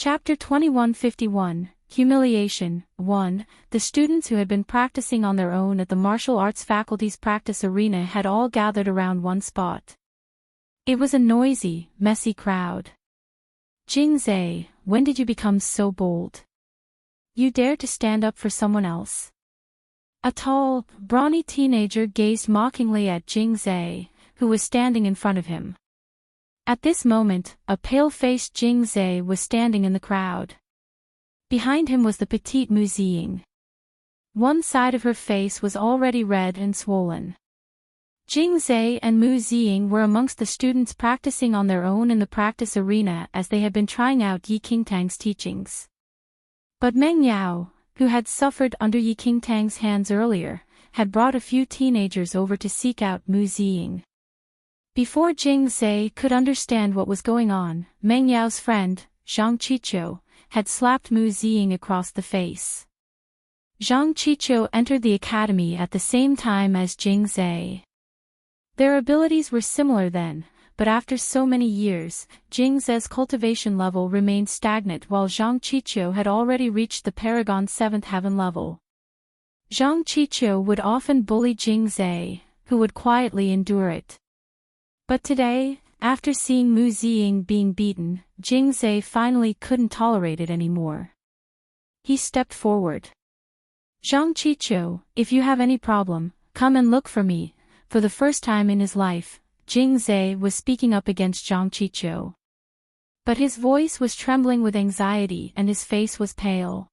Chapter 2151, Humiliation. 1. The students who had been practicing on their own at the martial arts faculty's practice arena had all gathered around one spot. It was a noisy, messy crowd. Jingzai, when did you become so bold? You dare to stand up for someone else? A tall, brawny teenager gazed mockingly at Jingzai, who was standing in front of him. At this moment, a pale-faced Jingzai was standing in the crowd. Behind him was the petite Mu Ziying. One side of her face was already red and swollen. Jingzai and Mu Ziying were amongst the students practicing on their own in the practice arena as they had been trying out Yi Qingtang's teachings. But Meng Yao, who had suffered under Yi Qingtang's hands earlier, had brought a few teenagers over to seek out Mu Ziying. Before Jingzai could understand what was going on, Meng Yao's friend, Zhang Qiqiu, had slapped Mu Ziying across the face. Zhang Qiqiu entered the academy at the same time as Jingzai. Their abilities were similar then, but after so many years, Jingzai's cultivation level remained stagnant while Zhang Qiqiu had already reached the Paragon 7th Heaven level. Zhang Qiqiu would often bully Jingzai, who would quietly endure it. But today, after seeing Mu Ziying being beaten, Jingzai finally couldn't tolerate it anymore. He stepped forward. Zhang Qiqiu, if you have any problem, come and look for me. For the first time in his life, Jingzai was speaking up against Zhang Qiqiu. But his voice was trembling with anxiety and his face was pale.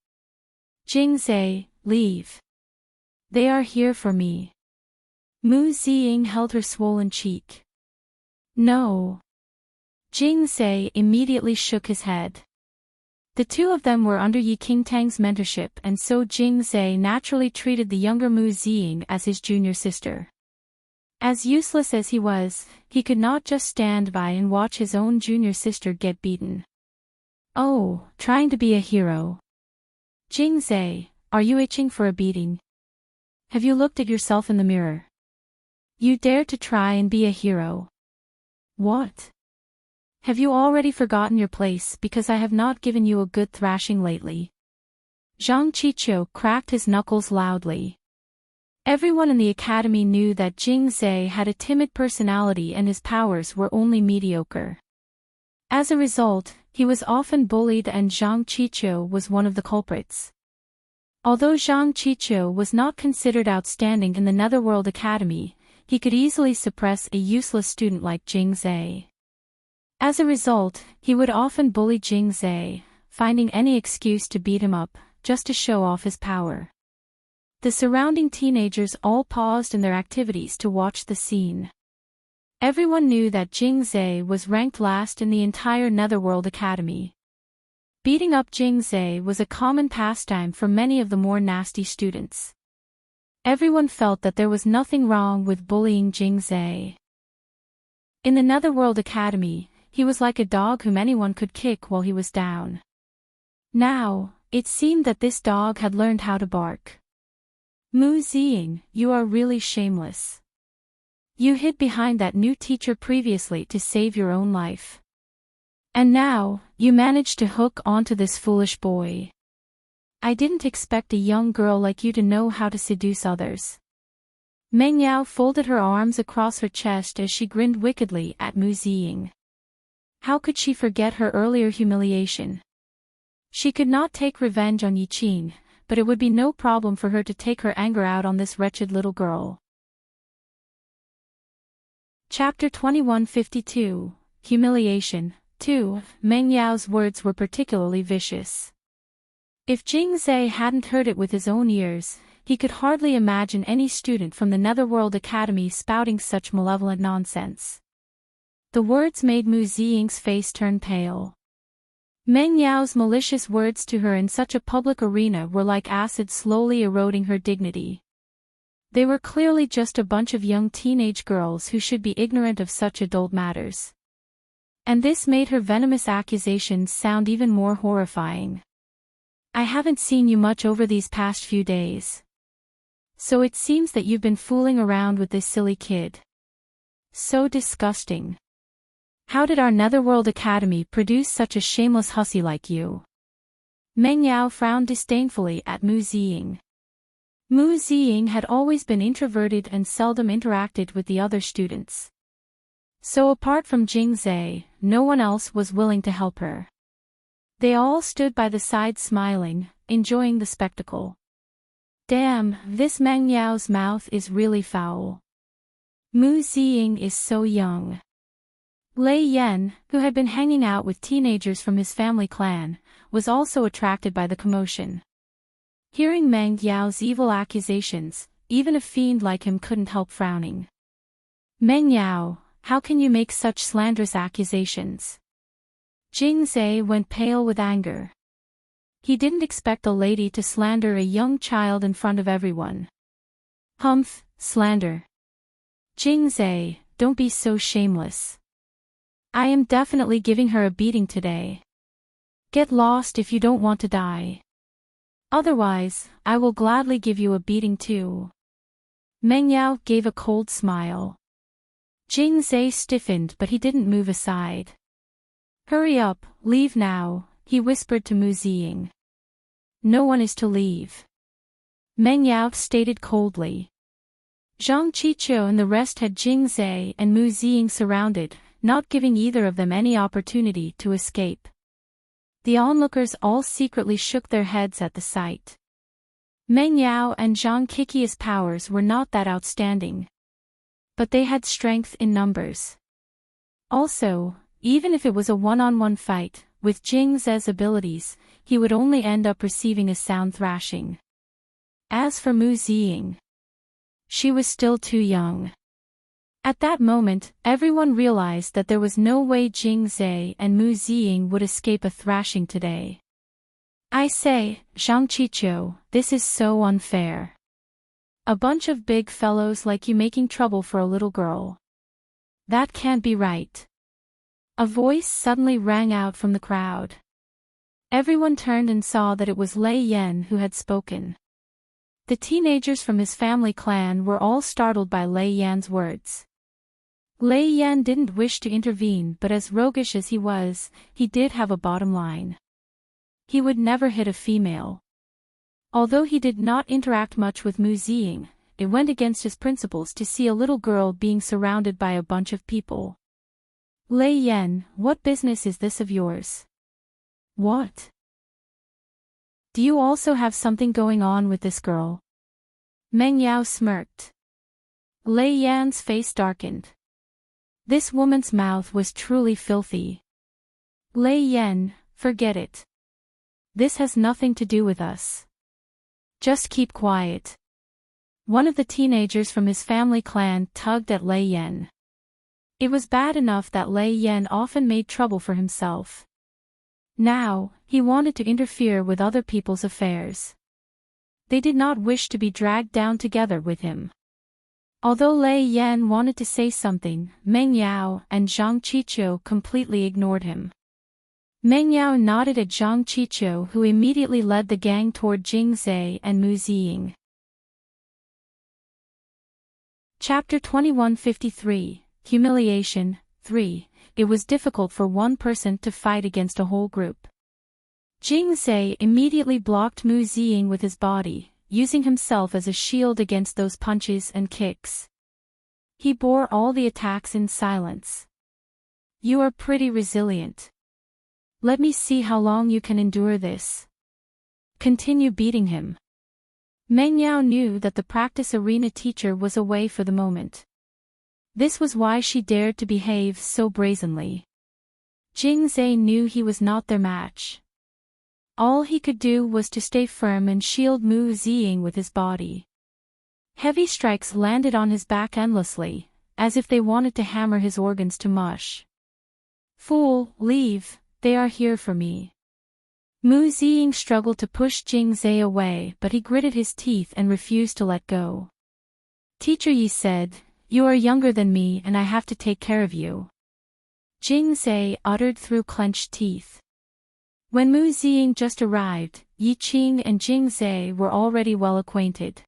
Jingzai, leave. They are here for me. Mu Ziying held her swollen cheek. No. Jingzai immediately shook his head. The two of them were under Yi Qingtang's mentorship and so Jingzai naturally treated the younger Mu Ziying as his junior sister. As useless as he was, he could not just stand by and watch his own junior sister get beaten. Oh, trying to be a hero. Jingzai, are you itching for a beating? Have you looked at yourself in the mirror? You dare to try and be a hero. What? Have you already forgotten your place because I have not given you a good thrashing lately? Zhang Qiqiu cracked his knuckles loudly. Everyone in the academy knew that Jingzai had a timid personality and his powers were only mediocre. As a result, he was often bullied and Zhang Qiqiu was one of the culprits. Although Zhang Qiqiu was not considered outstanding in the Netherworld Academy, he could easily suppress a useless student like Jingzai. As a result, he would often bully Jingzai, finding any excuse to beat him up, just to show off his power. The surrounding teenagers all paused in their activities to watch the scene. Everyone knew that Jingzai was ranked last in the entire Netherworld Academy. Beating up Jingzai was a common pastime for many of the more nasty students. Everyone felt that there was nothing wrong with bullying Jingzai. In the Netherworld Academy, he was like a dog whom anyone could kick while he was down. Now, it seemed that this dog had learned how to bark. Mu Ziying, you are really shameless. You hid behind that new teacher previously to save your own life. And now, you managed to hook onto this foolish boy. I didn't expect a young girl like you to know how to seduce others. Meng Yao folded her arms across her chest as she grinned wickedly at Mu Ziying. How could she forget her earlier humiliation? She could not take revenge on Yi Qing, but it would be no problem for her to take her anger out on this wretched little girl. Chapter 2152, Humiliation. 2. Meng Yao's words were particularly vicious. If Jingzai hadn't heard it with his own ears, he could hardly imagine any student from the Netherworld Academy spouting such malevolent nonsense. The words made Mu Ziying's face turn pale. Meng Yao's malicious words to her in such a public arena were like acid slowly eroding her dignity. They were clearly just a bunch of young teenage girls who should be ignorant of such adult matters. And this made her venomous accusations sound even more horrifying. I haven't seen you much over these past few days. So it seems that you've been fooling around with this silly kid. So disgusting. How did our Netherworld Academy produce such a shameless hussy like you? Meng Yao frowned disdainfully at Mu Ziying. Mu Ziying had always been introverted and seldom interacted with the other students. So apart from Jing Zhe, no one else was willing to help her. They all stood by the side smiling, enjoying the spectacle. Damn, this Meng Yao's mouth is really foul. Mu Ziying is so young. Lei Yan, who had been hanging out with teenagers from his family clan, was also attracted by the commotion. Hearing Meng Yao's evil accusations, even a fiend like him couldn't help frowning. Meng Yao, how can you make such slanderous accusations? Jing Zhe went pale with anger. He didn't expect a lady to slander a young child in front of everyone. Humph, slander. Jing Zhe, don't be so shameless. I am definitely giving her a beating today. Get lost if you don't want to die. Otherwise, I will gladly give you a beating too. Meng Yao gave a cold smile. Jing Zhe stiffened but he didn't move aside. Hurry up, leave now, he whispered to Mu Ziying. No one is to leave. Meng Yao stated coldly. Zhang Qiqiu and the rest had Jing Zhe and Mu Ziying surrounded, not giving either of them any opportunity to escape. The onlookers all secretly shook their heads at the sight. Meng Yao and Zhang Qiqiu's powers were not that outstanding. But they had strength in numbers. Also, even if it was a one-on-one fight, with Jing Zhe's abilities, he would only end up receiving a sound thrashing. As for Mu Ziying, she was still too young. At that moment, everyone realized that there was no way Jing Zhe and Mu Ziying would escape a thrashing today. I say, Zhang Qiqiu, this is so unfair. A bunch of big fellows like you making trouble for a little girl. That can't be right. A voice suddenly rang out from the crowd. Everyone turned and saw that it was Lei Yan who had spoken. The teenagers from his family clan were all startled by Lei Yan's words. Lei Yan didn't wish to intervene, but as roguish as he was, he did have a bottom line. He would never hit a female. Although he did not interact much with Mu Ziying, it went against his principles to see a little girl being surrounded by a bunch of people. Lei Yan, what business is this of yours? What? Do you also have something going on with this girl? Meng Yao smirked. Lei Yan's face darkened. This woman's mouth was truly filthy. Lei Yan, forget it. This has nothing to do with us. Just keep quiet. One of the teenagers from his family clan tugged at Lei Yan. It was bad enough that Lei Yan often made trouble for himself. Now, he wanted to interfere with other people's affairs. They did not wish to be dragged down together with him. Although Lei Yan wanted to say something, Meng Yao and Zhang Qiqiu completely ignored him. Meng Yao nodded at Zhang Qiqiu, who immediately led the gang toward Jing Zhe and Mu Ziying. Chapter 2153, Humiliation, 3. It was difficult for one person to fight against a whole group. Jing Zhe immediately blocked Mu Ziying with his body, using himself as a shield against those punches and kicks. He bore all the attacks in silence. You are pretty resilient. Let me see how long you can endure this. Continue beating him. Meng Yao knew that the practice arena teacher was away for the moment. This was why she dared to behave so brazenly. Jing Zhe knew he was not their match. All he could do was to stay firm and shield Mu Ziying with his body. Heavy strikes landed on his back endlessly, as if they wanted to hammer his organs to mush. Fool, leave, they are here for me. Mu Ziying struggled to push Jing Zhe away, but he gritted his teeth and refused to let go. Teacher Yi said, you are younger than me and I have to take care of you. Jing Zhe uttered through clenched teeth. When Mu Ziying just arrived, Yi Qing and Jing Zhe were already well acquainted.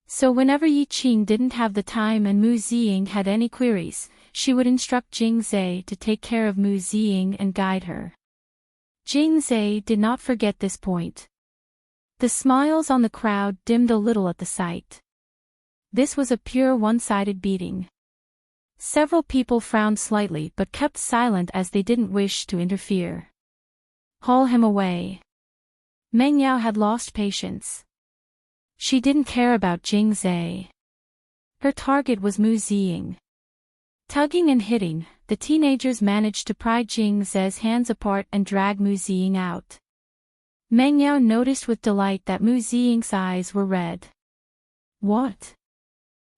So whenever Yi Qing didn't have the time and Mu Ziying had any queries, she would instruct Jingzhe to take care of Mu Ziying and guide her. Jingzhe did not forget this point. The smiles on the crowd dimmed a little at the sight. This was a pure one-sided beating. Several people frowned slightly but kept silent as they didn't wish to interfere. Haul him away. Meng Yao had lost patience. She didn't care about Jingzhe. Her target was Mu Ziying. Tugging and hitting, the teenagers managed to pry Jingzhe's hands apart and drag Mu Ziying out. Meng Yao noticed with delight that Mu Ziying's eyes were red. What?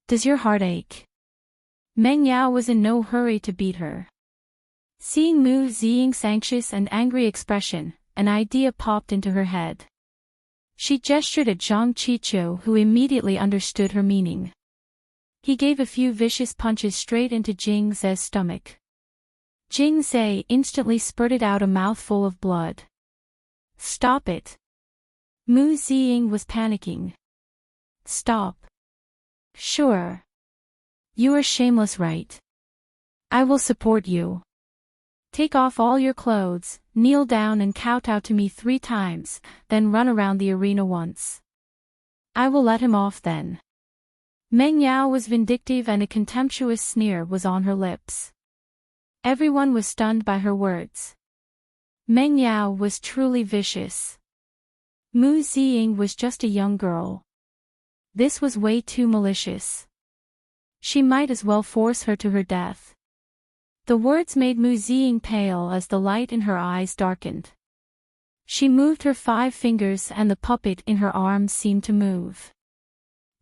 Does your heart ache? Meng Yao was in no hurry to beat her. Seeing Mu Ziying's anxious and angry expression, an idea popped into her head. She gestured at Zhang Qiqiu, who immediately understood her meaning. He gave a few vicious punches straight into Jingzhe's stomach. Jingzhe instantly spurted out a mouthful of blood. Stop it. Mu Ziying was panicking. Stop. Sure. You are shameless, right? I will support you. Take off all your clothes, kneel down and kowtow to me 3 times, then run around the arena once. I will let him off then. Meng Yao was vindictive and a contemptuous sneer was on her lips. Everyone was stunned by her words. Meng Yao was truly vicious. Mu Ziying was just a young girl. This was way too malicious. She might as well force her to her death. The words made Mu Ziying pale as the light in her eyes darkened. She moved her 5 fingers and the puppet in her arms seemed to move.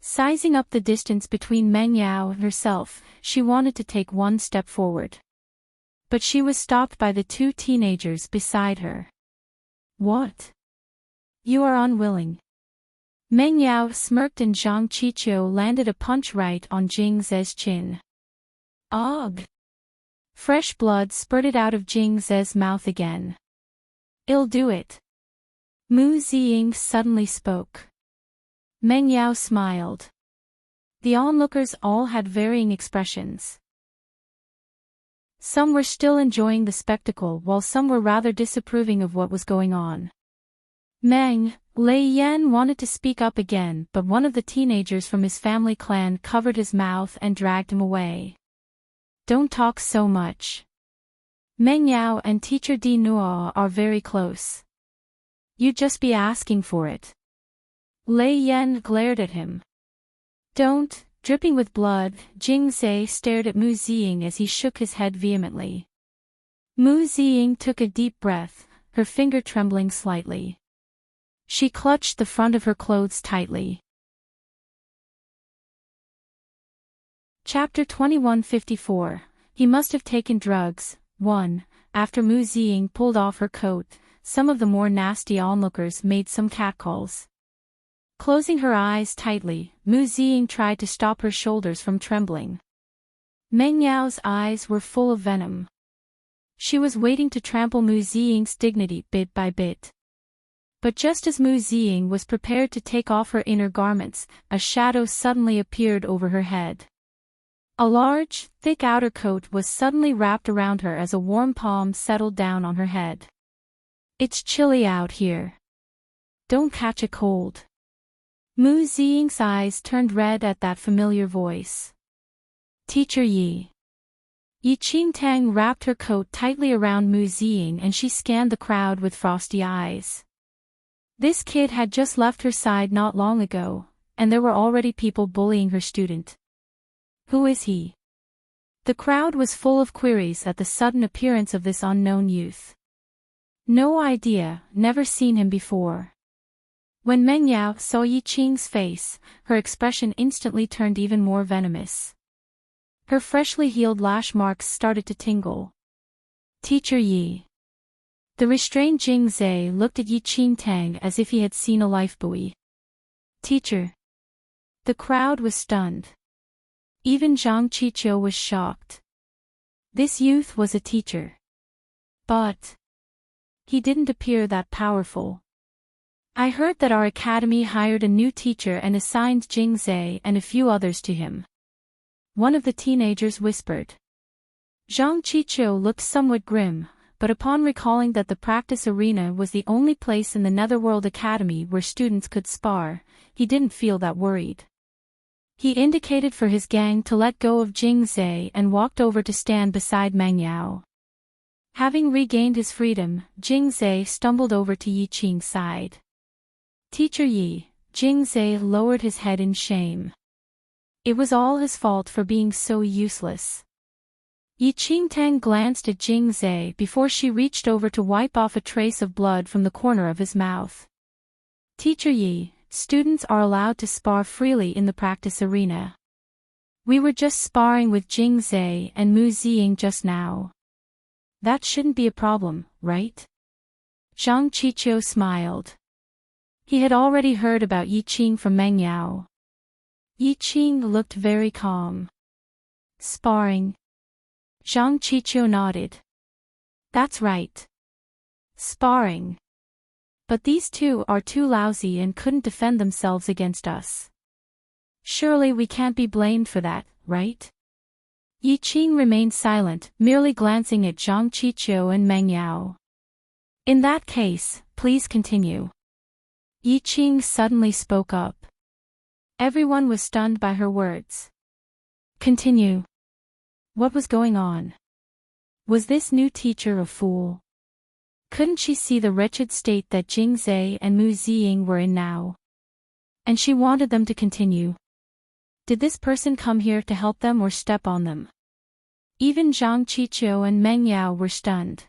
Sizing up the distance between Meng Yao and herself, she wanted to take 1 step forward. But she was stopped by the 2 teenagers beside her. What? You are unwilling. Meng Yao smirked and Zhang Qiqiu landed a punch right on Jingzhe's chin. Ugh! Fresh blood spurted out of Jingzhe's mouth again. I'll do it. Mu Ziying suddenly spoke. Meng Yao smiled. The onlookers all had varying expressions. Some were still enjoying the spectacle while some were rather disapproving of what was going on. Meng Lei Yan wanted to speak up again, but one of the teenagers from his family clan covered his mouth and dragged him away. Don't talk so much. Meng Yao and teacher Di Nuo are very close. You'd just be asking for it. Lei Yan glared at him. Don't, dripping with blood, Jingzhe stared at Mu Ziying as he shook his head vehemently. Mu Ziying took a deep breath, her finger trembling slightly. She clutched the front of her clothes tightly. Chapter 2154. He must have taken drugs. 1. After Mu Ziying pulled off her coat, some of the more nasty onlookers made some catcalls. Closing her eyes tightly, Mu Ziying tried to stop her shoulders from trembling. Meng Yao's eyes were full of venom. She was waiting to trample Mu Ziying's dignity bit by bit. But just as Mu Ziying was prepared to take off her inner garments, a shadow suddenly appeared over her head. A large, thick outer coat was suddenly wrapped around her as a warm palm settled down on her head. It's chilly out here. Don't catch a cold. Mu Ziying's eyes turned red at that familiar voice. Teacher Yi. Yi Qingtang wrapped her coat tightly around Mu Ziying and she scanned the crowd with frosty eyes. This kid had just left her side not long ago, and there were already people bullying her student. Who is he? The crowd was full of queries at the sudden appearance of this unknown youth. No idea, never seen him before. When Meng Yao saw Yi Qing's face, her expression instantly turned even more venomous. Her freshly healed lash marks started to tingle. Teacher Yi. The restrained Jingzhe looked at Yi Qingtang as if he had seen a lifebuoy. Teacher. The crowd was stunned. Even Zhang Qiqiu was shocked. This youth was a teacher. But he didn't appear that powerful. I heard that our academy hired a new teacher and assigned Jingzhe and a few others to him. One of the teenagers whispered. Zhang Qiqiu looked somewhat grim, but upon recalling that the practice arena was the only place in the Netherworld Academy where students could spar, he didn't feel that worried. He indicated for his gang to let go of Jing Zhe and walked over to stand beside Meng Yao. Having regained his freedom, Jing Zhe stumbled over to Yi Qing's side. "Teacher Yi," Jing Zhe lowered his head in shame. It was all his fault for being so useless. Yi Qingtang glanced at Jing Zhe before she reached over to wipe off a trace of blood from the corner of his mouth. "Teacher Yi, students are allowed to spar freely in the practice arena. We were just sparring with Jing Zhe and Mu Ziying just now. That shouldn't be a problem, right?" Zhang Qiqiu smiled. He had already heard about Yi Qing from Meng Yao. Yi Qing looked very calm. "Sparring?" Zhang Qiqiu nodded. "That's right. Sparring. But these two are too lousy and couldn't defend themselves against us. Surely we can't be blamed for that, right?" Yi Qing remained silent, merely glancing at Zhang Qiqiu and Meng Yao. "In that case, please continue." Yi Qing suddenly spoke up. Everyone was stunned by her words. "Continue." What was going on? Was this new teacher a fool? Couldn't she see the wretched state that Jing Zhe and Mu Ziying were in now? And she wanted them to continue. Did this person come here to help them or step on them? Even Zhang Qiqiu and Meng Yao were stunned.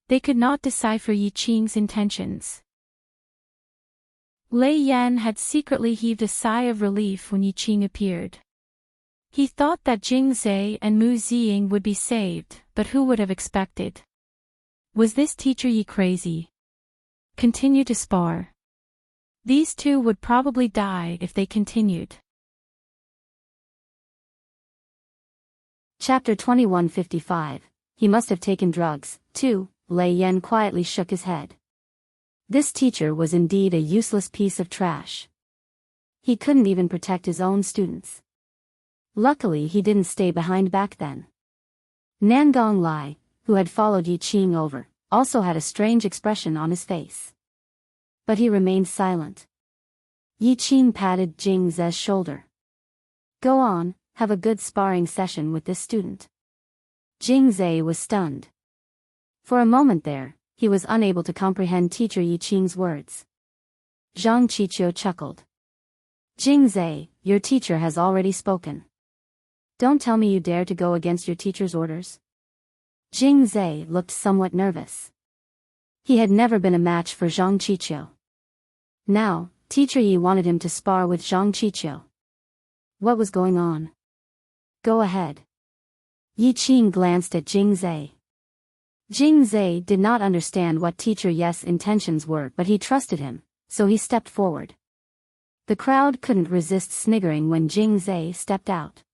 They could not decipher Yi Qing's intentions. Lei Yan had secretly heaved a sigh of relief when Yi Qing appeared. He thought that Jing Zhe and Mu Ziying would be saved, but who would have expected? Was this teacher Yi crazy? Continue to spar. These two would probably die if they continued. Chapter 2155. He must have taken drugs, too. Lei Yan quietly shook his head. This teacher was indeed a useless piece of trash. He couldn't even protect his own students. Luckily he didn't stay behind back then. Nangong Lai, who had followed Yi Qing over, also had a strange expression on his face. But he remained silent. Yi Qing patted Jing Zhe's shoulder. "Go on, have a good sparring session with this student." Jing Zhe was stunned. For a moment there, he was unable to comprehend teacher Yi Qing's words. Zhang Qiqiu chuckled. "Jing Zhe, your teacher has already spoken. Don't tell me you dare to go against your teacher's orders." Jing Zhe looked somewhat nervous. He had never been a match for Zhang Qiqiu. Now, teacher Yi wanted him to spar with Zhang Qiqiu. What was going on? "Go ahead." Yi Qing glanced at Jing Zhe. Jing Zhe did not understand what teacher Yi's intentions were, but he trusted him, so he stepped forward. The crowd couldn't resist sniggering when Jing Zhe stepped out.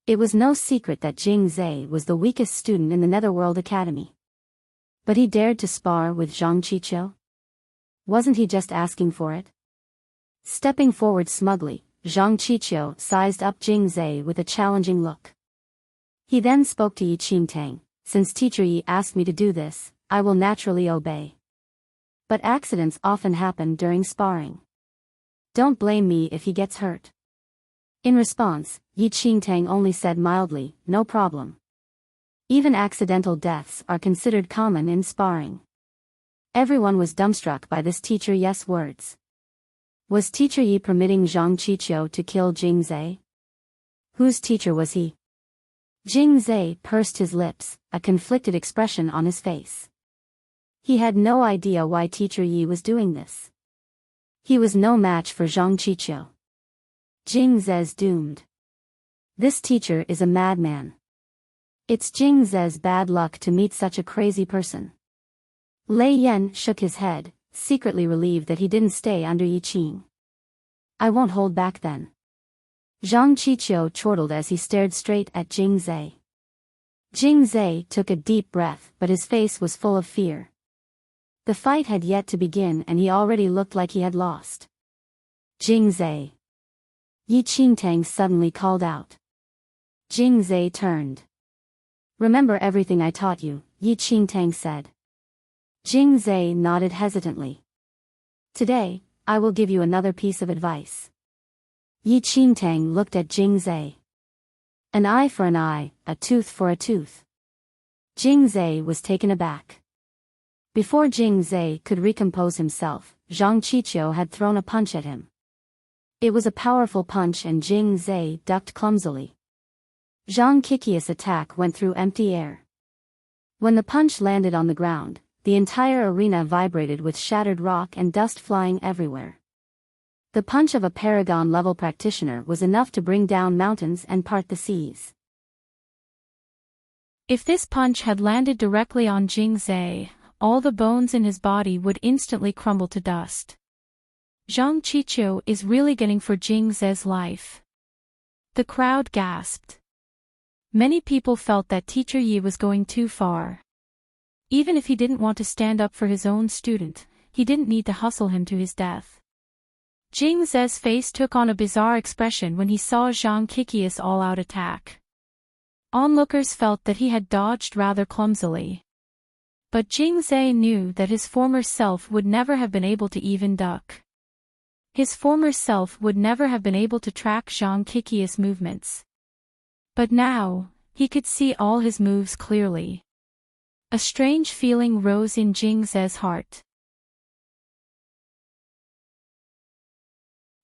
It was no secret that Jing Zhe was the weakest student in the Netherworld Academy. But he dared to spar with Zhang Qiqiu? Wasn't he just asking for it? Stepping forward smugly, Zhang Qiqiu sized up Jing Zhe with a challenging look. He then spoke to Yi Qingtang. "Since teacher Yi asked me to do this, I will naturally obey. But accidents often happen during sparring. Don't blame me if he gets hurt." In response, Yi Qingtang only said mildly, "No problem." Even accidental deaths are considered common in sparring. Everyone was dumbstruck by this teacher Yi's words. Was teacher Yi permitting Zhang Qiqiu to kill Jing Zhe? Whose teacher was he? Jing Zhe pursed his lips, a conflicted expression on his face. He had no idea why teacher Yi was doing this. He was no match for Zhang Qiqiu. Jing Zhe's doomed. This teacher is a madman. It's Jing Zhe's bad luck to meet such a crazy person. Lei Yan shook his head, secretly relieved that he didn't stay under Yi Qing. "I won't hold back then." Zhang Qiqiu chortled as he stared straight at Jing Zhe. Jing Zhe took a deep breath, but his face was full of fear. The fight had yet to begin and he already looked like he had lost. "Jing Zhe!" Yi Qingtang suddenly called out. Jing Zhe turned. Remember everything I taught you, Enchanting said. Jing Zhe nodded hesitantly. Today, I will give you another piece of advice. Enchanting looked at Jing Zhe. An eye for an eye, a tooth for a tooth. Jing Zhe was taken aback. Before Jing Zhe could recompose himself, Zhang Qiqiu had thrown a punch at him. It was a powerful punch and Jing Zhe ducked clumsily. Zhang Qiqiu's attack went through empty air. When the punch landed on the ground, the entire arena vibrated with shattered rock and dust flying everywhere. The punch of a Paragon-level practitioner was enough to bring down mountains and part the seas. If this punch had landed directly on Jing Zhe, all the bones in his body would instantly crumble to dust. Zhang Qiqiu is really getting for Jing Zhe's life. The crowd gasped. Many people felt that Teacher Yi was going too far. Even if he didn't want to stand up for his own student, he didn't need to hustle him to his death. Jing Zhe's face took on a bizarre expression when he saw Zhang Qiqiu's all-out attack. Onlookers felt that he had dodged rather clumsily. But Jing Zhe knew that his former self would never have been able to even duck. His former self would never have been able to track Zhang Qiqiu's movements. But now, he could see all his moves clearly. A strange feeling rose in Jing Zhe's heart.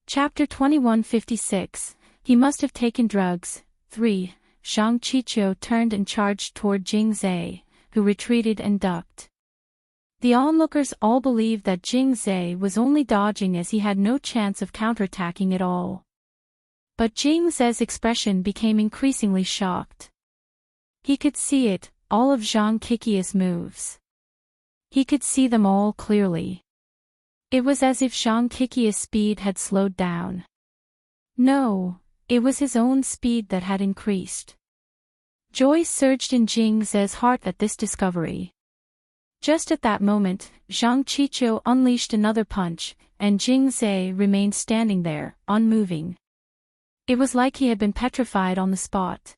Chapter 2156, He Must Have Taken Drugs. 3. Zhang Qiqiu turned and charged toward Jing Zhe, who retreated and ducked. The onlookers all believed that Jing Zhe was only dodging as he had no chance of counterattacking at all. But Jing Zhe's expression became increasingly shocked. He could see it, all of Zhang Qiqiu's moves. He could see them all clearly. It was as if Zhang Qiqiu's speed had slowed down. No, it was his own speed that had increased. Joy surged in Jing Zhe's heart at this discovery. Just at that moment, Zhang Qiqiu unleashed another punch, and Jing Zhe remained standing there, unmoving. It was like he had been petrified on the spot.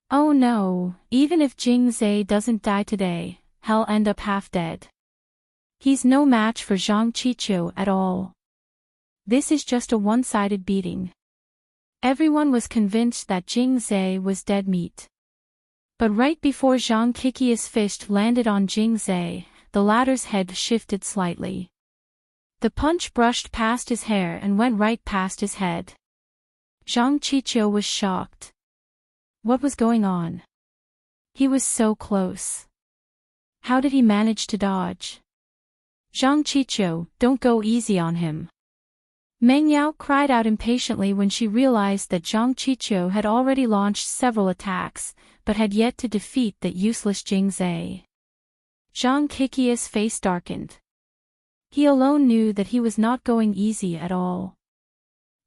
Oh no, even if Jing Zhe doesn't die today, he'll end up half dead. He's no match for Zhang Qiqiu at all. This is just a one-sided beating. Everyone was convinced that Jing Zhe was dead meat. But right before Zhang Qiqiu's fist landed on Jing Zhe, the latter's head shifted slightly. The punch brushed past his hair and went right past his head. Zhang Qiqiu was shocked. What was going on? He was so close. How did he manage to dodge? Zhang Qiqiu, don't go easy on him. Meng Yao cried out impatiently when she realized that Zhang Qiqiu had already launched several attacks, but had yet to defeat that useless Jing Zhe. Zhang Qiqiu's face darkened. He alone knew that he was not going easy at all.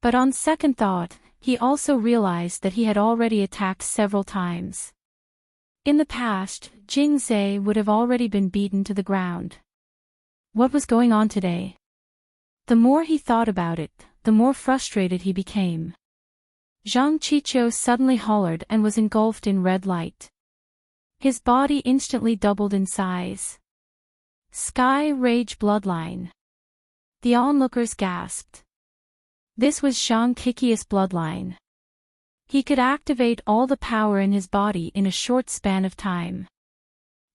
But on second thought, he also realized that he had already attacked several times. In the past, Jing Zhe would have already been beaten to the ground. What was going on today? The more he thought about it, the more frustrated he became. Zhang Qiqiu suddenly hollered and was engulfed in red light. His body instantly doubled in size. Sky Rage Bloodline. The onlookers gasped. This was Zhang Qiqiu's bloodline. He could activate all the power in his body in a short span of time.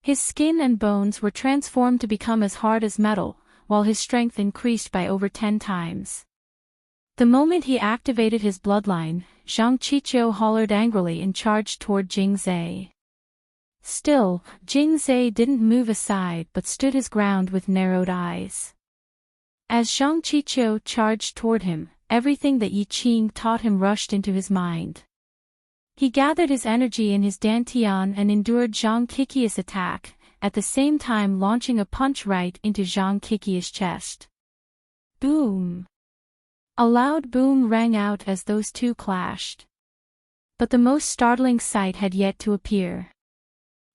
His skin and bones were transformed to become as hard as metal, while his strength increased by over 10 times. The moment he activated his bloodline, Zhang Qiqiu hollered angrily and charged toward Jing Zhe. Still, Jing Zhe didn't move aside but stood his ground with narrowed eyes. As Zhang Qiqiu charged toward him, everything that Yi Qing taught him rushed into his mind. He gathered his energy in his dantian and endured Zhang Qiqiu's attack, at the same time launching a punch right into Zhang Qiqiu's chest. Boom! A loud boom rang out as those two clashed. But the most startling sight had yet to appear.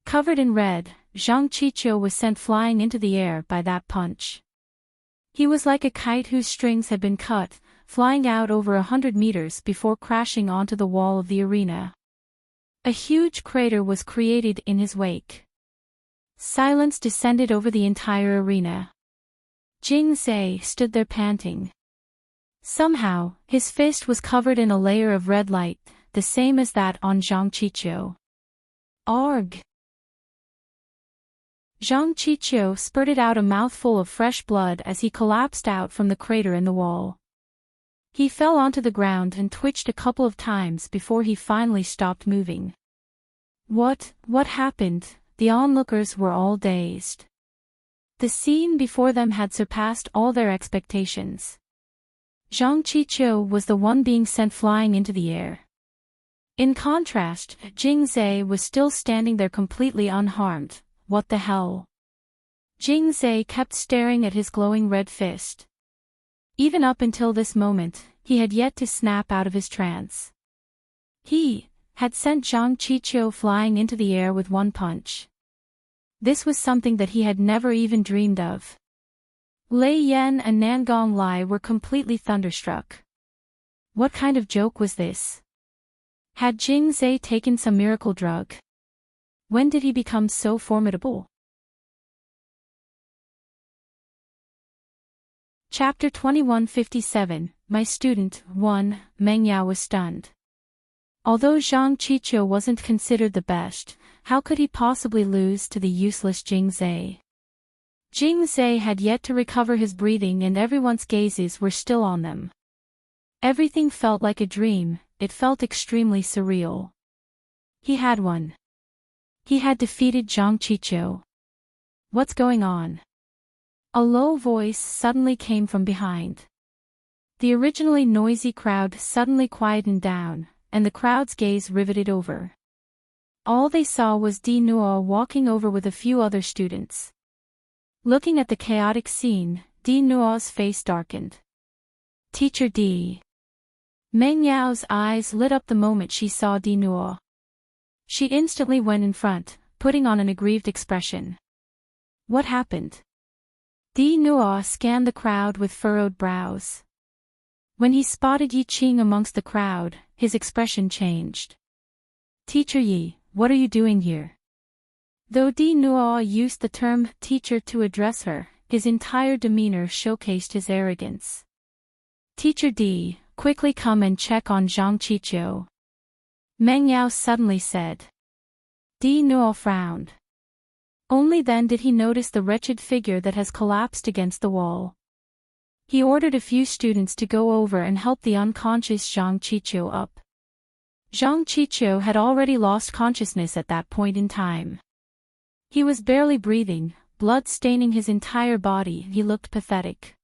Covered in red, Zhang Qiqiu was sent flying into the air by that punch. He was like a kite whose strings had been cut, flying out over 100 meters before crashing onto the wall of the arena. A huge crater was created in his wake. Silence descended over the entire arena. Jing Zhe stood there panting. Somehow, his fist was covered in a layer of red light, the same as that on Zhang Qiqiu. Arg! Zhang Qiqiu spurted out a mouthful of fresh blood as he collapsed out from the crater in the wall. He fell onto the ground and twitched a couple of times before he finally stopped moving. What happened? The onlookers were all dazed. The scene before them had surpassed all their expectations. Zhang Qiqiu was the one being sent flying into the air. In contrast, Jing Zhe was still standing there completely unharmed. What the hell? Jing Zhe kept staring at his glowing red fist. Even up until this moment, he had yet to snap out of his trance. He had sent Zhang Qiqiu flying into the air with one punch. This was something that he had never even dreamed of. Lei Yan and Nangong Lai were completely thunderstruck. What kind of joke was this? Had Jing Zhe taken some miracle drug? When did he become so formidable? Chapter 2157, My Student, 1, Meng Yao was stunned. Although Zhang Qiqiu wasn't considered the best, how could he possibly lose to the useless Jing Zhe? Jing Zhe had yet to recover his breathing and everyone's gazes were still on them. Everything felt like a dream, it felt extremely surreal. He had won. He had defeated Zhang Qiqiu. What's going on? A low voice suddenly came from behind. The originally noisy crowd suddenly quietened down, and the crowd's gaze riveted over. All they saw was Di Nuo walking over with a few other students. Looking at the chaotic scene, Di Nuo's face darkened. Teacher Di. Meng Yao's eyes lit up the moment she saw Di Nuo. She instantly went in front, putting on an aggrieved expression. What happened? Di Nuo scanned the crowd with furrowed brows. When he spotted Yi Qing amongst the crowd, his expression changed. Teacher Yi, what are you doing here? Though Di Nuo used the term teacher to address her, his entire demeanor showcased his arrogance. Teacher Di, quickly come and check on Zhang Qiqiu. Meng Yao suddenly said. Di Nuo frowned. Only then did he notice the wretched figure that has collapsed against the wall. He ordered a few students to go over and help the unconscious Zhang Qiqiu up. Zhang Qiqiu had already lost consciousness at that point in time. He was barely breathing, blood staining his entire body. He looked pathetic.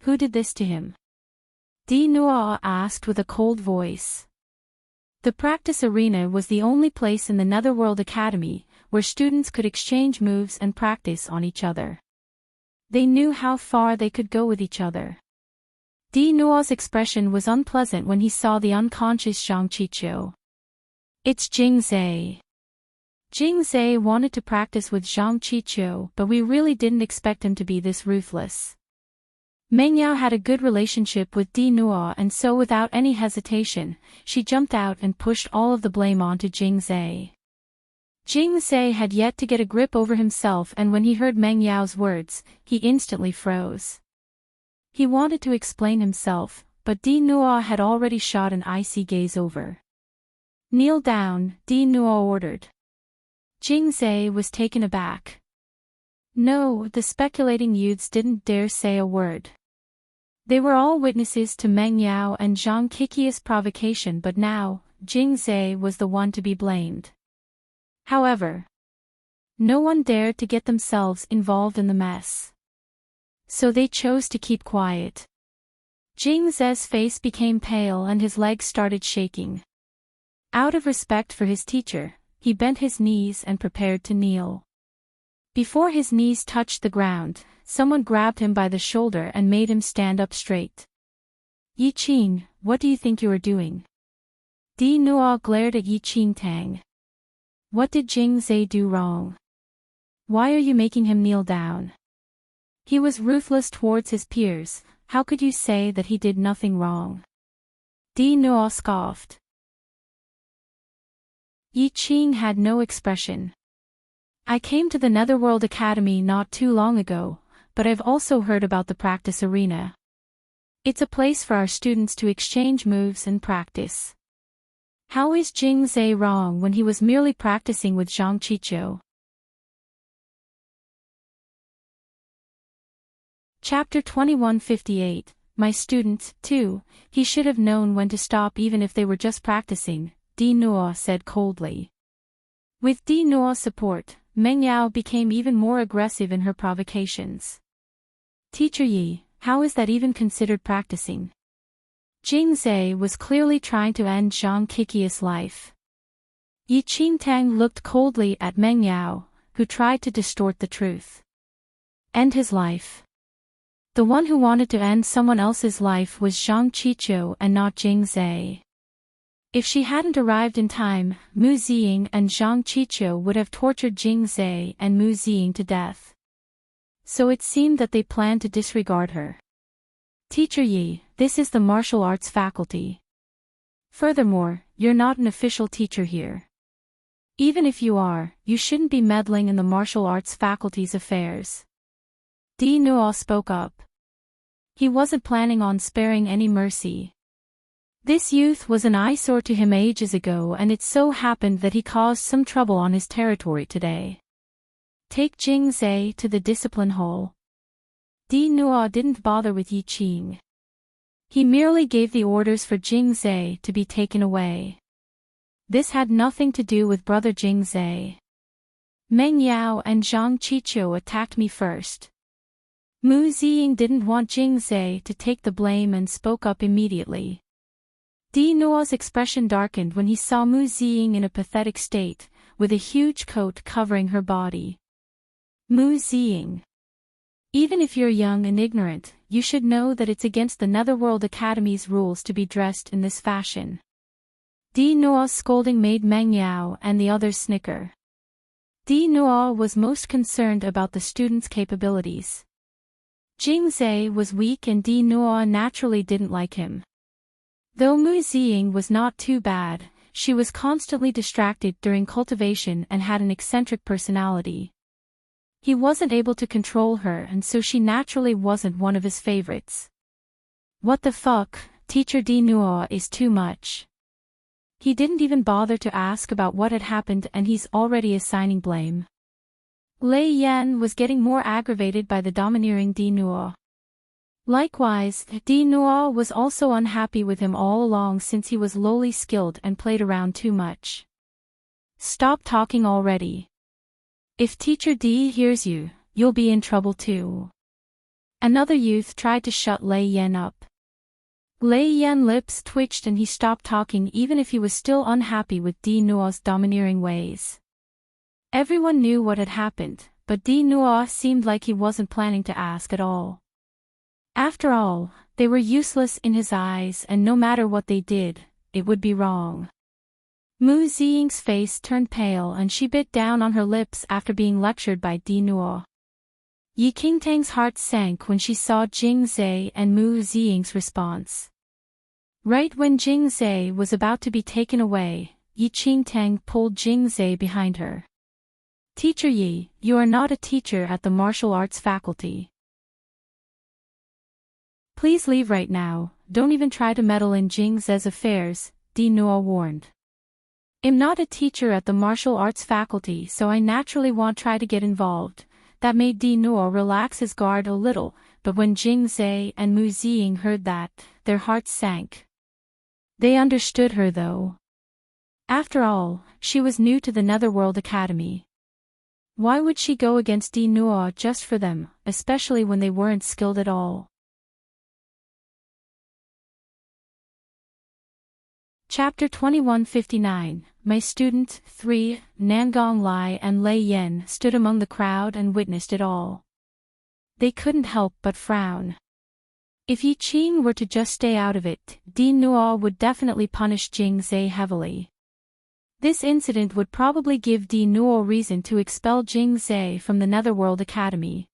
Who did this to him? Di Nuo asked with a cold voice. The practice arena was the only place in the Netherworld Academy where students could exchange moves and practice on each other. They knew how far they could go with each other. Di Nuo's expression was unpleasant when he saw the unconscious Zhang Qiqiu. It's Jing Zhe. Jing Zhe wanted to practice with Zhang Qiqiu, but we really didn't expect him to be this ruthless. Meng Yao had a good relationship with Di Nuo, and so without any hesitation, she jumped out and pushed all of the blame onto Jing Zhe. Jing Zhe had yet to get a grip over himself, and when he heard Meng Yao's words, he instantly froze. He wanted to explain himself, but Di Nuo had already shot an icy gaze over. Kneel down, Di Nuo ordered. Jing Zhe was taken aback. No, the speculating youths didn't dare say a word. They were all witnesses to Meng Yao and Zhang Qiqiu's provocation, but now, Jing Zhe was the one to be blamed. However, no one dared to get themselves involved in the mess. So they chose to keep quiet. Jing Zhe's face became pale and his legs started shaking. Out of respect for his teacher, he bent his knees and prepared to kneel. Before his knees touched the ground, someone grabbed him by the shoulder and made him stand up straight. Yi Qing, what do you think you are doing? Di Nuo glared at Yi Qing Tang. What did Jing Zhe do wrong? Why are you making him kneel down? He was ruthless towards his peers, how could you say that he did nothing wrong? Di Nuo scoffed. Yi Qing had no expression. I came to the Netherworld Academy not too long ago, but I've also heard about the practice arena. It's a place for our students to exchange moves and practice. How is Jing Zhe wrong when he was merely practicing with Zhang Qiqiu? Chapter 2158, My student, too, he should have known when to stop even if they were just practicing, Di Nuo said coldly. With Di Nuo's support, Meng Yao became even more aggressive in her provocations. Teacher Yi, how is that even considered practicing? Jing Zhe was clearly trying to end Zhang Qiqiu's life. Yi Qingtang looked coldly at Meng Yao, who tried to distort the truth. End his life. The one who wanted to end someone else's life was Zhang Qiqiu and not Jing Zhe. If she hadn't arrived in time, Mu Ziying and Zhang Qiqiu would have tortured Jing Zhe and Mu Ziying to death. So it seemed that they planned to disregard her. Teacher Yi, this is the martial arts faculty. Furthermore, you're not an official teacher here. Even if you are, you shouldn't be meddling in the martial arts faculty's affairs. Di Nuo spoke up. He wasn't planning on sparing any mercy. This youth was an eyesore to him ages ago, and it so happened that he caused some trouble on his territory today. Take Jing Zhe to the discipline hall. Di Nuo didn't bother with Yi Qing. He merely gave the orders for Jing Zhe to be taken away. This had nothing to do with brother Jing Zhe. Meng Yao and Zhang Qiqiu attacked me first. Mu Ziying didn't want Jing Zhe to take the blame and spoke up immediately. Di Nuo's expression darkened when he saw Mu Ziying in a pathetic state, with a huge coat covering her body. Mu Ziying. Even if you're young and ignorant, you should know that it's against the Netherworld Academy's rules to be dressed in this fashion. Di Nuo's scolding made Meng Yao and the others snicker. Di Nuo was most concerned about the students' capabilities. Jing Zhe was weak and Di Nuo naturally didn't like him. Though Mu Ziying was not too bad, she was constantly distracted during cultivation and had an eccentric personality. He wasn't able to control her, and so she naturally wasn't one of his favorites. What the fuck, Teacher Di Nuo is too much. He didn't even bother to ask about what had happened, and he's already assigning blame. Lei Yan was getting more aggravated by the domineering Di Nuo. Likewise, Di Nuo was also unhappy with him all along since he was lowly skilled and played around too much. Stop talking already. If Teacher Di hears you, you'll be in trouble too. Another youth tried to shut Lei Yan up. Lei Yan's lips twitched and he stopped talking even if he was still unhappy with Di Nuo's domineering ways. Everyone knew what had happened, but Di Nuo seemed like he wasn't planning to ask at all. After all, they were useless in his eyes, and no matter what they did, it would be wrong. Mu Ziying's face turned pale and she bit down on her lips after being lectured by Di Nuo. Yi Qingtang's heart sank when she saw Jing Zhe and Mu Ziying's response. Right when Jing Zhe was about to be taken away, Yi Qingtang pulled Jing Zhe behind her. Teacher Yi, you are not a teacher at the martial arts faculty. Please leave right now, don't even try to meddle in Jing Zhe's affairs, Di Nuo warned. I'm not a teacher at the martial arts faculty, so I naturally won't try to get involved. That made Di Nuo relax his guard a little, but when Jing Zhe and Mu Ziying heard that, their hearts sank. They understood her though. After all, she was new to the Netherworld Academy. Why would she go against Di Nuo just for them, especially when they weren't skilled at all? Chapter 2159, My Student, 3, Nangong Lai and Lei Yan stood among the crowd and witnessed it all. They couldn't help but frown. If Yi Qing were to just stay out of it, Di Nuo would definitely punish Jing Zhe heavily. This incident would probably give Di Nuo reason to expel Jing Zhe from the Netherworld Academy.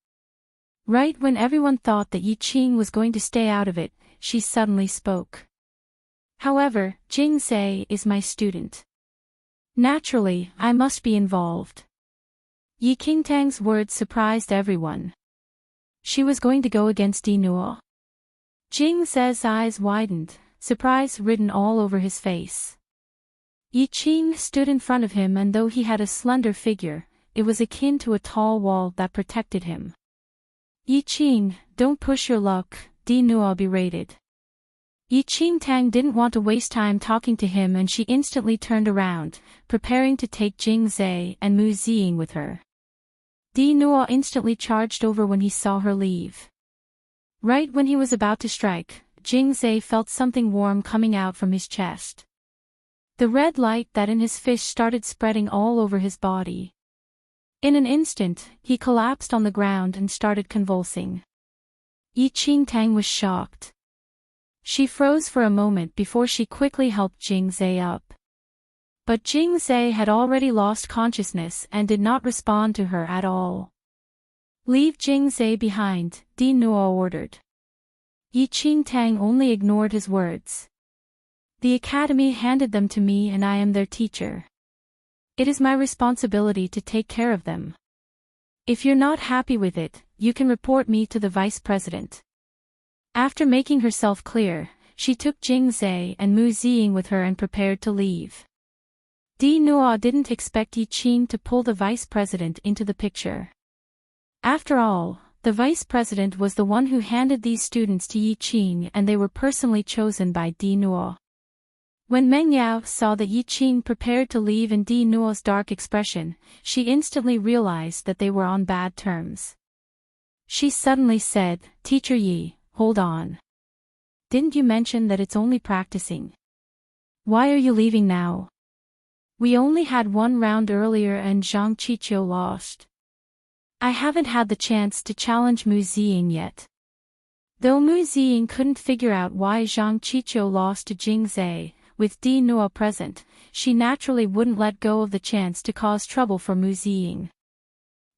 Right when everyone thought that Yi Qing was going to stay out of it, she suddenly spoke. However, Jing Zhe is my student. Naturally, I must be involved. Yi Qingtang's words surprised everyone. She was going to go against Di Nuo. Jing Ze's eyes widened, surprise written all over his face. Yi Qing stood in front of him, and though he had a slender figure, it was akin to a tall wall that protected him. Yi Qing, don't push your luck, Di Nuo berated. Yi Qingtang didn't want to waste time talking to him, and she instantly turned around, preparing to take Jing Ze and Mu Ziying with her. Di Nuo instantly charged over when he saw her leave. Right when he was about to strike, Jing Ze felt something warm coming out from his chest. The red light that in his fist started spreading all over his body. In an instant, he collapsed on the ground and started convulsing. Yi Qingtang was shocked. She froze for a moment before she quickly helped Jing Ze up. But Jing Ze had already lost consciousness and did not respond to her at all. Leave Jing Ze behind, Di Nuo ordered. Yi Qingtang only ignored his words. The academy handed them to me and I am their teacher. It is my responsibility to take care of them. If you're not happy with it, you can report me to the vice president. After making herself clear, she took Jing Ze and Mu Ziying with her and prepared to leave. Di Nuo didn't expect Yi Qing to pull the vice president into the picture. After all, the vice president was the one who handed these students to Yi Qing, and they were personally chosen by Di Nuo. When Meng Yao saw that Yi Qing prepared to leave and Di Nuo's dark expression, she instantly realized that they were on bad terms. She suddenly said, "Teacher Yi, hold on. Didn't you mention that it's only practicing? Why are you leaving now? We only had one round earlier and Zhang Qiqiu lost. I haven't had the chance to challenge Mu Ziying yet." Though Mu Ziying couldn't figure out why Zhang Qiqiu lost to Jing Ze, with Di Nuo present, she naturally wouldn't let go of the chance to cause trouble for Mu Ziying.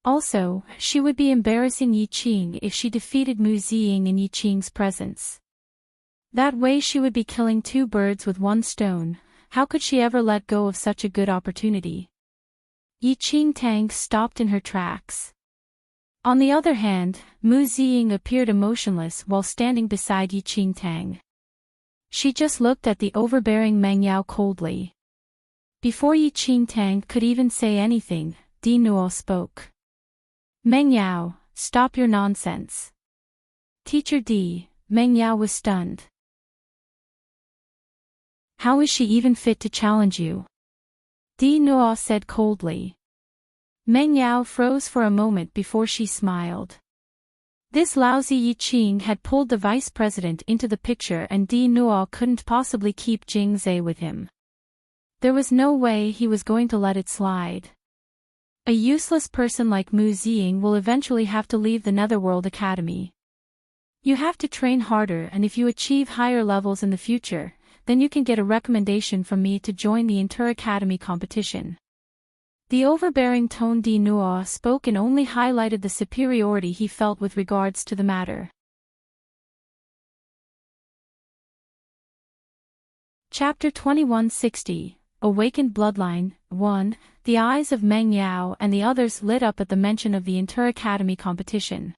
Also, she would be embarrassing Yi Qing if she defeated Mu Ziying in Yi Qing's presence. That way she would be killing two birds with one stone. How could she ever let go of such a good opportunity? Yi Qingtang stopped in her tracks. On the other hand, Mu Ziying appeared emotionless while standing beside Yi Qingtang. She just looked at the overbearing Meng Yao coldly. Before Yi Qingtang could even say anything, Di Nuo spoke. "Meng Yao, stop your nonsense." "Teacher Di," Meng Yao was stunned. "How is she even fit to challenge you?" Di Nuo said coldly. Meng Yao froze for a moment before she smiled. This lousy Yi Qing had pulled the vice president into the picture, and Di Nuo couldn't possibly keep Jing Ze with him. There was no way he was going to let it slide. A useless person like Mu Ziying will eventually have to leave the Netherworld Academy. You have to train harder, and if you achieve higher levels in the future, then you can get a recommendation from me to join the Inter-Academy competition. The overbearing tone Di Nuo spoke in only highlighted the superiority he felt with regards to the matter. Chapter 2160, Awakened Bloodline, 1. The eyes of Meng Yao and the others lit up at the mention of the Inter-Academy competition.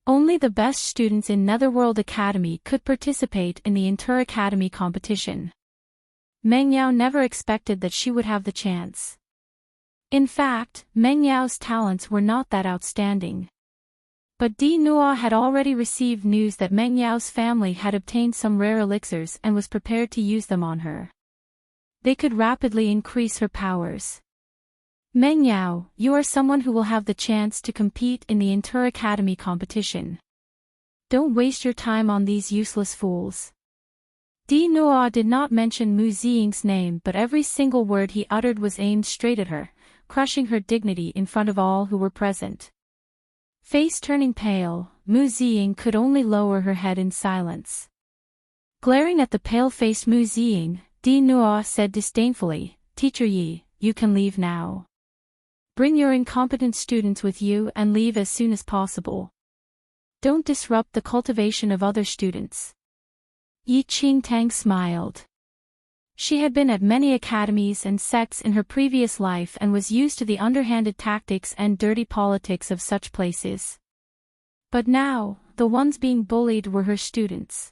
Only the best students in Netherworld Academy could participate in the Inter-Academy competition. Meng Yao never expected that she would have the chance. In fact, Meng Yao's talents were not that outstanding. But Di Nuo had already received news that Meng Yao's family had obtained some rare elixirs and was prepared to use them on her. They could rapidly increase her powers. "Meng Yao, you are someone who will have the chance to compete in the Inter-Academy competition. Don't waste your time on these useless fools." Di Nuo did not mention Mu Ziying's name, but every single word he uttered was aimed straight at her, crushing her dignity in front of all who were present. Face turning pale, Mu Ziying could only lower her head in silence. Glaring at the pale-faced Mu Ziying, Di Nuo said disdainfully, "Teacher Yi, you can leave now. Bring your incompetent students with you and leave as soon as possible. Don't disrupt the cultivation of other students." Yi Qingtang smiled. She had been at many academies and sects in her previous life and was used to the underhanded tactics and dirty politics of such places. But now, the ones being bullied were her students.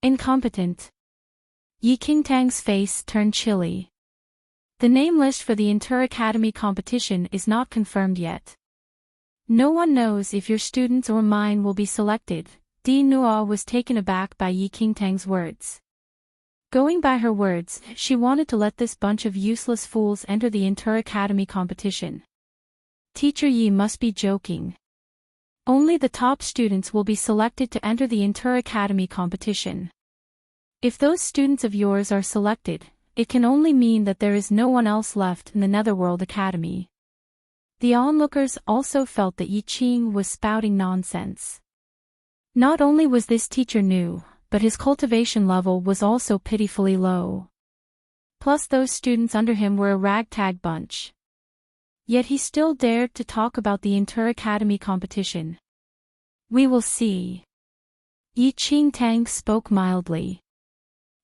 Incompetent. Yi Qingtang's face turned chilly. The name list for the inter-academy competition is not confirmed yet. No one knows if your students or mine will be selected. Di Nuo was taken aback by Yi Qingtang's words. Going by her words, she wanted to let this bunch of useless fools enter the inter-academy competition. Teacher Yi must be joking. Only the top students will be selected to enter the inter-academy competition. If those students of yours are selected, it can only mean that there is no one else left in the Netherworld Academy. The onlookers also felt that Yi Qing was spouting nonsense. Not only was this teacher new, but his cultivation level was also pitifully low. Plus those students under him were a ragtag bunch. Yet he still dared to talk about the inter-academy competition. We will see. Yi Qingtang spoke mildly.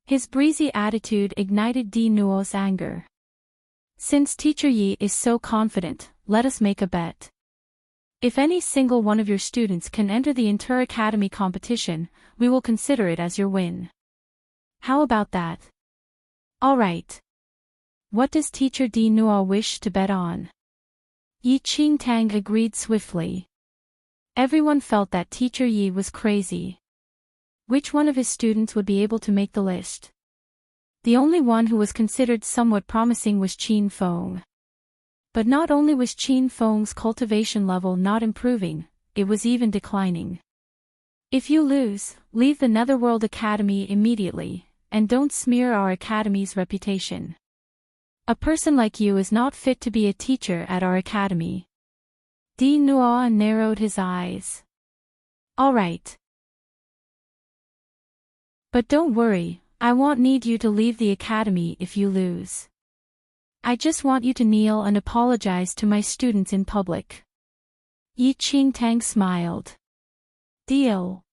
His breezy attitude ignited Di Nuo's anger. Since Teacher Yi is so confident, let us make a bet. If any single one of your students can enter the inter-academy competition, we will consider it as your win. How about that? All right. What does Teacher Di Nuo wish to bet on? Yi Qingtang agreed swiftly. Everyone felt that Teacher Yi was crazy. Which one of his students would be able to make the list? The only one who was considered somewhat promising was Qin Feng. But not only was Qin Feng's cultivation level not improving, it was even declining. If you lose, leave the Netherworld Academy immediately, and don't smear our academy's reputation. A person like you is not fit to be a teacher at our academy. Di Nuo narrowed his eyes. All right. But don't worry, I won't need you to leave the academy if you lose. I just want you to kneel and apologize to my students in public. Yi Qingtang smiled. Deal.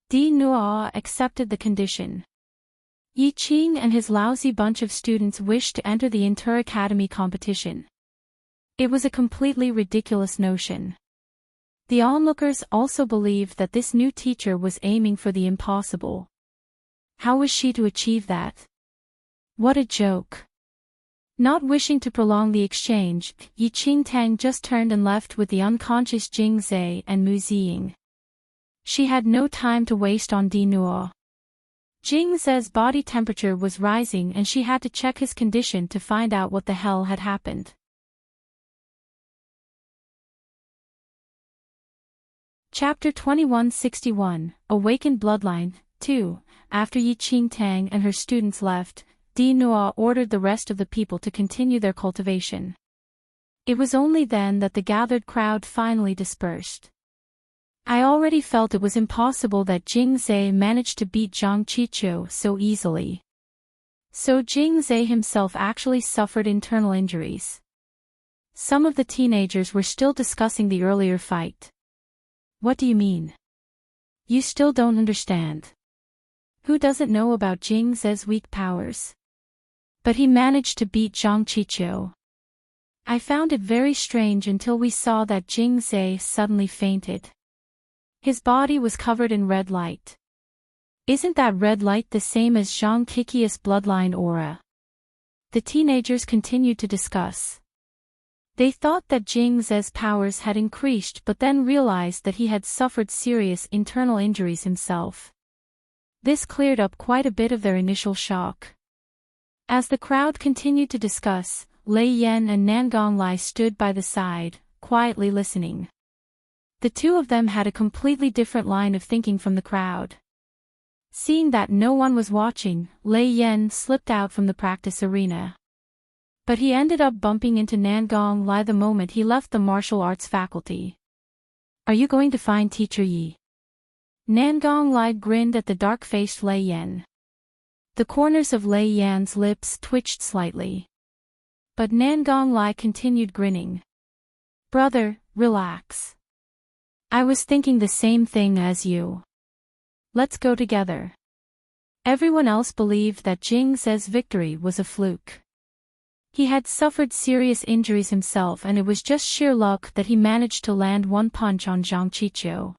Di Nuo accepted the condition. Yi Qing and his lousy bunch of students wished to enter the inter-academy competition. It was a completely ridiculous notion. The onlookers also believed that this new teacher was aiming for the impossible. How was she to achieve that? What a joke. Not wishing to prolong the exchange, Yi Qingtang just turned and left with the unconscious Jing Zhe and Mu Ziying. She had no time to waste on Di Nuo. Jing Zhe's body temperature was rising and she had to check his condition to find out what the hell had happened. Chapter 2161, Awakened Bloodline, 2. After Yi Qingtang and her students left, Di Nuo ordered the rest of the people to continue their cultivation. It was only then that the gathered crowd finally dispersed. I already felt it was impossible that Jing Zhe managed to beat Zhang Qiqiu so easily. So Jing Zhe himself actually suffered internal injuries. Some of the teenagers were still discussing the earlier fight. What do you mean? You still don't understand. Who doesn't know about Jing Zhe's weak powers? But he managed to beat Zhang Qiqiu. I found it very strange until we saw that Jing Zhe suddenly fainted. His body was covered in red light. Isn't that red light the same as Zhang Qiqiu's bloodline aura? The teenagers continued to discuss. They thought that Jing Zhe's powers had increased but then realized that he had suffered serious internal injuries himself. This cleared up quite a bit of their initial shock. As the crowd continued to discuss, Lei Yan and Nangong Lai stood by the side, quietly listening. The two of them had a completely different line of thinking from the crowd. Seeing that no one was watching, Lei Yan slipped out from the practice arena. But he ended up bumping into Nangong Lai the moment he left the martial arts faculty. Are you going to find Teacher Yi? Nangong Lai grinned at the dark-faced Lei Yan. The corners of Lei Yan's lips twitched slightly. But Nangong Lai continued grinning. Brother, relax. I was thinking the same thing as you. Let's go together. Everyone else believed that Jing Ze's victory was a fluke. He had suffered serious injuries himself, and it was just sheer luck that he managed to land one punch on Zhang Qiqiu.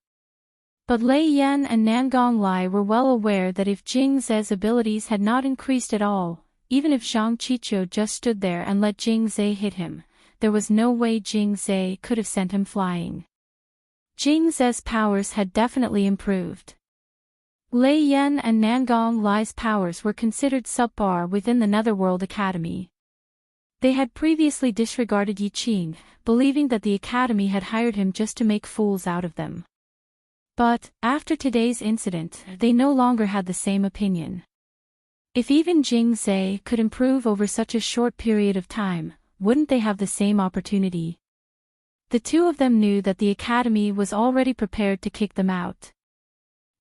But Lei Yan and Nangong Lai were well aware that if Jing Ze's abilities had not increased at all, even if Zhang Qiqiu just stood there and let Jing Ze hit him, there was no way Jing Ze could have sent him flying. Jing Ze's powers had definitely improved. Lei Yan and Nangong Lai's powers were considered subpar within the Netherworld Academy. They had previously disregarded Yi Qing, believing that the Academy had hired him just to make fools out of them. But, after today's incident, they no longer had the same opinion. If even Jing Ze could improve over such a short period of time, wouldn't they have the same opportunity? The two of them knew that the Academy was already prepared to kick them out.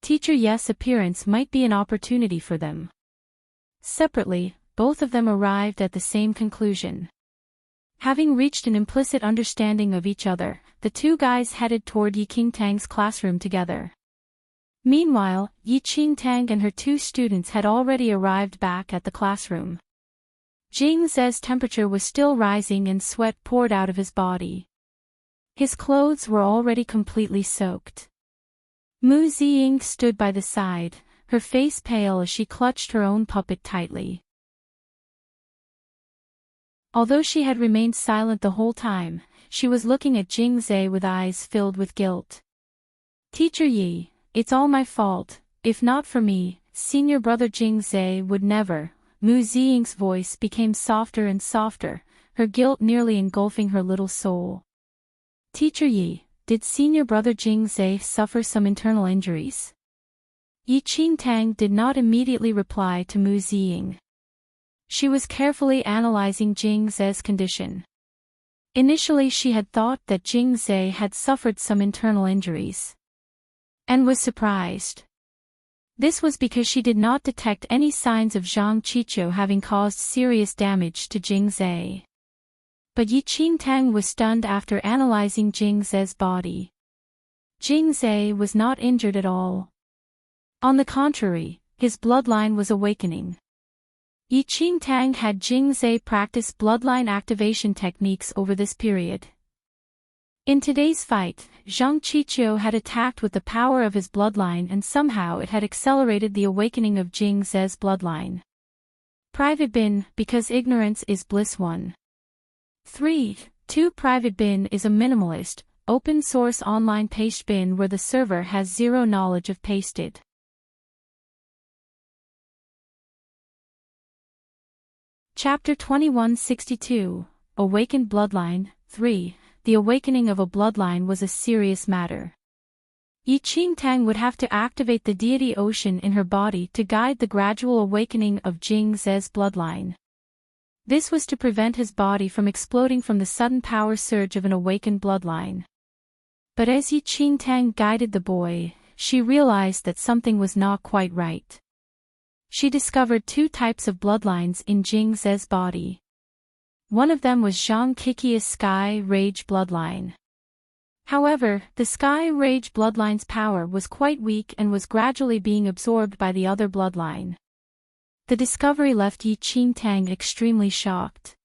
Teacher Ye's appearance might be an opportunity for them. Separately, both of them arrived at the same conclusion. Having reached an implicit understanding of each other, the two guys headed toward Yi Qingtang's classroom together. Meanwhile, Yi Qingtang and her two students had already arrived back at the classroom. Jing Ze's temperature was still rising and sweat poured out of his body. His clothes were already completely soaked. Mu Ziying stood by the side, her face pale as she clutched her own puppet tightly. Although she had remained silent the whole time, she was looking at Jing Ze with eyes filled with guilt. Teacher Yi, it's all my fault. If not for me, senior brother Jing Ze would never. Mu Ziying's voice became softer and softer, her guilt nearly engulfing her little soul. Teacher Yi, did senior brother Jing Ze suffer some internal injuries? Yi Qingtang did not immediately reply to Mu Ziying. She was carefully analyzing Jing Ze's condition. Initially she had thought that Jing Ze had suffered some internal injuries, and was surprised. This was because she did not detect any signs of Zhang Qiqiu having caused serious damage to Jing Ze. But Yi Qingtang was stunned after analyzing Jing Ze's body. Jing Ze was not injured at all. On the contrary, his bloodline was awakening. Yi Qingtang had Jing Ze practice bloodline activation techniques over this period. In today's fight, Zhang Qiqiu had attacked with the power of his bloodline, and somehow it had accelerated the awakening of Jing Ze's bloodline. Private Bin, because ignorance is bliss. 3.2 Private Bin is a minimalist, open-source online paste bin where the server has zero knowledge of pasted. Chapter 2162, Awakened Bloodline. 3. The awakening of a bloodline was a serious matter. Yi Qingtang would have to activate the deity ocean in her body to guide the gradual awakening of Jing Ze's bloodline. This was to prevent his body from exploding from the sudden power surge of an awakened bloodline. But as Yi Qingtang guided the boy, she realized that something was not quite right. She discovered two types of bloodlines in Jing Ze's body. One of them was Zhang Qiqiu's Sky Rage bloodline. However, the Sky Rage bloodline's power was quite weak and was gradually being absorbed by the other bloodline. The discovery left Yi Qingtang extremely shocked.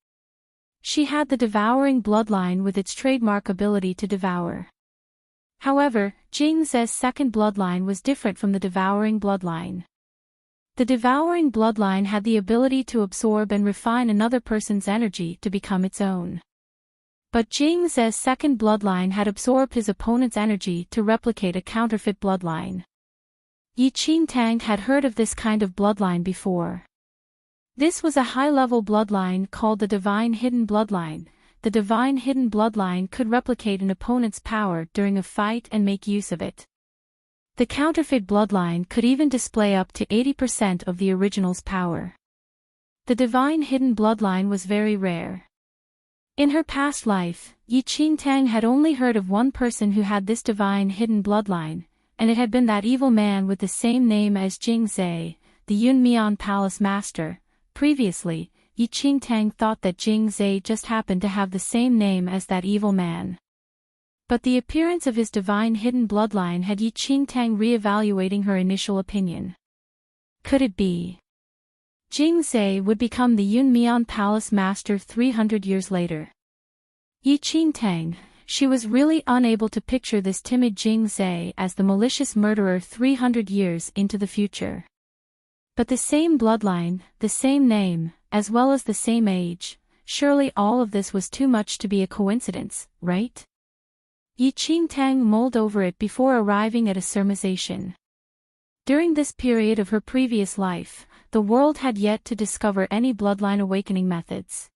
She had the devouring bloodline with its trademark ability to devour. However, Jing Ze's second bloodline was different from the devouring bloodline. The devouring bloodline had the ability to absorb and refine another person's energy to become its own. But Jing Ze's second bloodline had absorbed his opponent's energy to replicate a counterfeit bloodline. Yi Qingtang had heard of this kind of bloodline before. This was a high-level bloodline called the Divine Hidden Bloodline. The Divine Hidden Bloodline could replicate an opponent's power during a fight and make use of it. The counterfeit bloodline could even display up to 80% of the original's power. The Divine Hidden Bloodline was very rare. In her past life, Yi Qingtang had only heard of one person who had this Divine Hidden Bloodline, and it had been that evil man with the same name as Jing Ze, the Yunmian Palace Master. Previously, Yi Qingtang thought that Jing Ze just happened to have the same name as that evil man. But the appearance of his Divine Hidden Bloodline had Yi Qingtang re-evaluating her initial opinion. Could it be? Jingzhe would become the Yunmian Palace Master 300 years later. Yi Qingtang, she was really unable to picture this timid Jingzhe as the malicious murderer 300 years into the future. But the same bloodline, the same name, as well as the same age, surely all of this was too much to be a coincidence, right? Yi Qingtang mulled over it before arriving at a surmisation. During this period of her previous life, the world had yet to discover any bloodline awakening methods.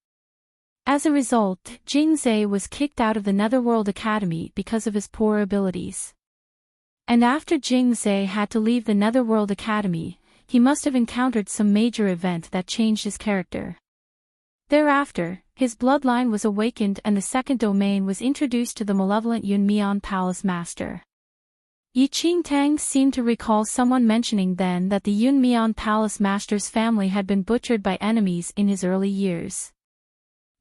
As a result, Jingzhe was kicked out of the Netherworld Academy because of his poor abilities. And after Jingzhe had to leave the Netherworld Academy, he must have encountered some major event that changed his character. Thereafter, his bloodline was awakened and the second domain was introduced to the malevolent Yunmian Palace Master. Yi Qingtang seemed to recall someone mentioning then that the Yunmian Palace Master's family had been butchered by enemies in his early years.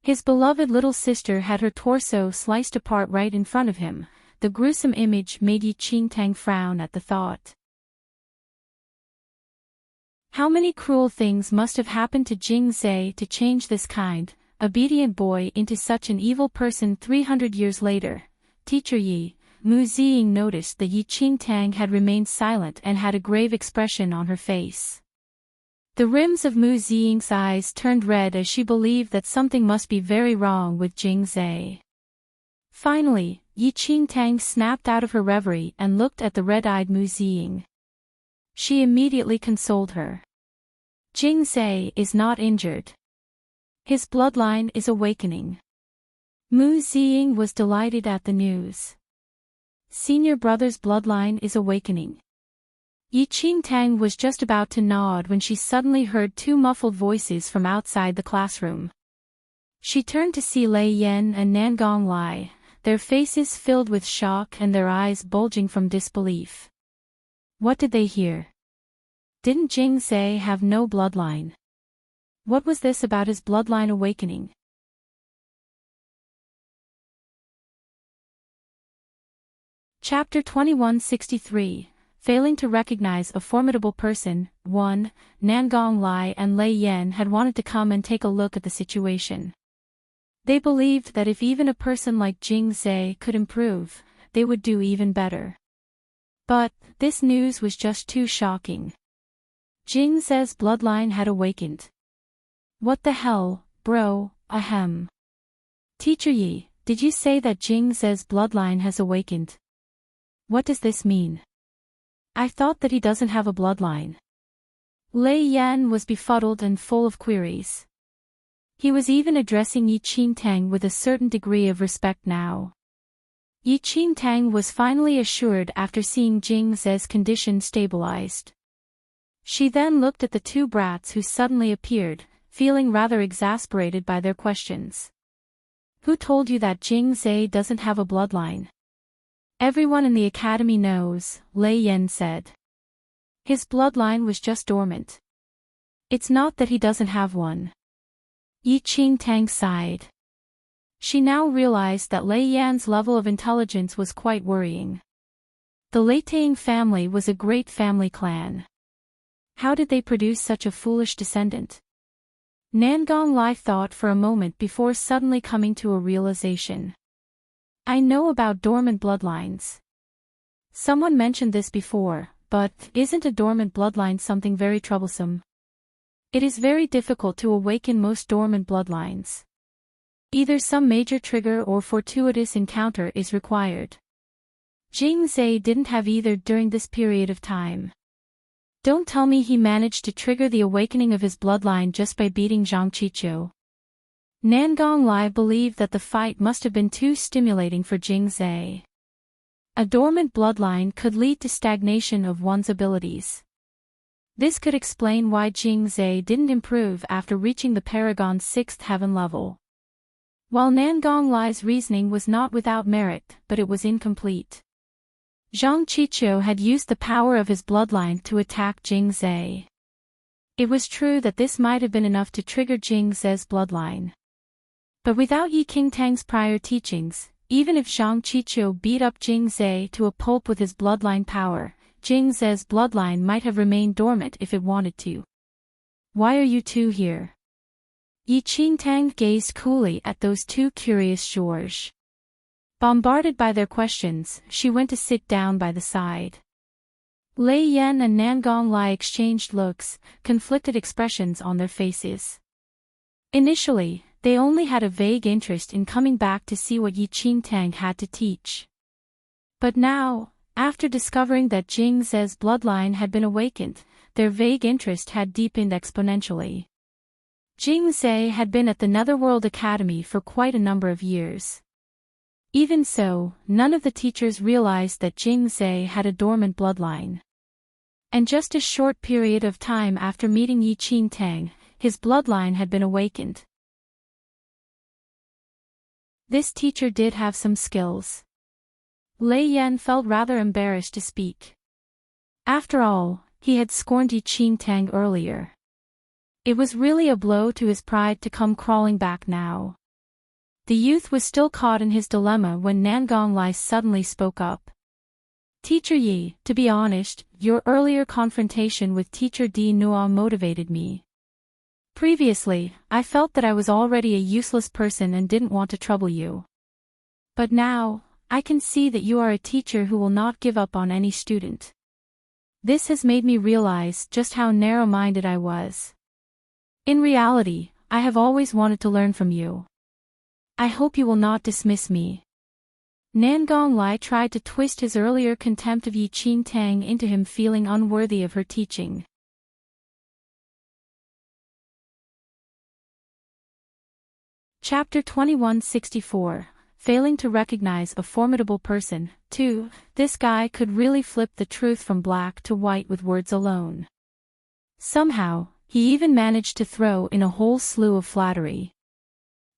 His beloved little sister had her torso sliced apart right in front of him. The gruesome image made Yi Qingtang frown at the thought. How many cruel things must have happened to Jingzhe to change this kind, obedient boy into such an evil person 300 years later? Teacher Yi, Mu Ziying noticed that Yi Qingtang had remained silent and had a grave expression on her face. The rims of Mu Ziying's eyes turned red as she believed that something must be very wrong with Jingzhe. Finally, Yi Qingtang snapped out of her reverie and looked at the red-eyed Mu Ziying. She immediately consoled her. Jingzhe is not injured. His bloodline is awakening. Mu Ziying was delighted at the news. Senior brother's bloodline is awakening. Yi Qingtang was just about to nod when she suddenly heard two muffled voices from outside the classroom. She turned to see Lei Yan and Nangong Lai, their faces filled with shock and their eyes bulging from disbelief. What did they hear? Didn't Jingzhe have no bloodline? What was this about his bloodline awakening? Chapter 2163. Failing to recognize a formidable person. 1. Nangong Lai and Lei Yan had wanted to come and take a look at the situation. They believed that if even a person like Jingzhe could improve, they would do even better. But this news was just too shocking. Jingzhe's bloodline had awakened. What the hell, bro, ahem. Teacher Yi, did you say that Jingzhe's bloodline has awakened? What does this mean? I thought that he doesn't have a bloodline. Lei Yan was befuddled and full of queries. He was even addressing Yi Qingtang with a certain degree of respect now. Yi Qingtang was finally assured after seeing Jingzhe's condition stabilized. She then looked at the two brats who suddenly appeared, feeling rather exasperated by their questions. Who told you that Jingzhe doesn't have a bloodline? Everyone in the academy knows, Lei Yan said. His bloodline was just dormant. It's not that he doesn't have one. Yi Qingtang sighed. She now realized that Lei Yan's level of intelligence was quite worrying. The Leitang family was a great family clan. How did they produce such a foolish descendant? Nangong Lai thought for a moment before suddenly coming to a realization. I know about dormant bloodlines. Someone mentioned this before, but isn't a dormant bloodline something very troublesome? It is very difficult to awaken most dormant bloodlines. Either some major trigger or fortuitous encounter is required. Jingzhe didn't have either during this period of time. Don't tell me he managed to trigger the awakening of his bloodline just by beating Zhang Qiqiu. Nangong Lai believed that the fight must have been too stimulating for Jingzhe. A dormant bloodline could lead to stagnation of one's abilities. This could explain why Jingzhe didn't improve after reaching the Paragon's 6th heaven level. While Nangong Lai's reasoning was not without merit, but it was incomplete. Zhang Qiqiu had used the power of his bloodline to attack Jingzhe. It was true that this might have been enough to trigger Jingzhe's bloodline. But without Yi Qingtang's prior teachings, even if Zhang Qiqiu beat up Jingzhe to a pulp with his bloodline power, Jing Ze's bloodline might have remained dormant if it wanted to. Why are you two here? Yi Qingtang gazed coolly at those two curious Georges. Bombarded by their questions, she went to sit down by the side. Lei Yan and Nangong Lai exchanged looks, conflicted expressions on their faces. Initially, they only had a vague interest in coming back to see what Yi Qingtang had to teach. But now, after discovering that Jing Ze's bloodline had been awakened, their vague interest had deepened exponentially. Jing Ze had been at the Netherworld Academy for quite a number of years. Even so, none of the teachers realized that Jing Ze had a dormant bloodline. And just a short period of time after meeting Yi Qingtang, his bloodline had been awakened. This teacher did have some skills. Lei Yan felt rather embarrassed to speak. After all, he had scorned Yi Qingtang earlier. It was really a blow to his pride to come crawling back now. The youth was still caught in his dilemma when Nangong Lai suddenly spoke up. Teacher Yi, to be honest, your earlier confrontation with Teacher Di Nua motivated me. Previously, I felt that I was already a useless person and didn't want to trouble you. But now, I can see that you are a teacher who will not give up on any student. This has made me realize just how narrow-minded I was. In reality, I have always wanted to learn from you. I hope you will not dismiss me. Nangong Lai tried to twist his earlier contempt of Yi Qingtang into him feeling unworthy of her teaching. Chapter 2164, Failing to Recognize a Formidable Person. 2. This guy could really flip the truth from black to white with words alone. Somehow, he even managed to throw in a whole slew of flattery.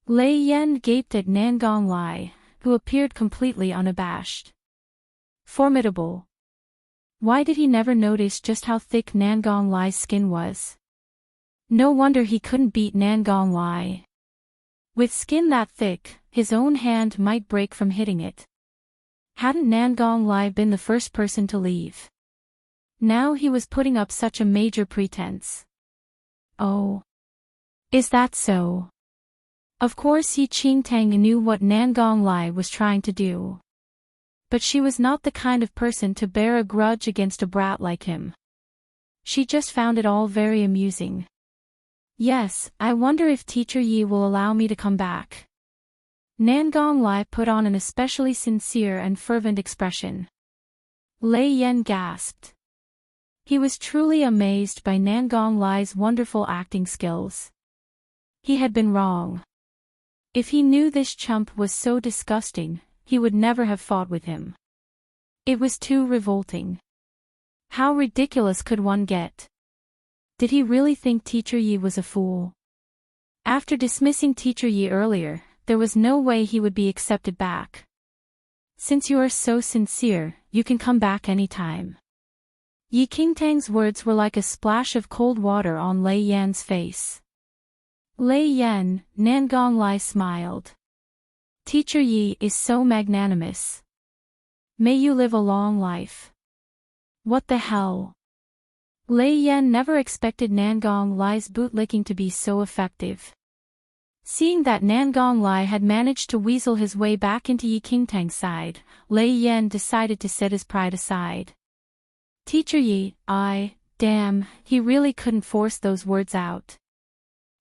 Lei Yan gaped at Nangong Lai, who appeared completely unabashed. Formidable. Why did he never notice just how thick Nangong Lai's skin was? No wonder he couldn't beat Nangong Lai. With skin that thick, his own hand might break from hitting it. Hadn't Nangong Lai been the first person to leave? Now he was putting up such a major pretense. Oh. Is that so? Of course Yi Qingtang knew what Nangong Lai was trying to do. But she was not the kind of person to bear a grudge against a brat like him. She just found it all very amusing. Yes, I wonder if Teacher Yi will allow me to come back. Nangong Lai put on an especially sincere and fervent expression. Lei Yan gasped. He was truly amazed by Nangong Lai's wonderful acting skills. He had been wrong. If he knew this chump was so disgusting, he would never have fought with him. It was too revolting. How ridiculous could one get? Did he really think Teacher Yi was a fool? After dismissing Teacher Yi earlier, there was no way he would be accepted back. Since you are so sincere, you can come back anytime. Yi Qingtang's words were like a splash of cold water on Lei Yan's face. Lei Yan, Nangong Lai smiled. Teacher Yi is so magnanimous. May you live a long life. What the hell? Lei Yan never expected Nangong Lai's bootlicking to be so effective. Seeing that Nangong Lai had managed to weasel his way back into Yi Qingtang's side, Lei Yan decided to set his pride aside. Teacher Yi, damn, he really couldn't force those words out.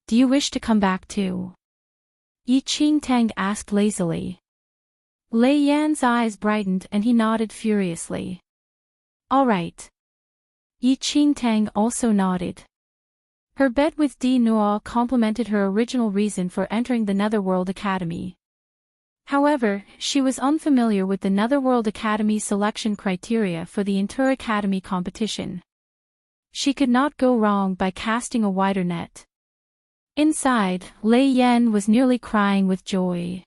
Do you wish to come back too? Yi Qingtang asked lazily. Lei Yan's eyes brightened and he nodded furiously. All right. Yi Qingtang also nodded. Her bet with Di Nua complemented her original reason for entering the Netherworld Academy. However, she was unfamiliar with the Netherworld Academy selection criteria for the inter-academy competition. She could not go wrong by casting a wider net. Inside, Lei Yan was nearly crying with joy.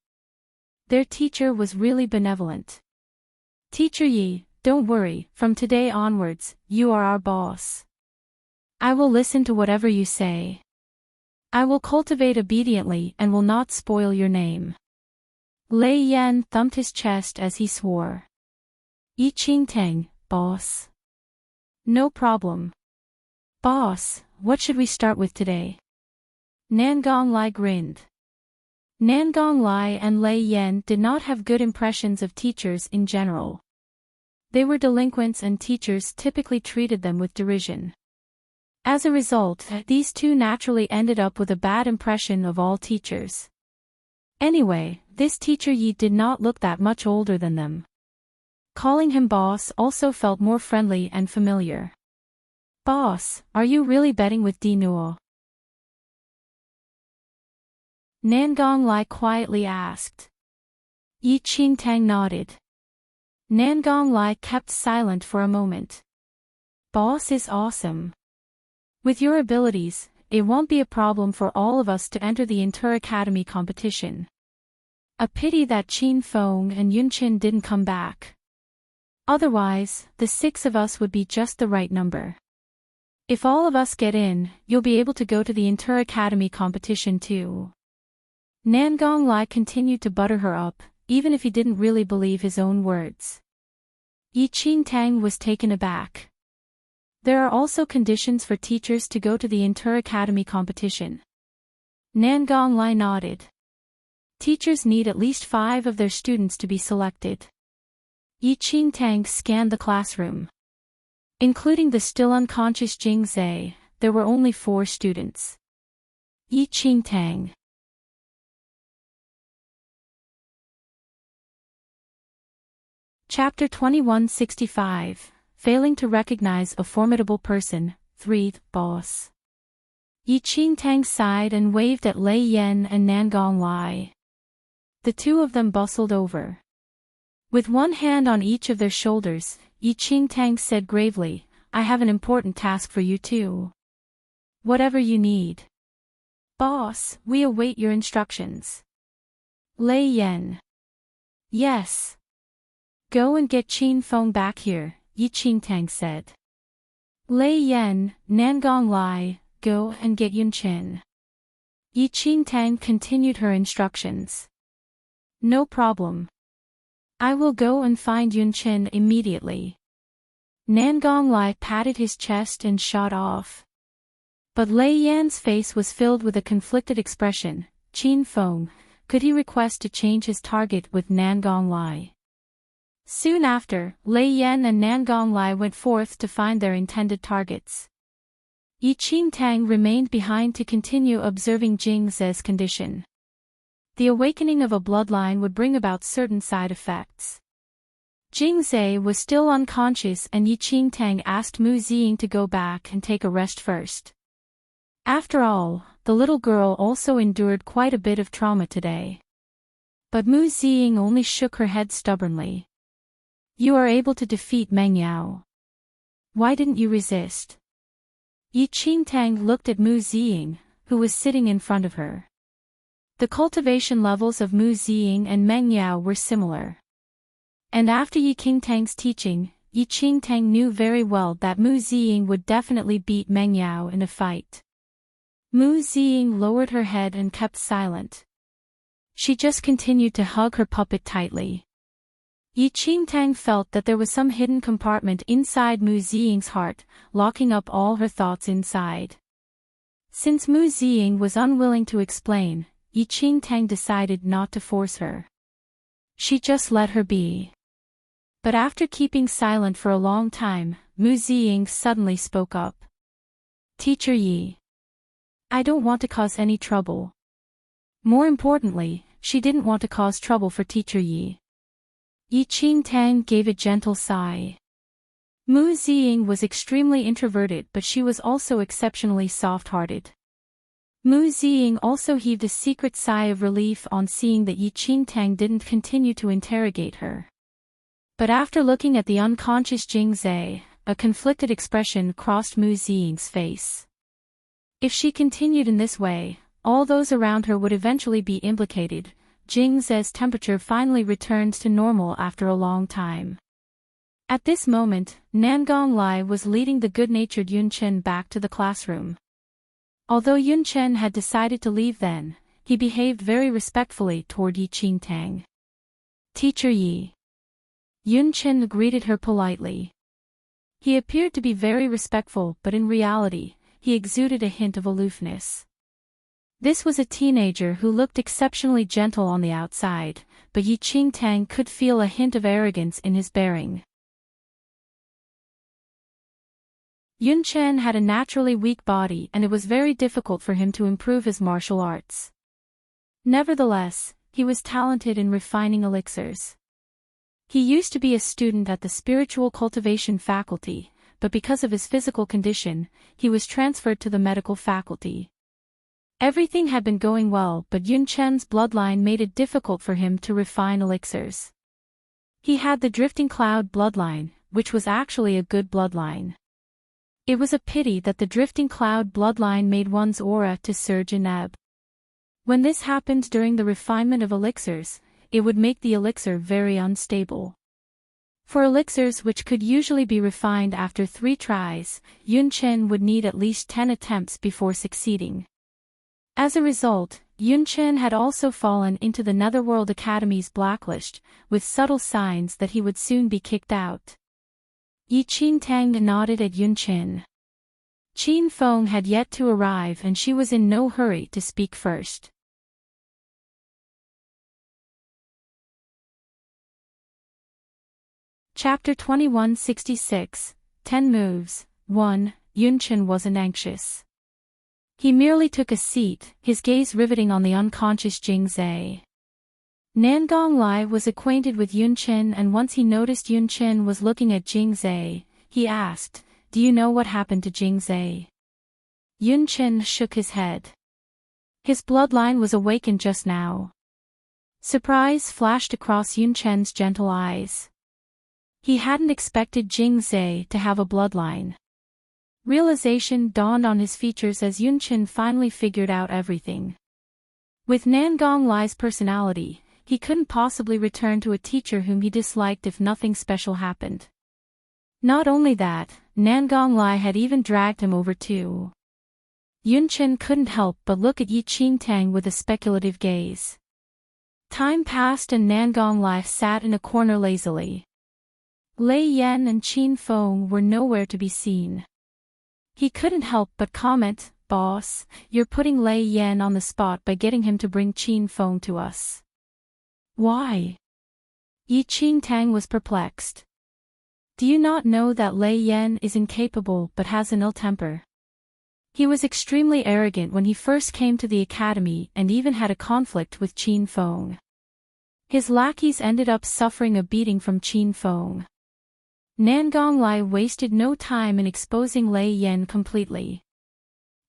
Their teacher was really benevolent. Teacher Yi, don't worry, from today onwards, you are our boss. I will listen to whatever you say. I will cultivate obediently and will not spoil your name. Lei Yan thumped his chest as he swore. Yi Qingtang, boss. No problem. Boss, what should we start with today? Nangong Lai grinned. Nangong Lai and Lei Yan did not have good impressions of teachers in general. They were delinquents and teachers typically treated them with derision. As a result, these two naturally ended up with a bad impression of all teachers. Anyway, this teacher Yi did not look that much older than them. Calling him boss also felt more friendly and familiar. Boss, are you really betting with Di Nuo? Nangong Lai quietly asked. Yi Qingtang nodded. Nangong Lai kept silent for a moment. Boss is awesome. With your abilities, it won't be a problem for all of us to enter the inter-academy competition. A pity that Qin Feng and Yunqin didn't come back. Otherwise, the 6 of us would be just the right number. If all of us get in, you'll be able to go to the inter-academy competition too. Nangong Lai continued to butter her up, even if he didn't really believe his own words. Yi Qingtang was taken aback. There are also conditions for teachers to go to the inter-academy competition. Nangong Lai nodded. Teachers need at least 5 of their students to be selected. Yi Qingtang scanned the classroom. Including the still unconscious Jing Zhe, there were only 4 students. Yi Qingtang. Chapter 2165. Failing to recognize a formidable person, 3th boss. Yi Qingtang sighed and waved at Lei Yan and Nangong Lai. The 2 of them bustled over. With one hand on each of their shoulders, Yi Qingtang said gravely, I have an important task for you too. Whatever you need. Boss, we await your instructions. Lei Yan. Yes. Go and get Qin Feng back here, Yi Qingtang said. Lei Yan, Nangong Lai, go and get Yunqin. Yi Qingtang continued her instructions. No problem. I will go and find Yunqin immediately. Nangong Lai patted his chest and shot off. But Lei Yan's face was filled with a conflicted expression. Qin Feng, could he request to change his target with Nangong Lai? Soon after, Lei Yan and Nangong Lai went forth to find their intended targets. Yi Qingtang remained behind to continue observing Jing Zhe's condition. The awakening of a bloodline would bring about certain side effects. Jing Zhe was still unconscious and Yi Qingtang asked Mu Ziying to go back and take a rest first. After all, the little girl also endured quite a bit of trauma today. But Mu Ziying only shook her head stubbornly. You are able to defeat Meng Yao. Why didn't you resist? Yi Qingtang looked at Mu Ziying, who was sitting in front of her. The cultivation levels of Mu Ziying and Meng Yao were similar. And after Yi Qingtang's teaching, Yi Qingtang knew very well that Mu Ziying would definitely beat Meng Yao in a fight. Mu Ziying lowered her head and kept silent. She just continued to hug her puppet tightly. Yi Qingtang felt that there was some hidden compartment inside Mu Ziying's heart, locking up all her thoughts inside. Since Mu Ziying was unwilling to explain, Yi Qingtang decided not to force her. She just let her be. But after keeping silent for a long time, Mu Ziying suddenly spoke up. Teacher Yi. I don't want to cause any trouble. More importantly, she didn't want to cause trouble for Teacher Yi. Yi Qingtang gave a gentle sigh. Mu Ziying was extremely introverted, but she was also exceptionally soft-hearted. Mu Ziying also heaved a secret sigh of relief on seeing that Yi Qingtang didn't continue to interrogate her. But after looking at the unconscious Jing Zhe, a conflicted expression crossed Mu Ziying's face. If she continued in this way, all those around her would eventually be implicated. Jing Zhe's temperature finally returned to normal after a long time. At this moment, Nangong Lai was leading the good-natured Yunqin back to the classroom. Although Yunqin had decided to leave then, he behaved very respectfully toward Yi Qingtang. Teacher Yi. Yunqin greeted her politely. He appeared to be very respectful, but in reality, he exuded a hint of aloofness. This was a teenager who looked exceptionally gentle on the outside, but Enchanting could feel a hint of arrogance in his bearing. Yunchen had a naturally weak body and it was very difficult for him to improve his martial arts. Nevertheless, he was talented in refining elixirs. He used to be a student at the spiritual cultivation faculty, but because of his physical condition, he was transferred to the medical faculty. Everything had been going well, but Yunchen's bloodline made it difficult for him to refine elixirs. He had the drifting cloud bloodline, which was actually a good bloodline. It was a pity that the drifting cloud bloodline made one's aura to surge in ebb. When this happened during the refinement of elixirs, it would make the elixir very unstable. For elixirs which could usually be refined after 3 tries, Yunchen would need at least 10 attempts before succeeding. As a result, Yunchen had also fallen into the Netherworld Academy's blacklist, with subtle signs that he would soon be kicked out. Enchanting nodded at Yunchen. Qin Feng had yet to arrive and she was in no hurry to speak first. Chapter 2166, 10 Moves, 1. Yunchen wasn't anxious. He merely took a seat, his gaze riveting on the unconscious Jingzhe. Nangong Lai was acquainted with Yunchen and once he noticed Yunchen was looking at Jingzhe, he asked, "Do you know what happened to Jingzhe?" Yunchen shook his head. His bloodline was awakened just now. Surprise flashed across Yunchen's gentle eyes. He hadn't expected Jingzhe to have a bloodline. Realization dawned on his features as Yunchen finally figured out everything. With Nangong Lai's personality, he couldn't possibly return to a teacher whom he disliked if nothing special happened. Not only that, Nangong Lai had even dragged him over too. Yunchen couldn't help but look at Enchanting with a speculative gaze. Time passed and Nangong Lai sat in a corner lazily. Lei Yan and Qin Feng were nowhere to be seen. He couldn't help but comment, "Boss, you're putting Lei Yan on the spot by getting him to bring Qin Feng to us." "Why?" Enchanting was perplexed. "Do you not know that Lei Yan is incapable but has an ill temper? He was extremely arrogant when he first came to the academy and even had a conflict with Qin Feng. His lackeys ended up suffering a beating from Qin Feng." Nangong Lai wasted no time in exposing Lei Yan completely.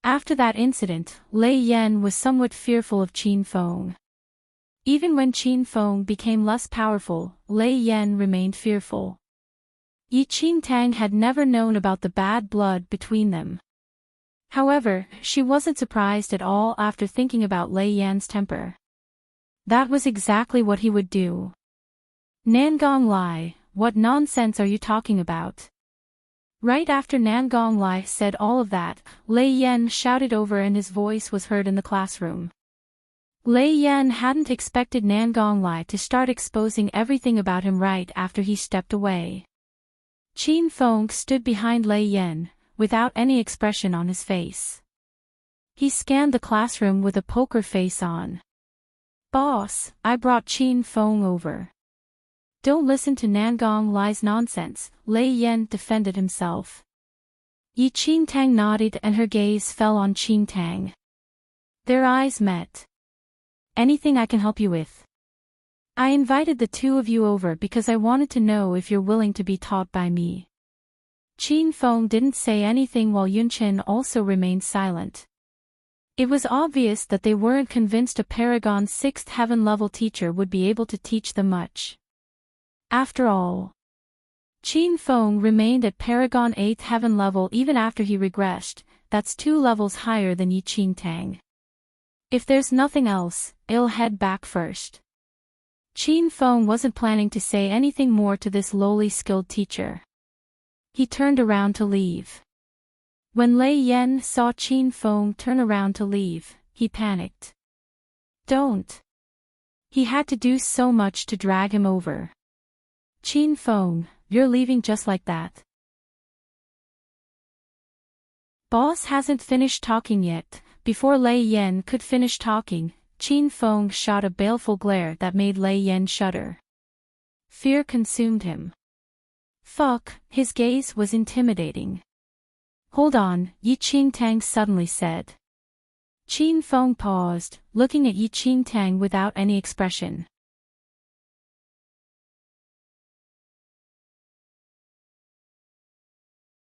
After that incident, Lei Yan was somewhat fearful of Qin Feng. Even when Qin Feng became less powerful, Lei Yan remained fearful. Enchanting had never known about the bad blood between them. However, she wasn't surprised at all after thinking about Lei Yan's temper. That was exactly what he would do. "Nangong Lai, what nonsense are you talking about?" Right after Nangong Lai said all of that, Lei Yan shouted over and his voice was heard in the classroom. Lei Yan hadn't expected Nangong Lai to start exposing everything about him right after he stepped away. Qin Feng stood behind Lei Yan, without any expression on his face. He scanned the classroom with a poker face on. "Boss, I brought Qin Feng over." "Don't listen to Nangong Lai's nonsense," Lei Yan defended himself. Enchanting nodded and her gaze fell on Enchanting. Their eyes met. "Anything I can help you with?" "I invited the two of you over because I wanted to know if you're willing to be taught by me." Qin Feng didn't say anything while Yunchen also remained silent. It was obvious that they weren't convinced a Paragon 6th heaven level teacher would be able to teach them much. After all, Qin Feng remained at Paragon 8th heaven level even after he regressed, that's 2 levels higher than Enchanting. If there's nothing else, I'll head back first. Qin Feng wasn't planning to say anything more to this lowly skilled teacher. He turned around to leave. When Lei Yan saw Qin Feng turn around to leave, he panicked. "Don't." He had to do so much to drag him over. "Qin Feng, you're leaving just like that?" Boss hasn't finished talking yet. Before Lei Yan could finish talking, Qin Feng shot a baleful glare that made Lei Yan shudder. Fear consumed him. Fuck, his gaze was intimidating. Hold on, Yi Qingtang suddenly said. Qin Feng paused, looking at Yi Qingtang without any expression.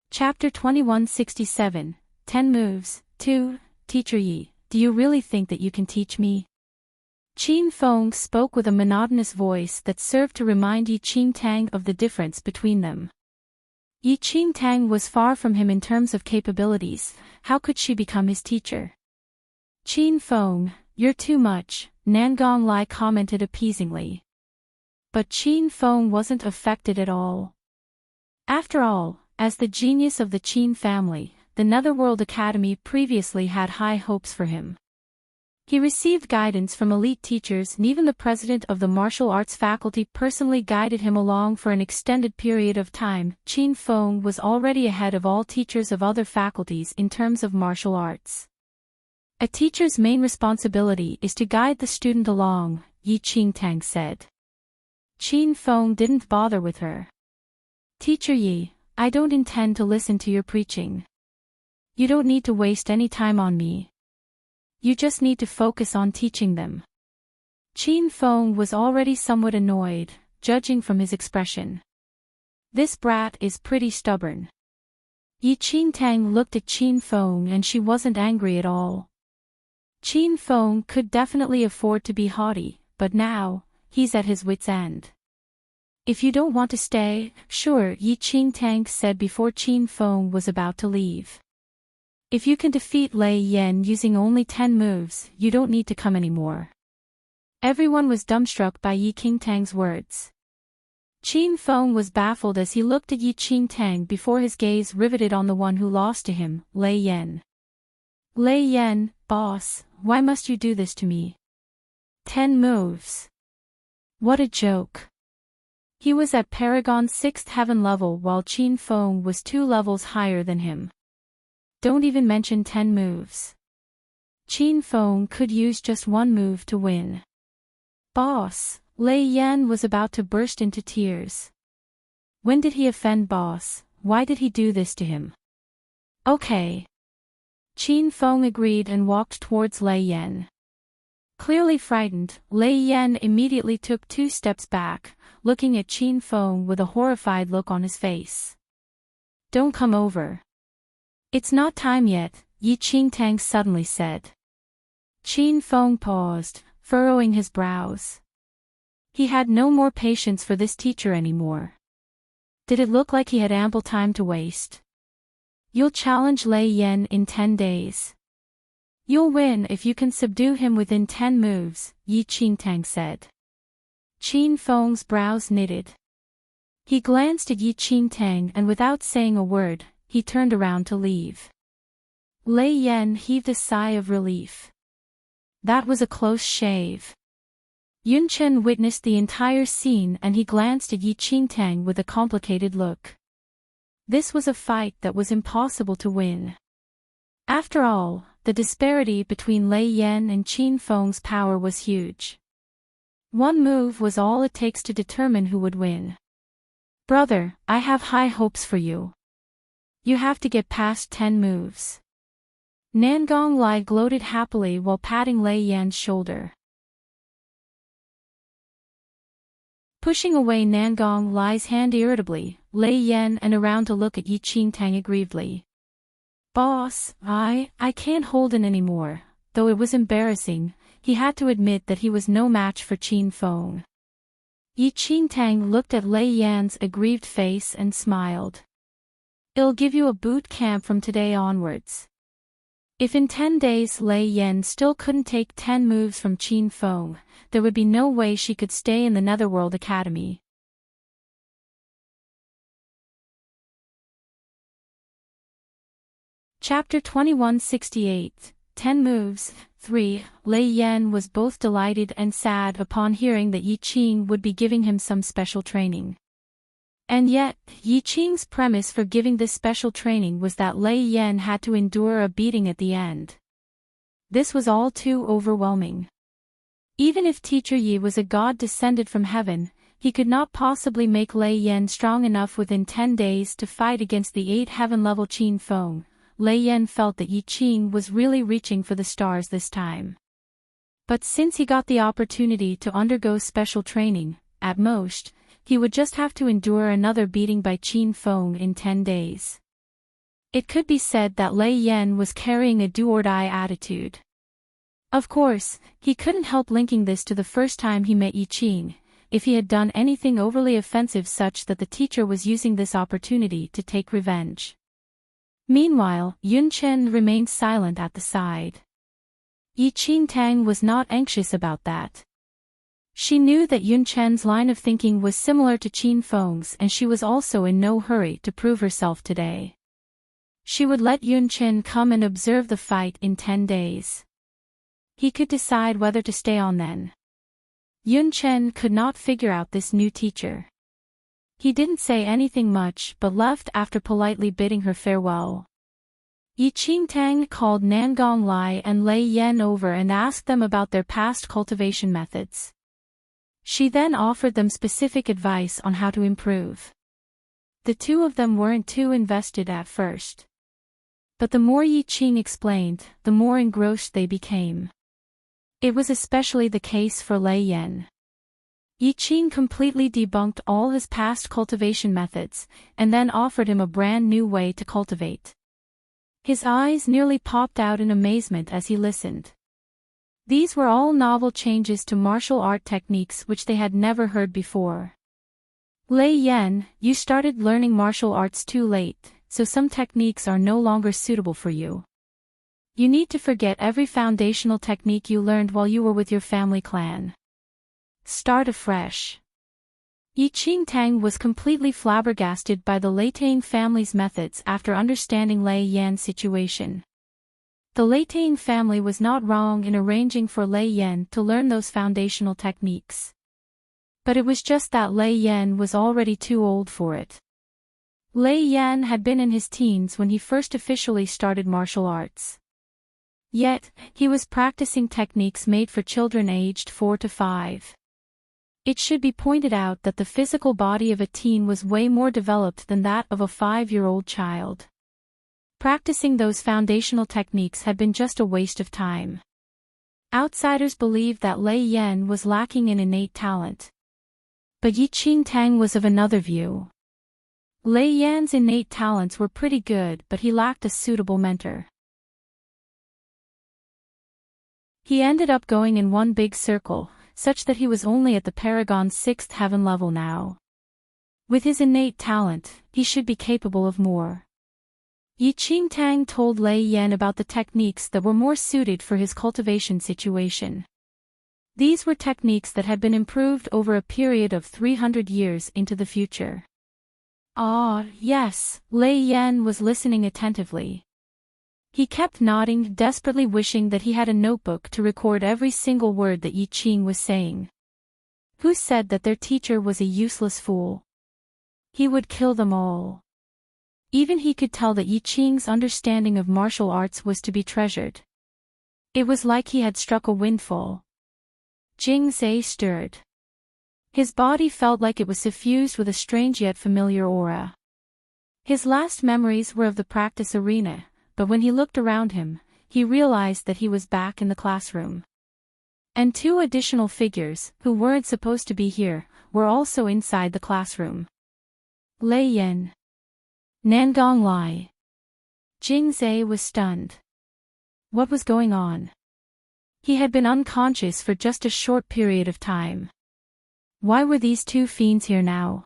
Chapter 2167, 10 Moves, 2, Teacher Yi, do you really think that you can teach me? Qin Feng spoke with a monotonous voice that served to remind Yi Qingtang of the difference between them. Yi Qingtang was far from him in terms of capabilities, how could she become his teacher? Qin Feng, you're too much, Nangong Lai commented appeasingly. But Qin Feng wasn't affected at all. After all, as the genius of the Qin family, the Netherworld Academy previously had high hopes for him. He received guidance from elite teachers, and even the president of the martial arts faculty personally guided him along for an extended period of time. Qin Feng was already ahead of all teachers of other faculties in terms of martial arts. A teacher's main responsibility is to guide the student along, Yi Qingtang said. Qin Feng didn't bother with her. Teacher Yi, I don't intend to listen to your preaching. You don't need to waste any time on me. You just need to focus on teaching them. Qin Feng was already somewhat annoyed, judging from his expression. This brat is pretty stubborn. Yi Qingtang looked at Qin Feng and she wasn't angry at all. Qin Feng could definitely afford to be haughty, but now, he's at his wit's end. If you don't want to stay, sure, Yi Qingtang said before Qin Feng was about to leave. If you can defeat Lei Yan using only 10 moves, you don't need to come anymore. Everyone was dumbstruck by Yi Qingtang's words. Qin Feng was baffled as he looked at Yi Qingtang before his gaze riveted on the one who lost to him, Lei Yan. Lei Yan, boss, why must you do this to me? 10 moves. What a joke. He was at Paragon 6th heaven level while Qin Feng was 2 levels higher than him. Don't even mention 10 moves. Qin Feng could use just 1 move to win. Boss, Lei Yan was about to burst into tears. When did he offend boss? Why did he do this to him? Okay. Qin Feng agreed and walked towards Lei Yan. Clearly frightened, Lei Yan immediately took 2 steps back, looking at Qin Feng with a horrified look on his face. Don't come over. It's not time yet, Yi Qingtang suddenly said. Qin Feng paused, furrowing his brows. He had no more patience for this teacher anymore. Did it look like he had ample time to waste? You'll challenge Lei Yan in 10 days. You'll win if you can subdue him within 10 moves, Yi Qingtang said. Qin Feng's brows knitted. He glanced at Yi Qingtang and without saying a word, he turned around to leave. Lei Yan heaved a sigh of relief. That was a close shave. Yunchen witnessed the entire scene and he glanced at Yi Qingtang with a complicated look. This was a fight that was impossible to win. After all, the disparity between Lei Yan and Qin Feng's power was huge. 1 move was all it takes to determine who would win. Brother, I have high hopes for you. You have to get past 10 moves. Nangong Lai gloated happily while patting Lei Yan's shoulder. Pushing away Nangong Lai's hand irritably, Lei Yan and around to look at Yi Qingtang aggrievedly. Boss, I can't hold in anymore. Though it was embarrassing, he had to admit that he was no match for Qin Feng. Yi Qingtang looked at Lei Yan's aggrieved face and smiled. It'll give you a boot camp from today onwards. If in 10 days Lei Yan still couldn't take 10 moves from Qin Feng, there would be no way she could stay in the Netherworld Academy. Chapter 2168, 10 Moves, 3, Lei Yan was both delighted and sad upon hearing that Yi Qing would be giving him some special training. And yet, Yi Qing's premise for giving this special training was that Lei Yan had to endure a beating at the end. This was all too overwhelming. Even if Teacher Yi was a god descended from heaven, he could not possibly make Lei Yan strong enough within 10 days to fight against the 8 heaven-level Qin Feng. Lei Yan felt that Yi Qing was really reaching for the stars this time. But since he got the opportunity to undergo special training, at most, he would just have to endure another beating by Qin Feng in 10 days. It could be said that Lei Yan was carrying a do-or-die attitude. Of course, he couldn't help linking this to the first time he met Yi Qing, if he had done anything overly offensive such that the teacher was using this opportunity to take revenge. Meanwhile, Yun Chen remained silent at the side. Yi Qing was not anxious about that. She knew that Yun Chen's line of thinking was similar to Qin Feng's, and she was also in no hurry to prove herself today. She would let Yun Chen come and observe the fight in 10 days. He could decide whether to stay on then. Yun Chen could not figure out this new teacher. He didn't say anything much but left after politely bidding her farewell. Yi Qing called Nangong Lai and Lei Yan over and asked them about their past cultivation methods. She then offered them specific advice on how to improve. The two of them weren't too invested at first. But the more Yi Qing explained, the more engrossed they became. It was especially the case for Lei Yan. Yi Qing completely debunked all his past cultivation methods, and then offered him a brand new way to cultivate. His eyes nearly popped out in amazement as he listened. These were all novel changes to martial art techniques which they had never heard before. Lei Yan, you started learning martial arts too late, so some techniques are no longer suitable for you. You need to forget every foundational technique you learned while you were with your family clan. Start afresh. Yi Qing was completely flabbergasted by the Lei Tang family's methods after understanding Lei Yan's situation. The Lei Tang family was not wrong in arranging for Lei Yan to learn those foundational techniques. But it was just that Lei Yan was already too old for it. Lei Yan had been in his teens when he first officially started martial arts. Yet, he was practicing techniques made for children aged 4 to 5. It should be pointed out that the physical body of a teen was way more developed than that of a 5-year-old child. Practicing those foundational techniques had been just a waste of time. Outsiders believed that Lei Yan was lacking in innate talent. But Yi Qing was of another view. Lei Yan's innate talents were pretty good, but he lacked a suitable mentor. He ended up going in one big circle, such that he was only at the Paragon's 6th heaven level now. With his innate talent, he should be capable of more. Yi Qing told Lei Yan about the techniques that were more suited for his cultivation situation. These were techniques that had been improved over a period of 300 years into the future. Ah, yes, Lei Yan was listening attentively. He kept nodding, desperately wishing that he had a notebook to record every single word that Yi Qing was saying. Who said that their teacher was a useless fool? He would kill them all. Even he could tell that Yi Qing's understanding of martial arts was to be treasured. It was like he had struck a windfall. Jing Zhe stirred. His body felt like it was suffused with a strange yet familiar aura. His last memories were of the practice arena, but when he looked around him, he realized that he was back in the classroom. And 2 additional figures, who weren't supposed to be here, were also inside the classroom. Lei Yan. Nangong Lai. Jing Zhe was stunned. What was going on? He had been unconscious for just a short period of time. Why were these 2 fiends here now?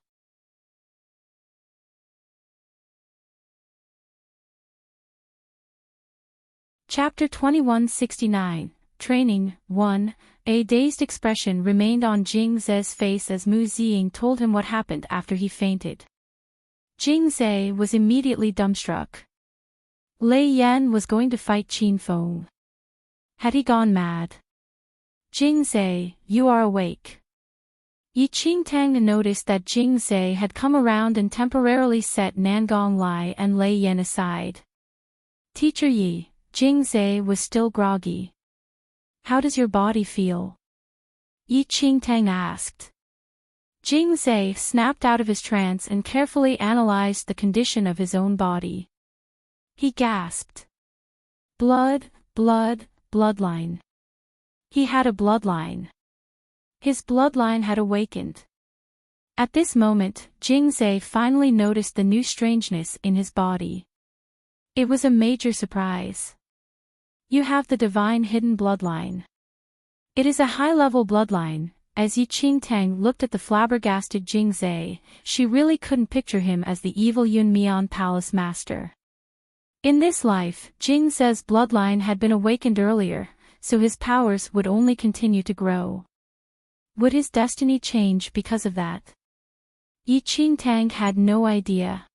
Chapter 2169, Training, 1. A dazed expression remained on Jing Zhe's face as Mu Ziying told him what happened after he fainted. Jing Zhe was immediately dumbstruck. Lei Yan was going to fight Qin Feng. Had he gone mad? Jing Zhe, you are awake. Enchanting noticed that Jingzai had come around and temporarily set Nangong Lai and Lei Yan aside. Teacher Yi, Jingzai was still groggy. How does your body feel? Enchanting asked. Jingzai snapped out of his trance and carefully analyzed the condition of his own body. He gasped. Bloodline. He had a bloodline. His bloodline had awakened. At this moment, Jingzai finally noticed the new strangeness in his body. It was a major surprise. You have the divine hidden bloodline. It is a high-level bloodline. As Enchanting looked at the flabbergasted Jingzai, she really couldn't picture him as the evil Yunmian Palace Master. In this life, Jingzai's bloodline had been awakened earlier, so his powers would only continue to grow. Would his destiny change because of that? Enchanting had no idea.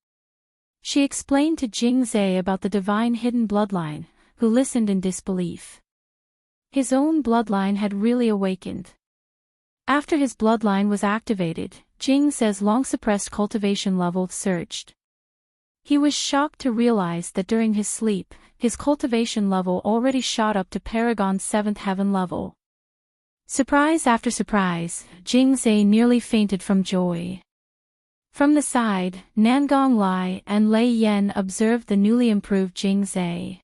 She explained to Jingzai about the divine hidden bloodline, who listened in disbelief. His own bloodline had really awakened. After his bloodline was activated, Jingzai's long-suppressed cultivation level surged. He was shocked to realize that during his sleep, his cultivation level already shot up to Paragon 7th Heaven level. Surprise after surprise, Jingzai nearly fainted from joy. From the side, Nangong Lai and Lei Yan observed the newly improved Jingzai.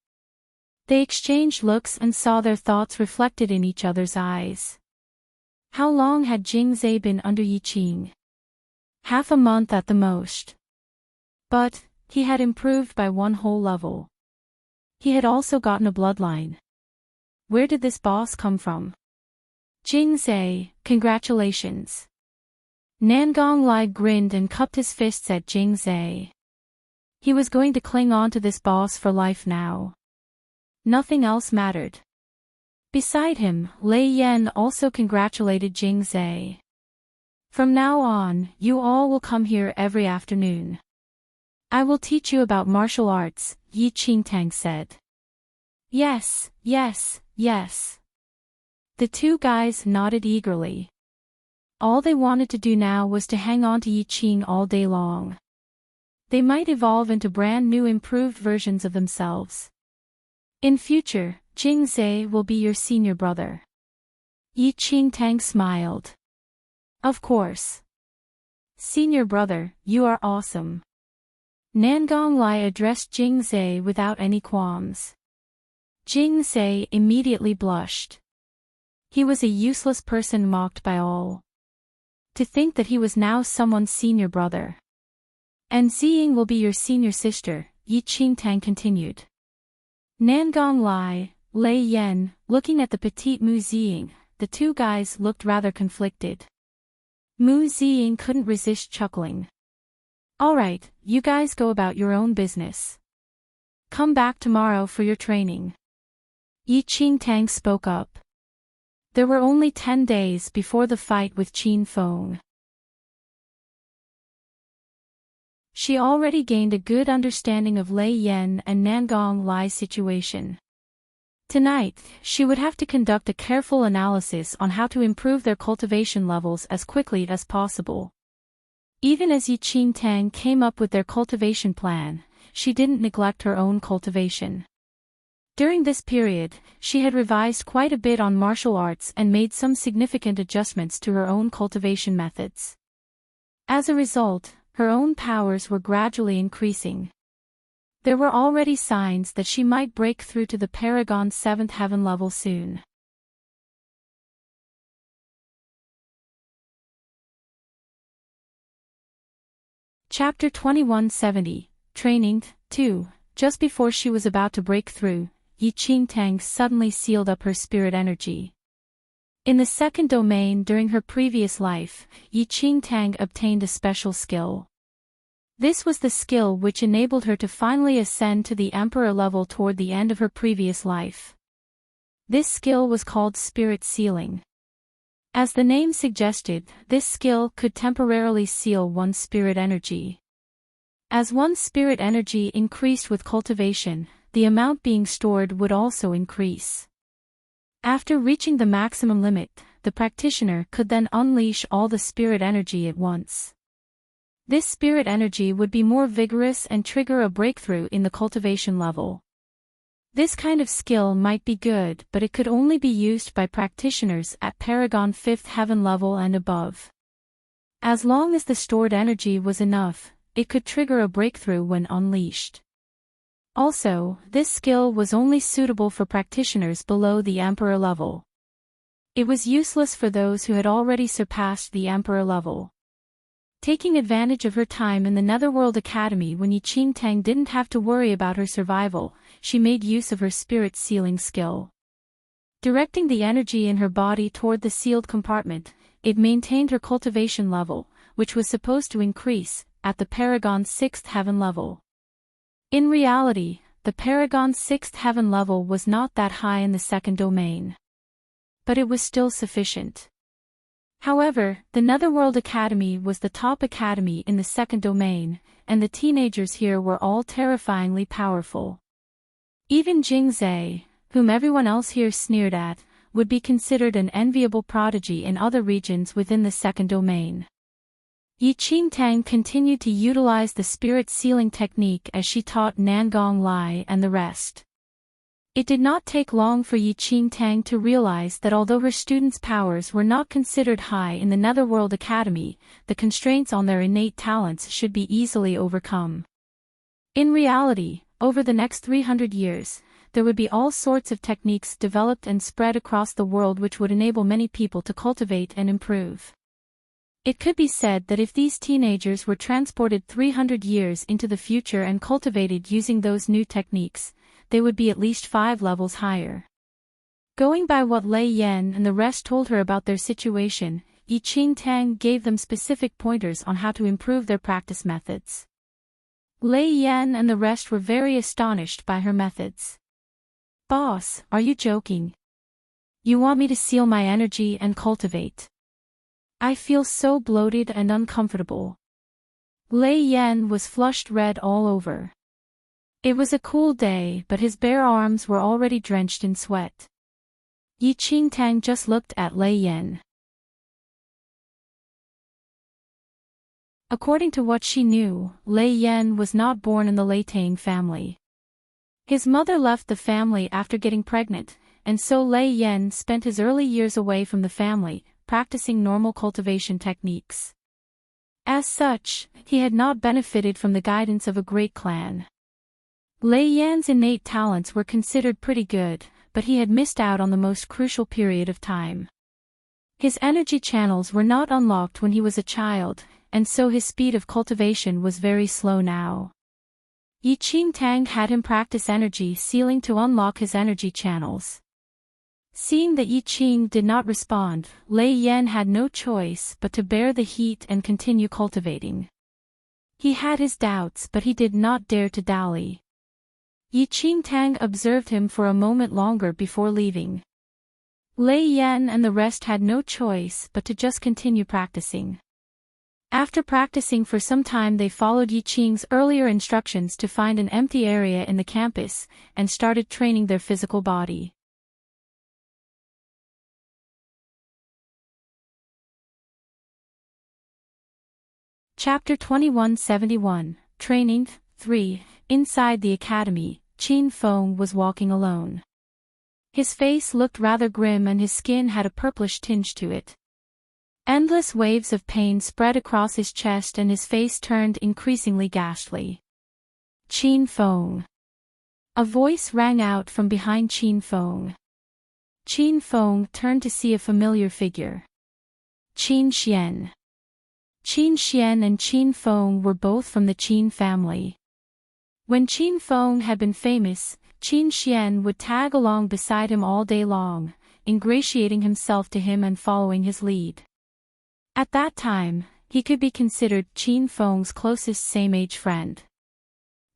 They exchanged looks and saw their thoughts reflected in each other's eyes. How long had Jingzai been under Yiqing? Half a month at the most. But he had improved by one whole level. He had also gotten a bloodline. Where did this boss come from? Jingzai, congratulations. Nangong Lai grinned and cupped his fists at Jingzai. He was going to cling on to this boss for life now. Nothing else mattered. Beside him, Lei Yan also congratulated Jingzai. From now on, you all will come here every afternoon. I will teach you about martial arts, Enchanting said. Yes. The two guys nodded eagerly. All they wanted to do now was to hang on to Yiqing all day long. They might evolve into brand new improved versions of themselves. In future, Jingzai will be your senior brother. Enchanting smiled. Of course. Senior brother, you are awesome. Nangong Lai addressed Jingzai without any qualms. Jingzai immediately blushed. He was a useless person mocked by all. To think that he was now someone's senior brother. And Ziying will be your senior sister, Enchanting continued. Nangong Lai, Lei Yan, looking at the petite Mu Ziying, the two guys looked rather conflicted. Mu Ziying couldn't resist chuckling. Alright, you guys go about your own business. Come back tomorrow for your training. Enchanting spoke up. There were only 10 days before the fight with Qin Feng. She already gained a good understanding of Lei Yan and Nangong Lai's situation. Tonight, she would have to conduct a careful analysis on how to improve their cultivation levels as quickly as possible. Even as Enchanting came up with their cultivation plan, she didn't neglect her own cultivation. During this period, she had revised quite a bit on martial arts and made some significant adjustments to her own cultivation methods. As a result, her own powers were gradually increasing. There were already signs that she might break through to the Paragon 7th Heaven level soon. Chapter 2170, Training, 2. Just before she was about to break through, Enchanting suddenly sealed up her spirit energy. In the second domain during her previous life, Enchanting obtained a special skill. This was the skill which enabled her to finally ascend to the Emperor level toward the end of her previous life. This skill was called Spirit Sealing. As the name suggested, this skill could temporarily seal one's spirit energy. As one's spirit energy increased with cultivation, the amount being stored would also increase. After reaching the maximum limit, the practitioner could then unleash all the spirit energy at once. This spirit energy would be more vigorous and trigger a breakthrough in the cultivation level. This kind of skill might be good, but it could only be used by practitioners at Paragon 5th Heaven level and above. As long as the stored energy was enough, it could trigger a breakthrough when unleashed. Also, this skill was only suitable for practitioners below the Emperor level. It was useless for those who had already surpassed the Emperor level. Taking advantage of her time in the Netherworld Academy when Enchanting didn't have to worry about her survival, she made use of her spirit sealing skill. Directing the energy in her body toward the sealed compartment, it maintained her cultivation level, which was supposed to increase, at the Paragon 6th Heaven level. In reality, the Paragon 6th Heaven level was not that high in the second domain. But it was still sufficient. However, the Netherworld Academy was the top academy in the second domain, and the teenagers here were all terrifyingly powerful. Even Jingzhe, whom everyone else here sneered at, would be considered an enviable prodigy in other regions within the second domain. Enchanting continued to utilize the spirit sealing technique as she taught Nangong Lai and the rest. It did not take long for Enchanting to realize that although her students' powers were not considered high in the Netherworld Academy, the constraints on their innate talents should be easily overcome. In reality, over the next 300 years, there would be all sorts of techniques developed and spread across the world which would enable many people to cultivate and improve. It could be said that if these teenagers were transported 300 years into the future and cultivated using those new techniques, they would be at least 5 levels higher. Going by what Lei Yan and the rest told her about their situation, Enchanting gave them specific pointers on how to improve their practice methods. Lei Yan and the rest were very astonished by her methods. "Boss, are you joking? You want me to seal my energy and cultivate? I feel so bloated and uncomfortable." Lei Yan was flushed red all over. It was a cool day, but his bare arms were already drenched in sweat. Enchanting just looked at Lei Yan. According to what she knew, Lei Yan was not born in the Lei Tang family. His mother left the family after getting pregnant, and so Lei Yan spent his early years away from the family, practicing normal cultivation techniques. As such, he had not benefited from the guidance of a great clan. Lei Yan's innate talents were considered pretty good, but he had missed out on the most crucial period of time. His energy channels were not unlocked when he was a child, and so his speed of cultivation was very slow now. Enchanting had him practice energy sealing to unlock his energy channels. Seeing that Enchanting did not respond, Lei Yan had no choice but to bear the heat and continue cultivating. He had his doubts, but he did not dare to dally. Enchanting observed him for a moment longer before leaving. Lei Yan and the rest had no choice but to just continue practicing. After practicing for some time, they followed Enchanting's earlier instructions to find an empty area in the campus, and started training their physical body. Chapter 2171, Training 3. Inside the academy, Qin Feng was walking alone. His face looked rather grim and his skin had a purplish tinge to it. Endless waves of pain spread across his chest and his face turned increasingly ghastly. "Qin Feng." A voice rang out from behind Qin Feng. Qin Feng turned to see a familiar figure. Qin Xian. Qin Xian and Qin Feng were both from the Qin family. When Qin Feng had been famous, Qin Xian would tag along beside him all day long, ingratiating himself to him and following his lead. At that time, he could be considered Qin Feng's closest same-age friend.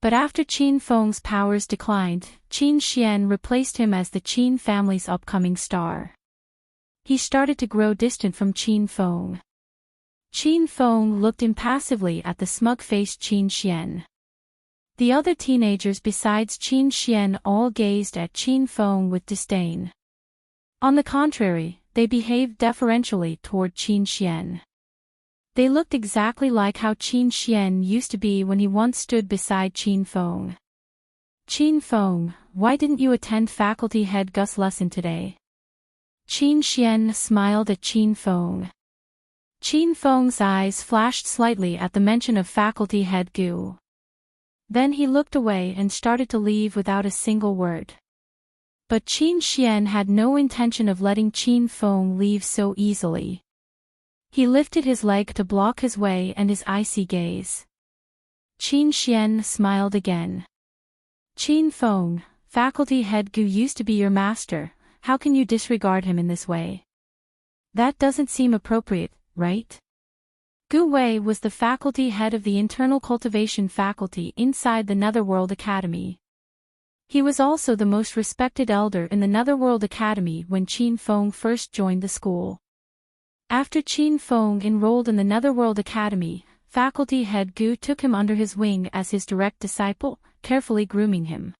But after Qin Feng's powers declined, Qin Xian replaced him as the Qin family's upcoming star. He started to grow distant from Qin Feng. Qin Feng looked impassively at the smug-faced Qin Xian. The other teenagers besides Qin Xian all gazed at Qin Feng with disdain. On the contrary, they behaved deferentially toward Qin Xian. They looked exactly like how Qin Xian used to be when he once stood beside Qin Feng. "Qin Feng, why didn't you attend faculty head Gus' lesson today?" Qin Xian smiled at Qin Feng. Qin Feng's eyes flashed slightly at the mention of faculty head Gu. Then he looked away and started to leave without a single word. But Qin Xian had no intention of letting Qin Feng leave so easily. He lifted his leg to block his way and his icy gaze. Qin Xian smiled again. "Qin Feng, faculty head Gu used to be your master, how can you disregard him in this way? That doesn't seem appropriate, right?" Gu Wei was the faculty head of the Internal Cultivation faculty inside the Netherworld Academy. He was also the most respected elder in the Netherworld Academy when Qin Feng first joined the school. After Qin Feng enrolled in the Netherworld Academy, faculty head Gu took him under his wing as his direct disciple, carefully grooming him.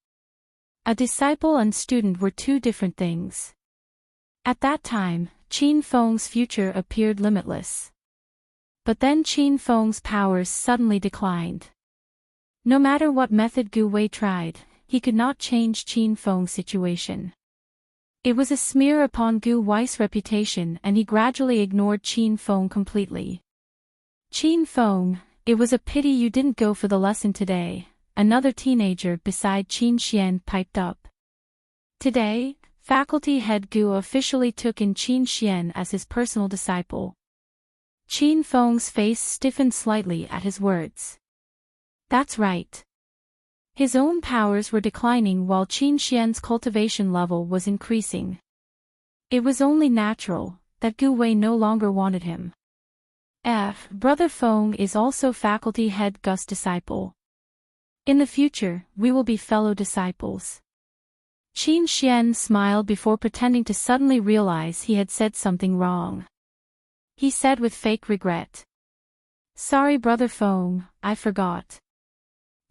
A disciple and student were two different things. At that time, Qin Feng's future appeared limitless. But then Qin Feng's powers suddenly declined. No matter what method Gu Wei tried, he could not change Qin Feng's situation. It was a smear upon Gu Wei's reputation and he gradually ignored Qin Feng completely. "Qin Feng, it was a pity you didn't go for the lesson today," another teenager beside Qin Xian piped up. Today, faculty head Gu officially took in Qin Xian as his personal disciple. Qin Feng's face stiffened slightly at his words. That's right. His own powers were declining while Qin Xian's cultivation level was increasing. It was only natural that Gu Wei no longer wanted him. Brother Feng is also faculty head Gus' disciple. In the future, we will be fellow disciples. Qin Xian smiled before pretending to suddenly realize he had said something wrong. He said with fake regret. "Sorry Brother Feng, I forgot.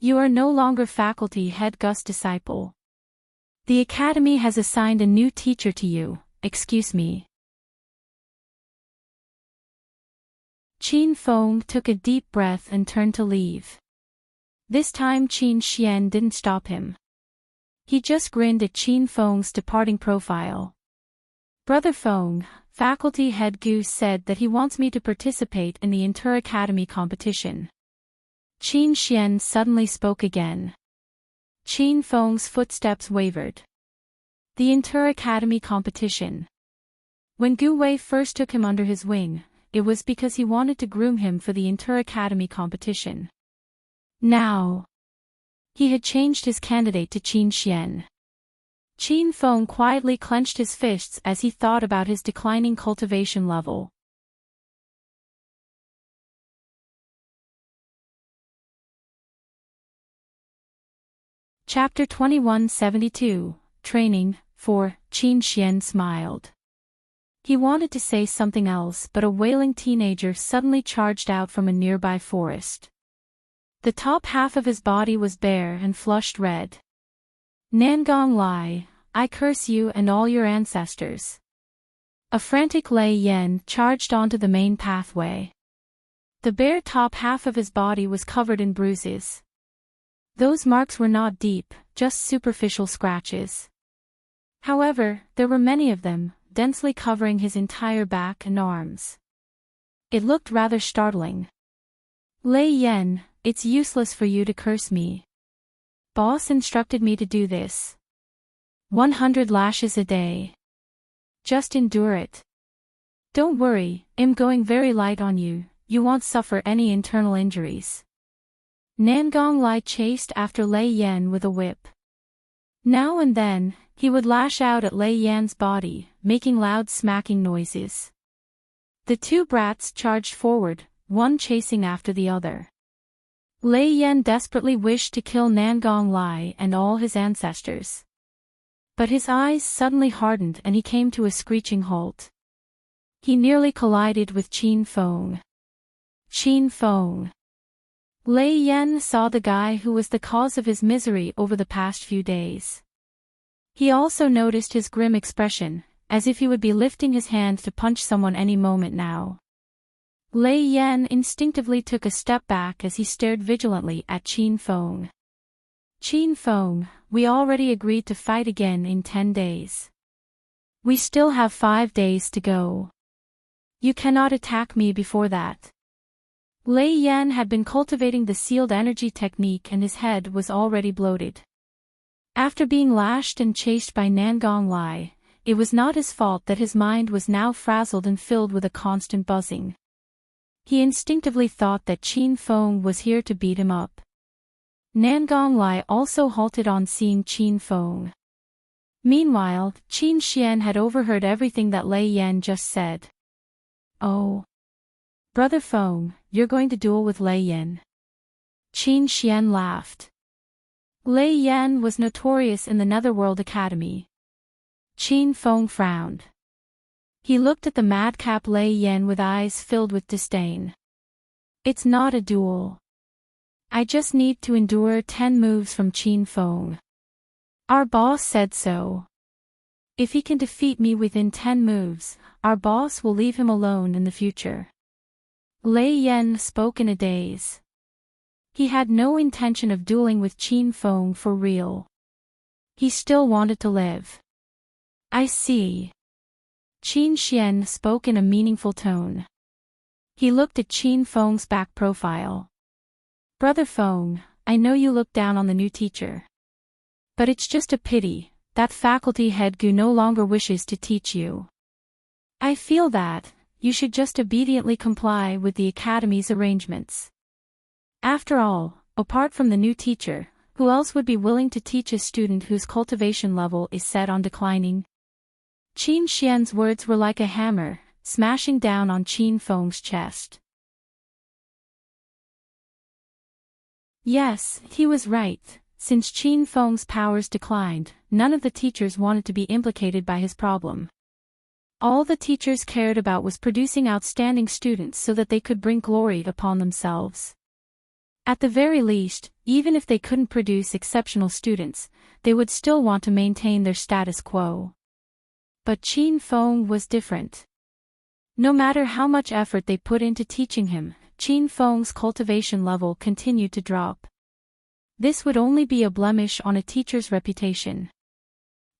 You are no longer faculty head Gus' disciple. The academy has assigned a new teacher to you, excuse me." Qin Feng took a deep breath and turned to leave. This time Qin Xian didn't stop him. He just grinned at Qin Feng's departing profile. "Brother Feng, faculty head Gu said that he wants me to participate in the inter-academy competition." Qin Xian suddenly spoke again. Qin Feng's footsteps wavered. The inter-academy competition. When Gu Wei first took him under his wing, it was because he wanted to groom him for the inter-academy competition. Now, he had changed his candidate to Qin Xian. Qin Feng quietly clenched his fists as he thought about his declining cultivation level. Chapter 2172, Training, 4, Qin Xian smiled. He wanted to say something else but a wailing teenager suddenly charged out from a nearby forest. The top half of his body was bare and flushed red. "Nangong Lai, I curse you and all your ancestors." A frantic Lei Yan charged onto the main pathway. The bare top half of his body was covered in bruises. Those marks were not deep, just superficial scratches. However, there were many of them, densely covering his entire back and arms. It looked rather startling. "Lei Yan, it's useless for you to curse me. Boss instructed me to do this. 100 lashes a day. Just endure it. Don't worry, I'm going very light on you, you won't suffer any internal injuries." Nangong Lai chased after Lei Yan with a whip. Now and then, he would lash out at Lei Yan's body, making loud smacking noises. The two brats charged forward, one chasing after the other. Lei Yan desperately wished to kill Nangong Lai and all his ancestors. But his eyes suddenly hardened and he came to a screeching halt. He nearly collided with Qin Feng. "Qin Feng." Lei Yan saw the guy who was the cause of his misery over the past few days. He also noticed his grim expression, as if he would be lifting his hand to punch someone any moment now. Lei Yan instinctively took a step back as he stared vigilantly at Qin Feng. Qin Feng, we already agreed to fight again in 10 days. We still have 5 days to go. You cannot attack me before that. Lei Yan had been cultivating the sealed energy technique and his head was already bloated. After being lashed and chased by Nangong Lai, it was not his fault that his mind was now frazzled and filled with a constant buzzing. He instinctively thought that Qin Feng was here to beat him up. Nangong Lai also halted on seeing Qin Feng. Meanwhile, Qin Xian had overheard everything that Lei Yan just said. Oh. Brother Feng, you're going to duel with Lei Yan. Qin Xian laughed. Lei Yan was notorious in the Netherworld Academy. Qin Feng frowned. He looked at the madcap Lei Yan with eyes filled with disdain. It's not a duel. I just need to endure 10 moves from Qin Feng. Our boss said so. If he can defeat me within 10 moves, our boss will leave him alone in the future. Lei Yan spoke in a daze. He had no intention of dueling with Qin Feng for real. He still wanted to live. I see. Qin Xian spoke in a meaningful tone. He looked at Qin Feng's back profile. Brother Feng, I know you look down on the new teacher. But it's just a pity, that faculty head Gu no longer wishes to teach you. I feel that, you should just obediently comply with the academy's arrangements. After all, apart from the new teacher, who else would be willing to teach a student whose cultivation level is set on declining? Qin Xian's words were like a hammer, smashing down on Qin Feng's chest. Yes, he was right. Since Qin Feng's powers declined, none of the teachers wanted to be implicated by his problem. All the teachers cared about was producing outstanding students so that they could bring glory upon themselves. At the very least, even if they couldn't produce exceptional students, they would still want to maintain their status quo. But Qin Feng was different. No matter how much effort they put into teaching him, Qin Feng's cultivation level continued to drop. This would only be a blemish on a teacher's reputation.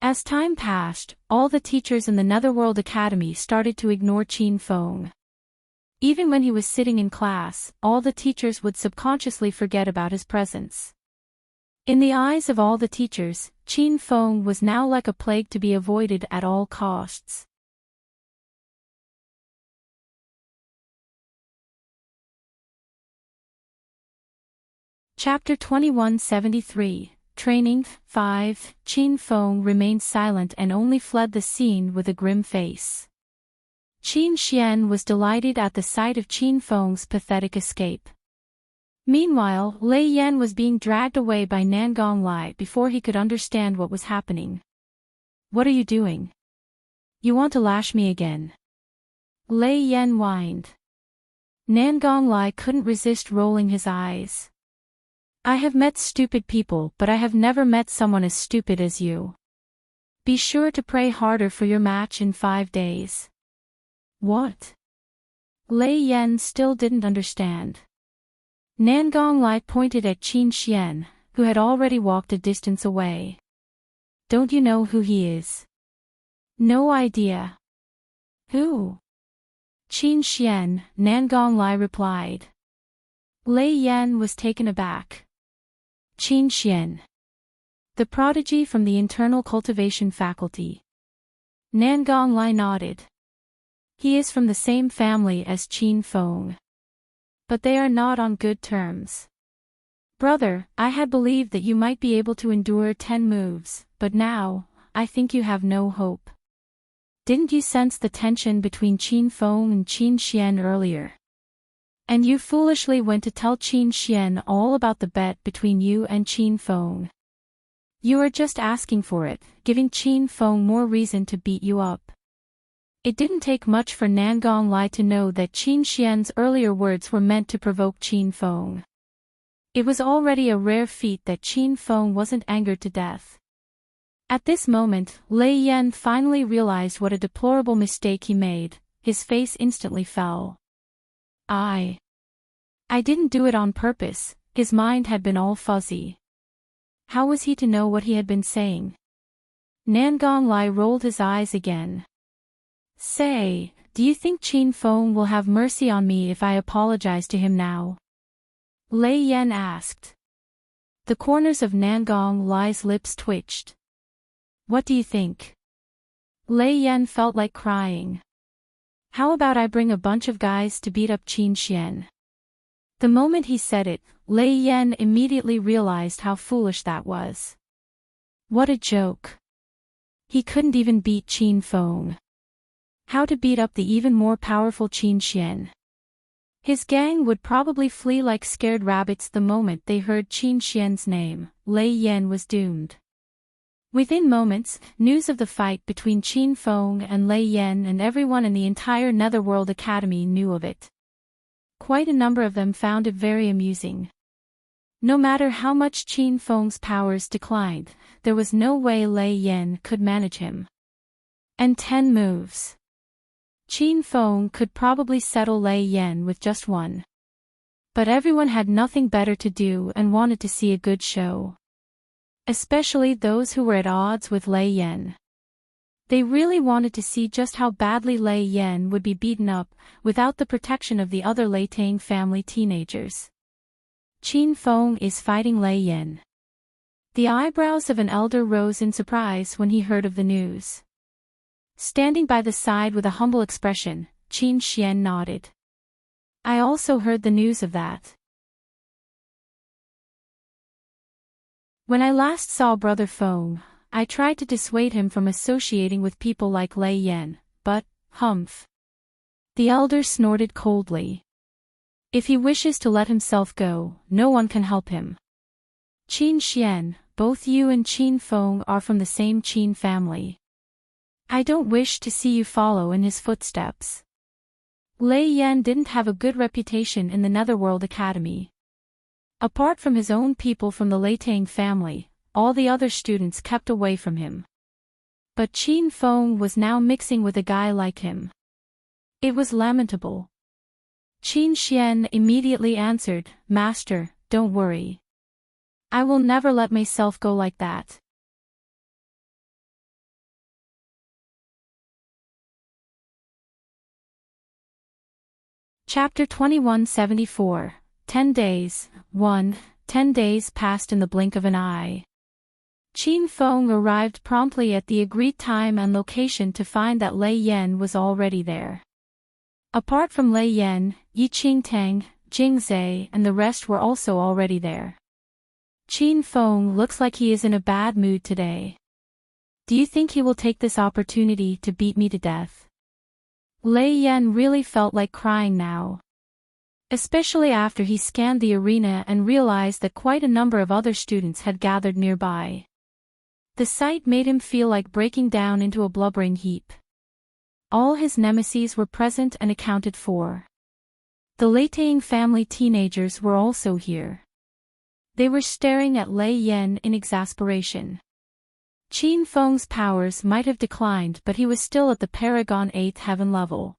As time passed, all the teachers in the Netherworld Academy started to ignore Qin Feng. Even when he was sitting in class, all the teachers would subconsciously forget about his presence. In the eyes of all the teachers, Qin Feng was now like a plague to be avoided at all costs. Chapter 2173, Training 5. Qin Feng remained silent and only fled the scene with a grim face. Qin Xian was delighted at the sight of Qin Feng's pathetic escape. Meanwhile, Lei Yan was being dragged away by Nangong Lai before he could understand what was happening. What are you doing? You want to lash me again? Lei Yan whined. Nangong Lai couldn't resist rolling his eyes. I have met stupid people, but I have never met someone as stupid as you. Be sure to pray harder for your match in 5 days. What? Lei Yan still didn't understand. Nangong Lai pointed at Qin Xian, who had already walked a distance away. Don't you know who he is? No idea. Who? Qin Xian, Nangong Lai replied. Lei Yan was taken aback. Qin Xian. The prodigy from the internal cultivation faculty. Nangong Lai nodded. He is from the same family as Qin Feng. But they are not on good terms. Brother, I had believed that you might be able to endure 10 moves, but now, I think you have no hope. Didn't you sense the tension between Qin Feng and Qin Xian earlier? And you foolishly went to tell Qin Xian all about the bet between you and Qin Feng. You are just asking for it, giving Qin Feng more reason to beat you up. It didn't take much for Nangong Lai to know that Qin Xian's earlier words were meant to provoke Qin Feng. It was already a rare feat that Qin Feng wasn't angered to death. At this moment, Lei Yan finally realized what a deplorable mistake he made. His face instantly fell. I didn't do it on purpose. His mind had been all fuzzy. How was he to know what he had been saying? Nangong Lai rolled his eyes again. Say, do you think Qin Feng will have mercy on me if I apologize to him now? Lei Yan asked. The corners of Nangong Lai's lips twitched. What do you think? Lei Yan felt like crying. How about I bring a bunch of guys to beat up Qin Xian? The moment he said it, Lei Yan immediately realized how foolish that was. What a joke. He couldn't even beat Qin Feng. How to beat up the even more powerful Qin Xian? His gang would probably flee like scared rabbits the moment they heard Qin Xian's name. Lei Yan was doomed. Within moments, news of the fight between Qin Feng and Lei Yan and everyone in the entire Netherworld Academy knew of it. Quite a number of them found it very amusing. No matter how much Qin Feng's powers declined, there was no way Lei Yan could manage him. And 10 moves. Qin Feng could probably settle Lei Yan with just one. But everyone had nothing better to do and wanted to see a good show. Especially those who were at odds with Lei Yan. They really wanted to see just how badly Lei Yan would be beaten up, without the protection of the other Lei Tang family teenagers. Qin Feng is fighting Lei Yan. The eyebrows of an elder rose in surprise when he heard of the news. Standing by the side with a humble expression, Qin Xian nodded. I also heard the news of that. When I last saw Brother Feng, I tried to dissuade him from associating with people like Lei Yan, but, humph. The elder snorted coldly. If he wishes to let himself go, no one can help him. Qin Xian, both you and Qin Feng are from the same Qin family. I don't wish to see you follow in his footsteps. Lei Yan didn't have a good reputation in the Netherworld Academy. Apart from his own people from the Lei Tang family, all the other students kept away from him. But Qin Feng was now mixing with a guy like him. It was lamentable. Qin Xian immediately answered, Master, don't worry. I will never let myself go like that. Chapter 2174, 10 Days, 1. 10 days passed in the blink of an eye. Qin Feng arrived promptly at the agreed time and location to find that Lei Yan was already there. Apart from Lei Yan, Yi Qingtang, Jingzai and the rest were also already there. Qin Feng looks like he is in a bad mood today. Do you think he will take this opportunity to beat me to death? Lei Yan really felt like crying now. Especially after he scanned the arena and realized that quite a number of other students had gathered nearby. The sight made him feel like breaking down into a blubbering heap. All his nemesis were present and accounted for. The Lei Tang family teenagers were also here. They were staring at Lei Yan in exasperation. Qin Feng's powers might have declined, but he was still at the Paragon 8th Heaven level.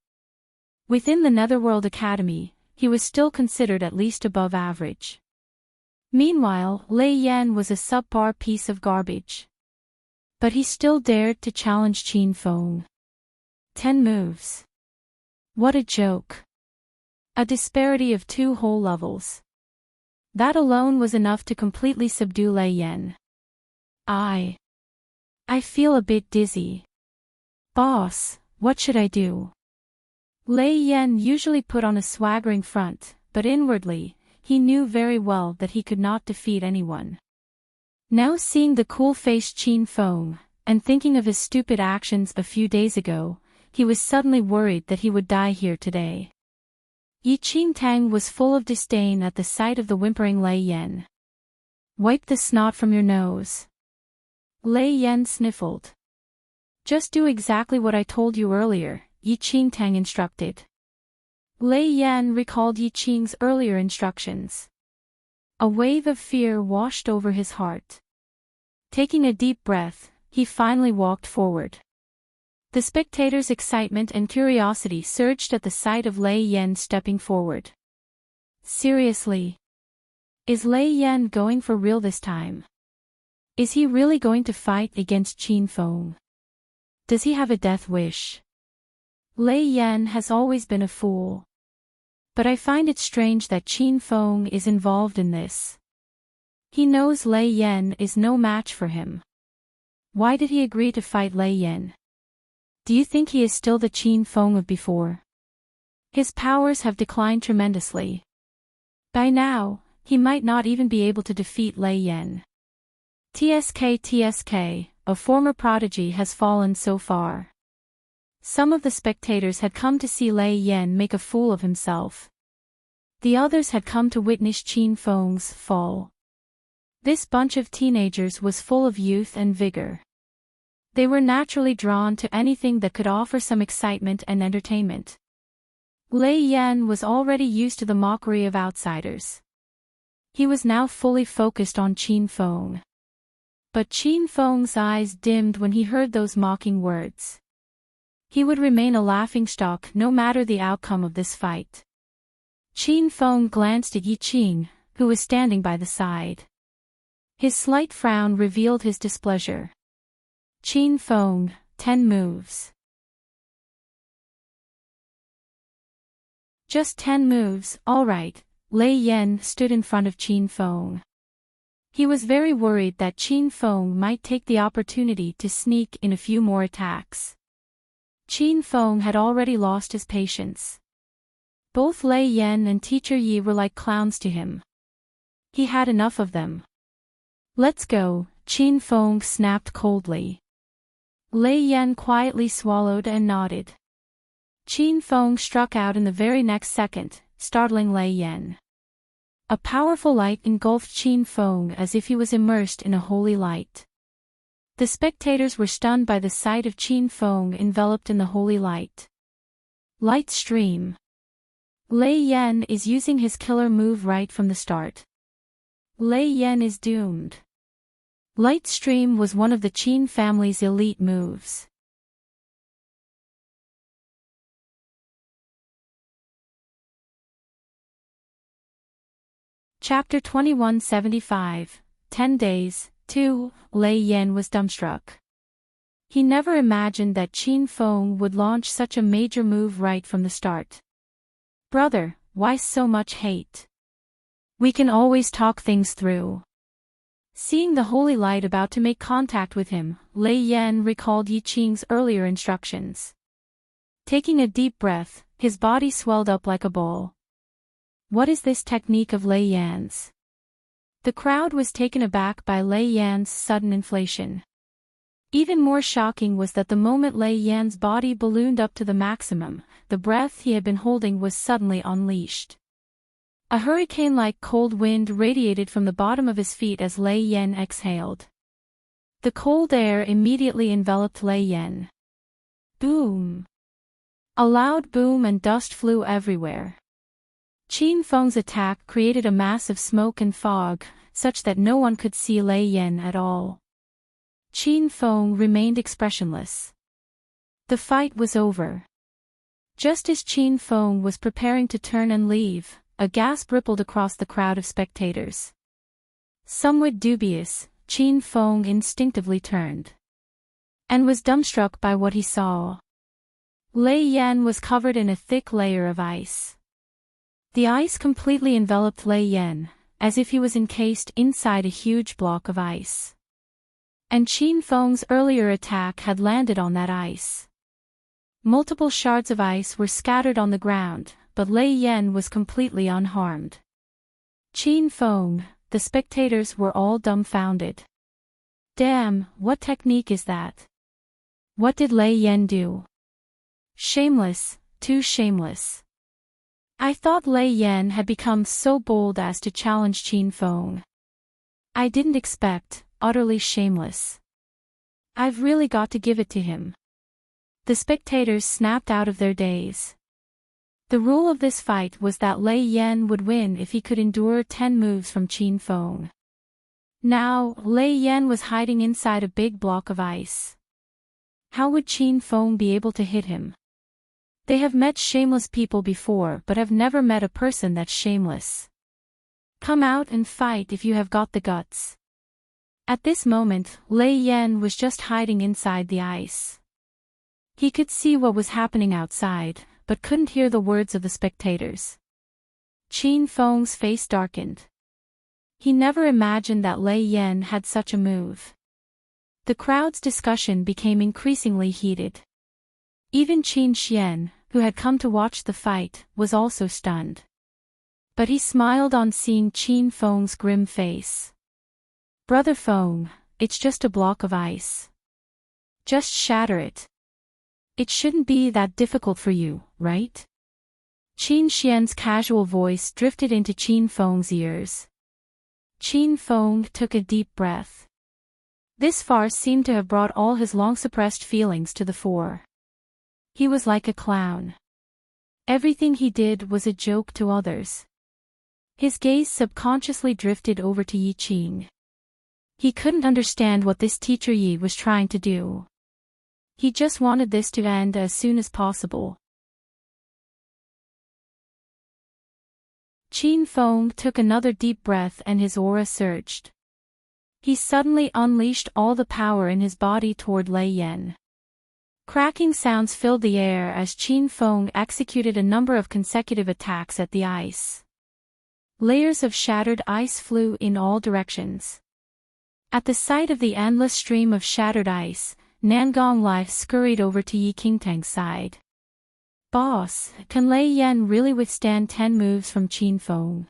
Within the Netherworld Academy, he was still considered at least above average. Meanwhile, Lei Yan was a subpar piece of garbage. But he still dared to challenge Qin Feng. 10 moves. What a joke. A disparity of 2 whole levels. That alone was enough to completely subdue Lei Yan. I feel a bit dizzy. Boss, what should I do? Lei Yan usually put on a swaggering front, but inwardly, he knew very well that he could not defeat anyone. Now seeing the cool-faced Qin Feng, and thinking of his stupid actions a few days ago, he was suddenly worried that he would die here today. Yi Qingtang was full of disdain at the sight of the whimpering Lei Yan. Wipe the snot from your nose. Lei Yan sniffled. Just do exactly what I told you earlier, Yi Qingtang instructed. Lei Yan recalled Yi Qing's earlier instructions. A wave of fear washed over his heart. Taking a deep breath, he finally walked forward. The spectators' excitement and curiosity surged at the sight of Lei Yan stepping forward. Seriously? Is Lei Yan going for real this time? Is he really going to fight against Qin Feng? Does he have a death wish? Lei Yan has always been a fool. But I find it strange that Qin Feng is involved in this. He knows Lei Yan is no match for him. Why did he agree to fight Lei Yan? Do you think he is still the Qin Feng of before? His powers have declined tremendously. By now, he might not even be able to defeat Lei Yan. TSK, a former prodigy has fallen so far. Some of the spectators had come to see Lei Yan make a fool of himself. The others had come to witness Qin Feng's fall. This bunch of teenagers was full of youth and vigor. They were naturally drawn to anything that could offer some excitement and entertainment. Lei Yan was already used to the mockery of outsiders. He was now fully focused on Qin Feng. But Qin Feng's eyes dimmed when he heard those mocking words. He would remain a laughingstock no matter the outcome of this fight. Qin Feng glanced at Yi Qing, who was standing by the side. His slight frown revealed his displeasure. Qin Feng, 10 moves. Just 10 moves, all right. Lei Yan stood in front of Qin Feng. He was very worried that Qin Feng might take the opportunity to sneak in a few more attacks. Qin Feng had already lost his patience. Both Lei Yan and Teacher Yi were like clowns to him. He had enough of them. Let's go, Qin Feng snapped coldly. Lei Yan quietly swallowed and nodded. Qin Feng struck out in the very next second, startling Lei Yan. A powerful light engulfed Qin Feng as if he was immersed in a holy light. The spectators were stunned by the sight of Qin Feng enveloped in the holy light. Light stream. Lei Yan is using his killer move right from the start. Lei Yan is doomed. Light stream was one of the Qin family's elite moves. Chapter 2175, 10 Days, 2, Lei Yan was dumbstruck. He never imagined that Qin Feng would launch such a major move right from the start. Brother, why so much hate? We can always talk things through. Seeing the holy light about to make contact with him, Lei Yan recalled Yi Qing's earlier instructions. Taking a deep breath, his body swelled up like a ball. What is this technique of Lei Yan's? The crowd was taken aback by Lei Yan's sudden inflation. Even more shocking was that the moment Lei Yan's body ballooned up to the maximum, the breath he had been holding was suddenly unleashed. A hurricane-like cold wind radiated from the bottom of his feet as Lei Yan exhaled. The cold air immediately enveloped Lei Yan. Boom! A loud boom and dust flew everywhere. Qin Feng's attack created a mass of smoke and fog, such that no one could see Lei Yan at all. Qin Feng remained expressionless. The fight was over. Just as Qin Feng was preparing to turn and leave, a gasp rippled across the crowd of spectators. Somewhat dubious, Qin Feng instinctively turned. And was dumbstruck by what he saw. Lei Yan was covered in a thick layer of ice. The ice completely enveloped Lei Yan, as if he was encased inside a huge block of ice. And Qin Feng's earlier attack had landed on that ice. Multiple shards of ice were scattered on the ground, but Lei Yan was completely unharmed. Qin Feng, the spectators were all dumbfounded. Damn, what technique is that? What did Lei Yan do? Shameless, too shameless. I thought Lei Yan had become so bold as to challenge Qin Feng. I didn't expect, utterly shameless. I've really got to give it to him. The spectators snapped out of their daze. The rule of this fight was that Lei Yan would win if he could endure 10 moves from Qin Feng. Now, Lei Yan was hiding inside a big block of ice. How would Qin Feng be able to hit him? They have met shameless people before but have never met a person that's shameless. Come out and fight if you have got the guts. At this moment, Lei Yan was just hiding inside the ice. He could see what was happening outside, but couldn't hear the words of the spectators. Qin Feng's face darkened. He never imagined that Lei Yan had such a move. The crowd's discussion became increasingly heated. Even Qin Xian, who had come to watch the fight, was also stunned. But he smiled on seeing Qin Feng's grim face. Brother Feng, it's just a block of ice. Just shatter it. It shouldn't be that difficult for you, right? Qin Xian's casual voice drifted into Qin Feng's ears. Qin Feng took a deep breath. This farce seemed to have brought all his long-suppressed feelings to the fore. He was like a clown. Everything he did was a joke to others. His gaze subconsciously drifted over to Yi Qing. He couldn't understand what this teacher Yi was trying to do. He just wanted this to end as soon as possible. Qin Feng took another deep breath and his aura surged. He suddenly unleashed all the power in his body toward Lei Yan. Cracking sounds filled the air as Qin Feng executed a number of consecutive attacks at the ice. Layers of shattered ice flew in all directions. At the sight of the endless stream of shattered ice, Nangong Lai scurried over to Yi Qingtang's side. Boss, can Lei Yan really withstand 10 moves from Qin Feng?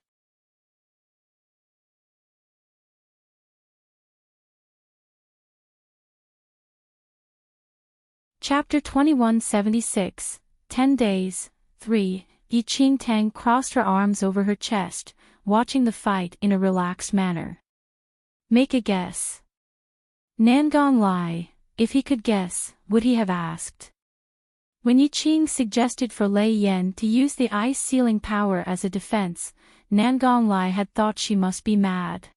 Chapter 2176, 10 Days, 3, Yi Qingtang crossed her arms over her chest, watching the fight in a relaxed manner. Make a guess. Nangong Lai, if he could guess, would he have asked? When Yi Qing suggested for Lei Yan to use the ice sealing power as a defense, Nangong Lai had thought she must be mad.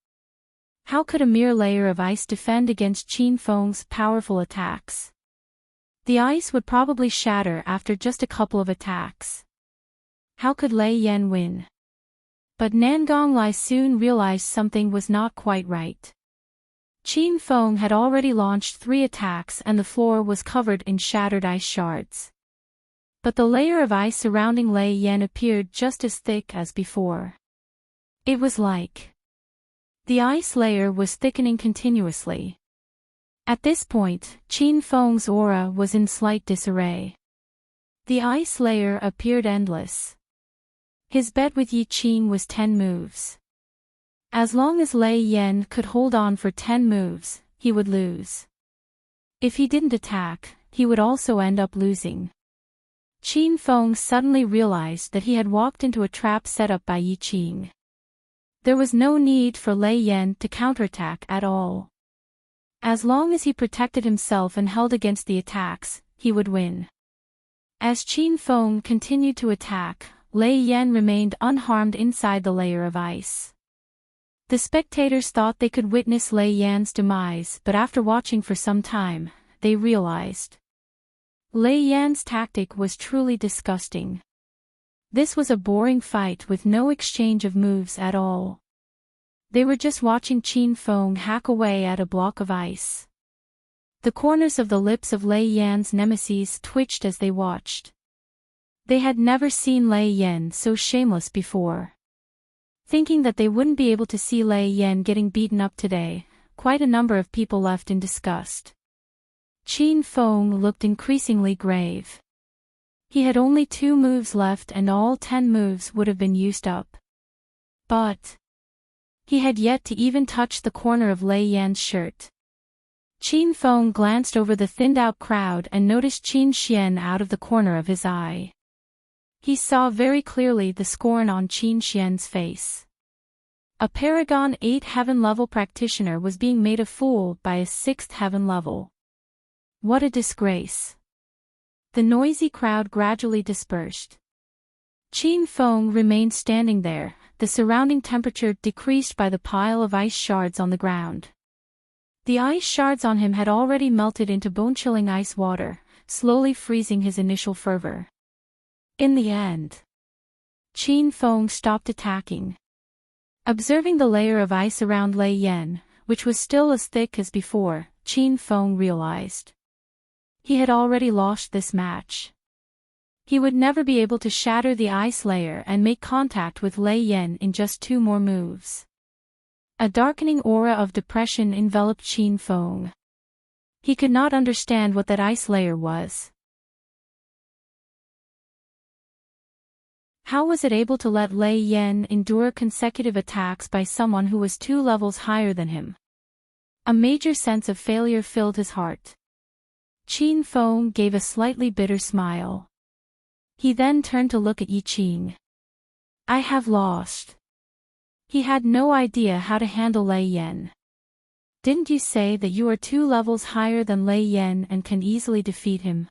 How could a mere layer of ice defend against Qin Feng's powerful attacks? The ice would probably shatter after just a couple of attacks. How could Lei Yan win? But Nangong Lai soon realized something was not quite right. Qin Feng had already launched 3 attacks and the floor was covered in shattered ice shards. But the layer of ice surrounding Lei Yan appeared just as thick as before. It was like the ice layer was thickening continuously. At this point, Qin Feng's aura was in slight disarray. The ice layer appeared endless. His bet with Yi Qing was 10 moves. As long as Lei Yan could hold on for 10 moves, he would lose. If he didn't attack, he would also end up losing. Qin Feng suddenly realized that he had walked into a trap set up by Yi Qing. There was no need for Lei Yan to counterattack at all. As long as he protected himself and held against the attacks, he would win. As Qin Feng continued to attack, Lei Yan remained unharmed inside the layer of ice. The spectators thought they could witness Lei Yan's demise, but after watching for some time, they realized Lei Yan's tactic was truly disgusting. This was a boring fight with no exchange of moves at all. They were just watching Qin Feng hack away at a block of ice. The corners of the lips of Lei Yan's nemesis twitched as they watched. They had never seen Lei Yan so shameless before. Thinking that they wouldn't be able to see Lei Yan getting beaten up today, quite a number of people left in disgust. Qin Feng looked increasingly grave. He had only 2 moves left and all 10 moves would have been used up. But he had yet to even touch the corner of Lei Yan's shirt. Qin Feng glanced over the thinned-out crowd and noticed Qin Xian out of the corner of his eye. He saw very clearly the scorn on Qin Xian's face. A Paragon 8 heaven level practitioner was being made a fool by a 6th heaven level. What a disgrace. The noisy crowd gradually dispersed. Qin Feng remained standing there, the surrounding temperature decreased by the pile of ice shards on the ground. The ice shards on him had already melted into bone-chilling ice water, slowly freezing his initial fervor. In the end, Qin Feng stopped attacking. Observing the layer of ice around Lei Yan, which was still as thick as before, Qin Feng realized he had already lost this match. He would never be able to shatter the ice layer and make contact with Lei Yan in just 2 more moves. A darkening aura of depression enveloped Qin Feng. He could not understand what that ice layer was. How was it able to let Lei Yan endure consecutive attacks by someone who was 2 levels higher than him? A major sense of failure filled his heart. Qin Feng gave a slightly bitter smile. He then turned to look at Yi Qing. I have lost. He had no idea how to handle Lei Yan. Didn't you say that you are 2 levels higher than Lei Yan and can easily defeat him?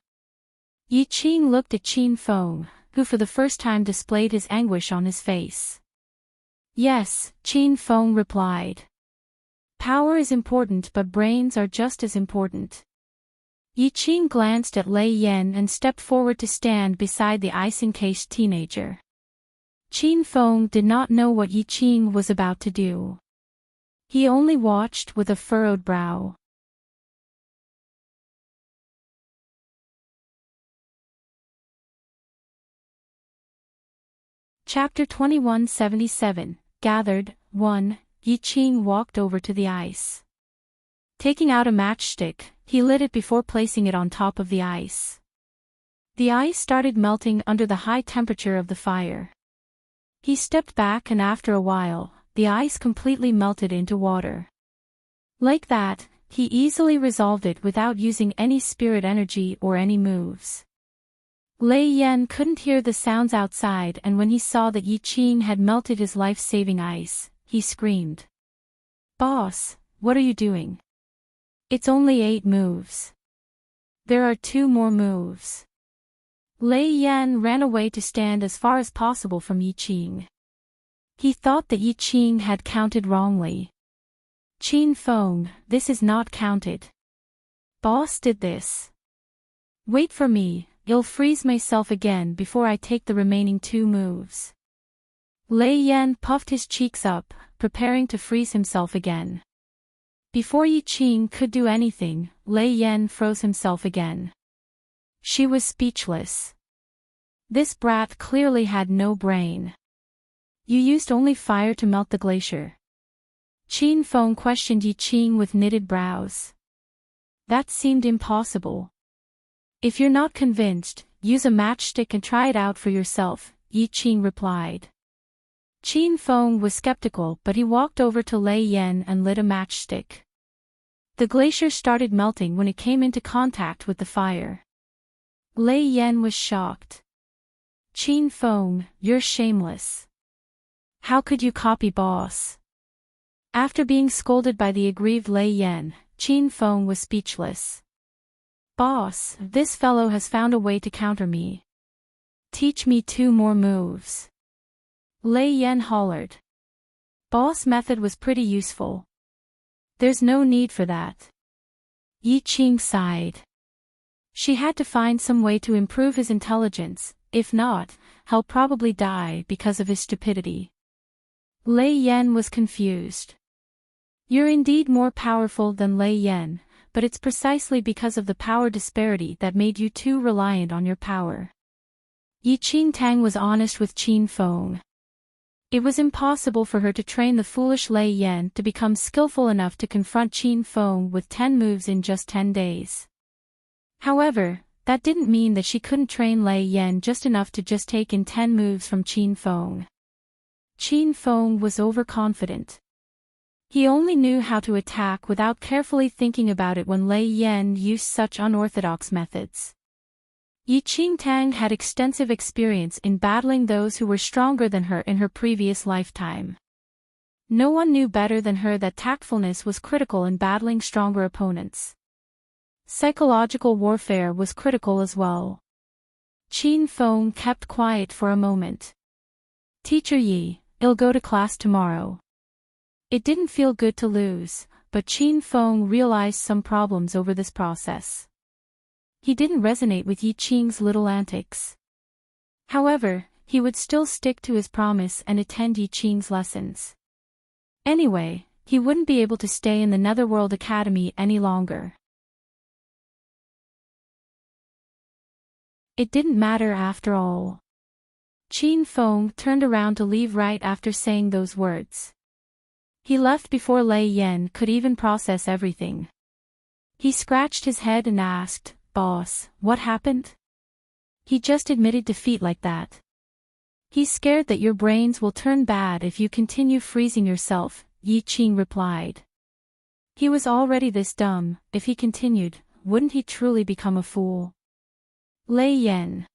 Yi Qing looked at Qin Feng, who for the first time displayed his anguish on his face. Yes, Qin Feng replied. Power is important, but brains are just as important. Yi Qing glanced at Lei Yan and stepped forward to stand beside the ice-encased teenager. Qin Feng did not know what Yi Qing was about to do. He only watched with a furrowed brow. Chapter 2177, Gathered, 1, Yi Qing walked over to the ice. Taking out a matchstick, he lit it before placing it on top of the ice. The ice started melting under the high temperature of the fire. He stepped back and after a while, the ice completely melted into water. Like that, he easily resolved it without using any spirit energy or any moves. Lei Yan couldn't hear the sounds outside, and when he saw that Yi Qing had melted his life-saving ice, he screamed. Boss, what are you doing? It's only 8 moves. There are 2 more moves. Lei Yan ran away to stand as far as possible from Yi Qing. He thought that Yi Qing had counted wrongly. Qin Feng, this is not counted. Boss did this. Wait for me, I'll freeze myself again before I take the remaining 2 moves. Lei Yan puffed his cheeks up, preparing to freeze himself again. Before Yi Qing could do anything, Lei Yan froze himself again. She was speechless. This brat clearly had no brain. You used only fire to melt the glacier. Qin Feng questioned Yi Qing with knitted brows. That seemed impossible. If you're not convinced, use a matchstick and try it out for yourself, Yi Qing replied. Qin Feng was skeptical, but he walked over to Lei Yan and lit a matchstick. The glacier started melting when it came into contact with the fire. Lei Yan was shocked. Qin Feng, you're shameless. How could you copy boss? After being scolded by the aggrieved Lei Yan, Qin Feng was speechless. Boss, this fellow has found a way to counter me. Teach me 2 more moves. Lei Yan hollered. Boss' method was pretty useful. There's no need for that. Yi Qing sighed. She had to find some way to improve his intelligence, if not, he'll probably die because of his stupidity. Lei Yan was confused. You're indeed more powerful than Lei Yan, but it's precisely because of the power disparity that made you too reliant on your power. Yi Qing Tang was honest with Qin Feng. It was impossible for her to train the foolish Lei Yan to become skillful enough to confront Qin Feng with 10 moves in just 10 days. However, that didn't mean that she couldn't train Lei Yan just enough to just take in 10 moves from Qin Feng. Qin Feng was overconfident. He only knew how to attack without carefully thinking about it when Lei Yan used such unorthodox methods. Yi Qing Tang had extensive experience in battling those who were stronger than her in her previous lifetime. No one knew better than her that tactfulness was critical in battling stronger opponents. Psychological warfare was critical as well. Qin Feng kept quiet for a moment. Teacher Yi, I'll go to class tomorrow. It didn't feel good to lose, but Qin Feng realized some problems over this process. He didn't resonate with Yi Qing's little antics. However, he would still stick to his promise and attend Yi Qing's lessons. Anyway, he wouldn't be able to stay in the Netherworld Academy any longer. It didn't matter after all. Qin Feng turned around to leave right after saying those words. He left before Lei Yan could even process everything. He scratched his head and asked, "Boss, what happened?" He just admitted defeat like that. He's scared that your brains will turn bad if you continue freezing yourself, Yi Qing replied. He was already this dumb. If he continued, wouldn't he truly become a fool? Lei Yan.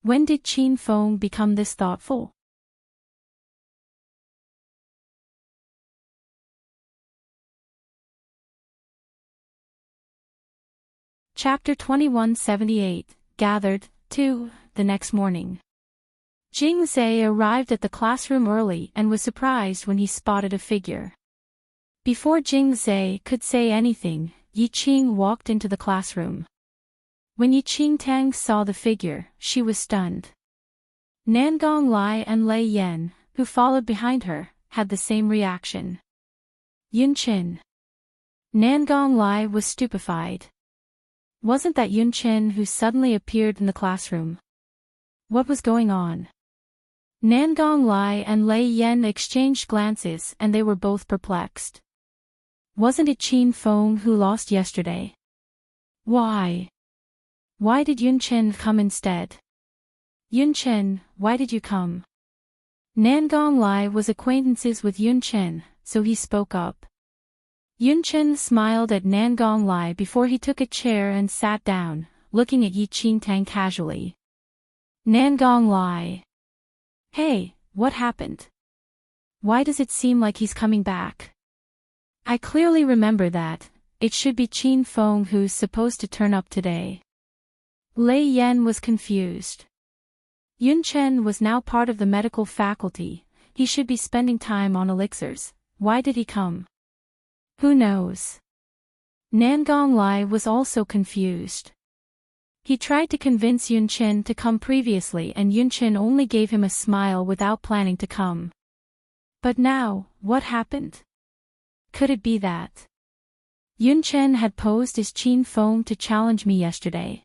When did Qin Feng become this thoughtful? Chapter 2178, Gathered, 2, the next morning. Jing Zhe arrived at the classroom early and was surprised when he spotted a figure. Before Jing Zhe could say anything, Yi Qing walked into the classroom. When Yi Qingtang saw the figure, she was stunned. Nangong Lai and Lei Yan, who followed behind her, had the same reaction. Yun Qin. Nangong Lai was stupefied. Wasn't that Yun Qin who suddenly appeared in the classroom? What was going on? Nangong Lai and Lei Yan exchanged glances and they were both perplexed. Wasn't it Qin Feng who lost yesterday? Why? Why did Yun Qin come instead? Yun Qin, why did you come? Nangong Lai was acquaintances with Yun Qin, so he spoke up. Yun Qin smiled at Nangong Lai before he took a chair and sat down, looking at Yi Qingtang casually. Nangong Lai. Hey, what happened? Why does it seem like he's coming back? I clearly remember that. It should be Qin Feng who's supposed to turn up today. Lei Yan was confused. Yun Chen was now part of the medical faculty. He should be spending time on elixirs. Why did he come? Who knows? Nangong Lai was also confused. He tried to convince Yun Chen to come previously and Yun Chen only gave him a smile without planning to come. But now, what happened? Could it be that Yun Chen had posed as Qin Feng to challenge me yesterday?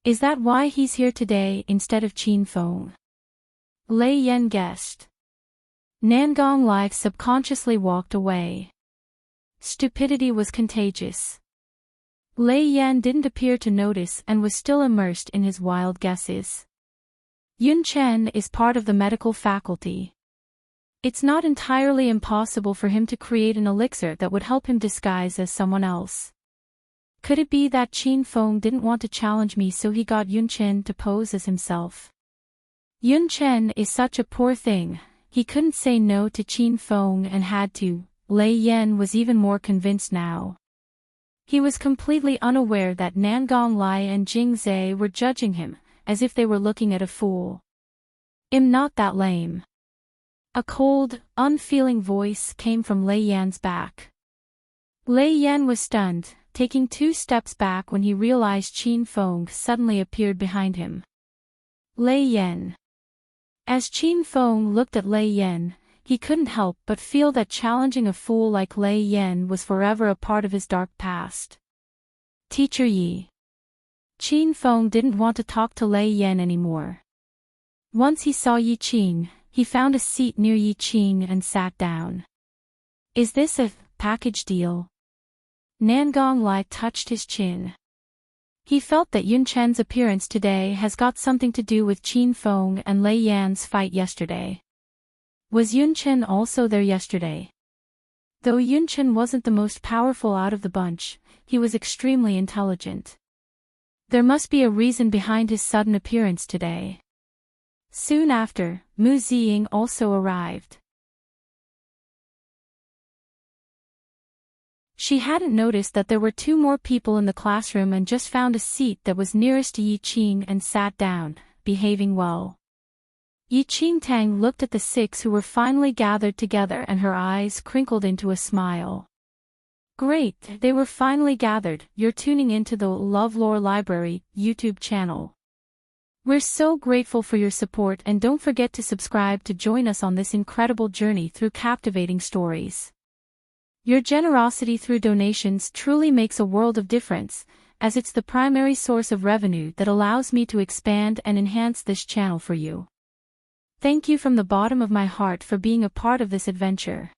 Is that why he's here today instead of Qin Feng? Lei Yan guessed. Nangong Lai subconsciously walked away. Stupidity was contagious. Lei Yan didn't appear to notice and was still immersed in his wild guesses. Yun Chen is part of the medical faculty. It's not entirely impossible for him to create an elixir that would help him disguise as someone else. Could it be that Qin Feng didn't want to challenge me so he got Yun Chen to pose as himself? Yun Chen is such a poor thing, he couldn't say no to Qin Feng and had to. Lei Yan was even more convinced now. He was completely unaware that Nangong Lai and Jing Zhe were judging him, as if they were looking at a fool. I'm not that lame. A cold, unfeeling voice came from Lei Yan's back. Lei Yan was stunned, taking 2 steps back when he realized Qin Feng suddenly appeared behind him. Lei Yan. As Qin Feng looked at Lei Yan, he couldn't help but feel that challenging a fool like Lei Yan was forever a part of his dark past. Teacher Yi. Qin Feng didn't want to talk to Lei Yan anymore. Once he saw Yi Qing, he found a seat near Yi Qing and sat down. Is this a package deal? Nangong Lai touched his chin. He felt that Yun Chen's appearance today has got something to do with Qin Feng and Lei Yan's fight yesterday. Was Yun Chen also there yesterday? Though Yun Chen wasn't the most powerful out of the bunch, he was extremely intelligent. There must be a reason behind his sudden appearance today. Soon after, Mu Ziying also arrived. She hadn't noticed that there were 2 more people in the classroom and just found a seat that was nearest to Yi Qing and sat down, behaving well. Enchanting looked at the six who were finally gathered together and her eyes crinkled into a smile. Great, they were finally gathered. You're tuning into the LoveLore Library YouTube channel. We're so grateful for your support, and don't forget to subscribe to join us on this incredible journey through captivating stories. Your generosity through donations truly makes a world of difference, as it's the primary source of revenue that allows me to expand and enhance this channel for you. Thank you from the bottom of my heart for being a part of this adventure.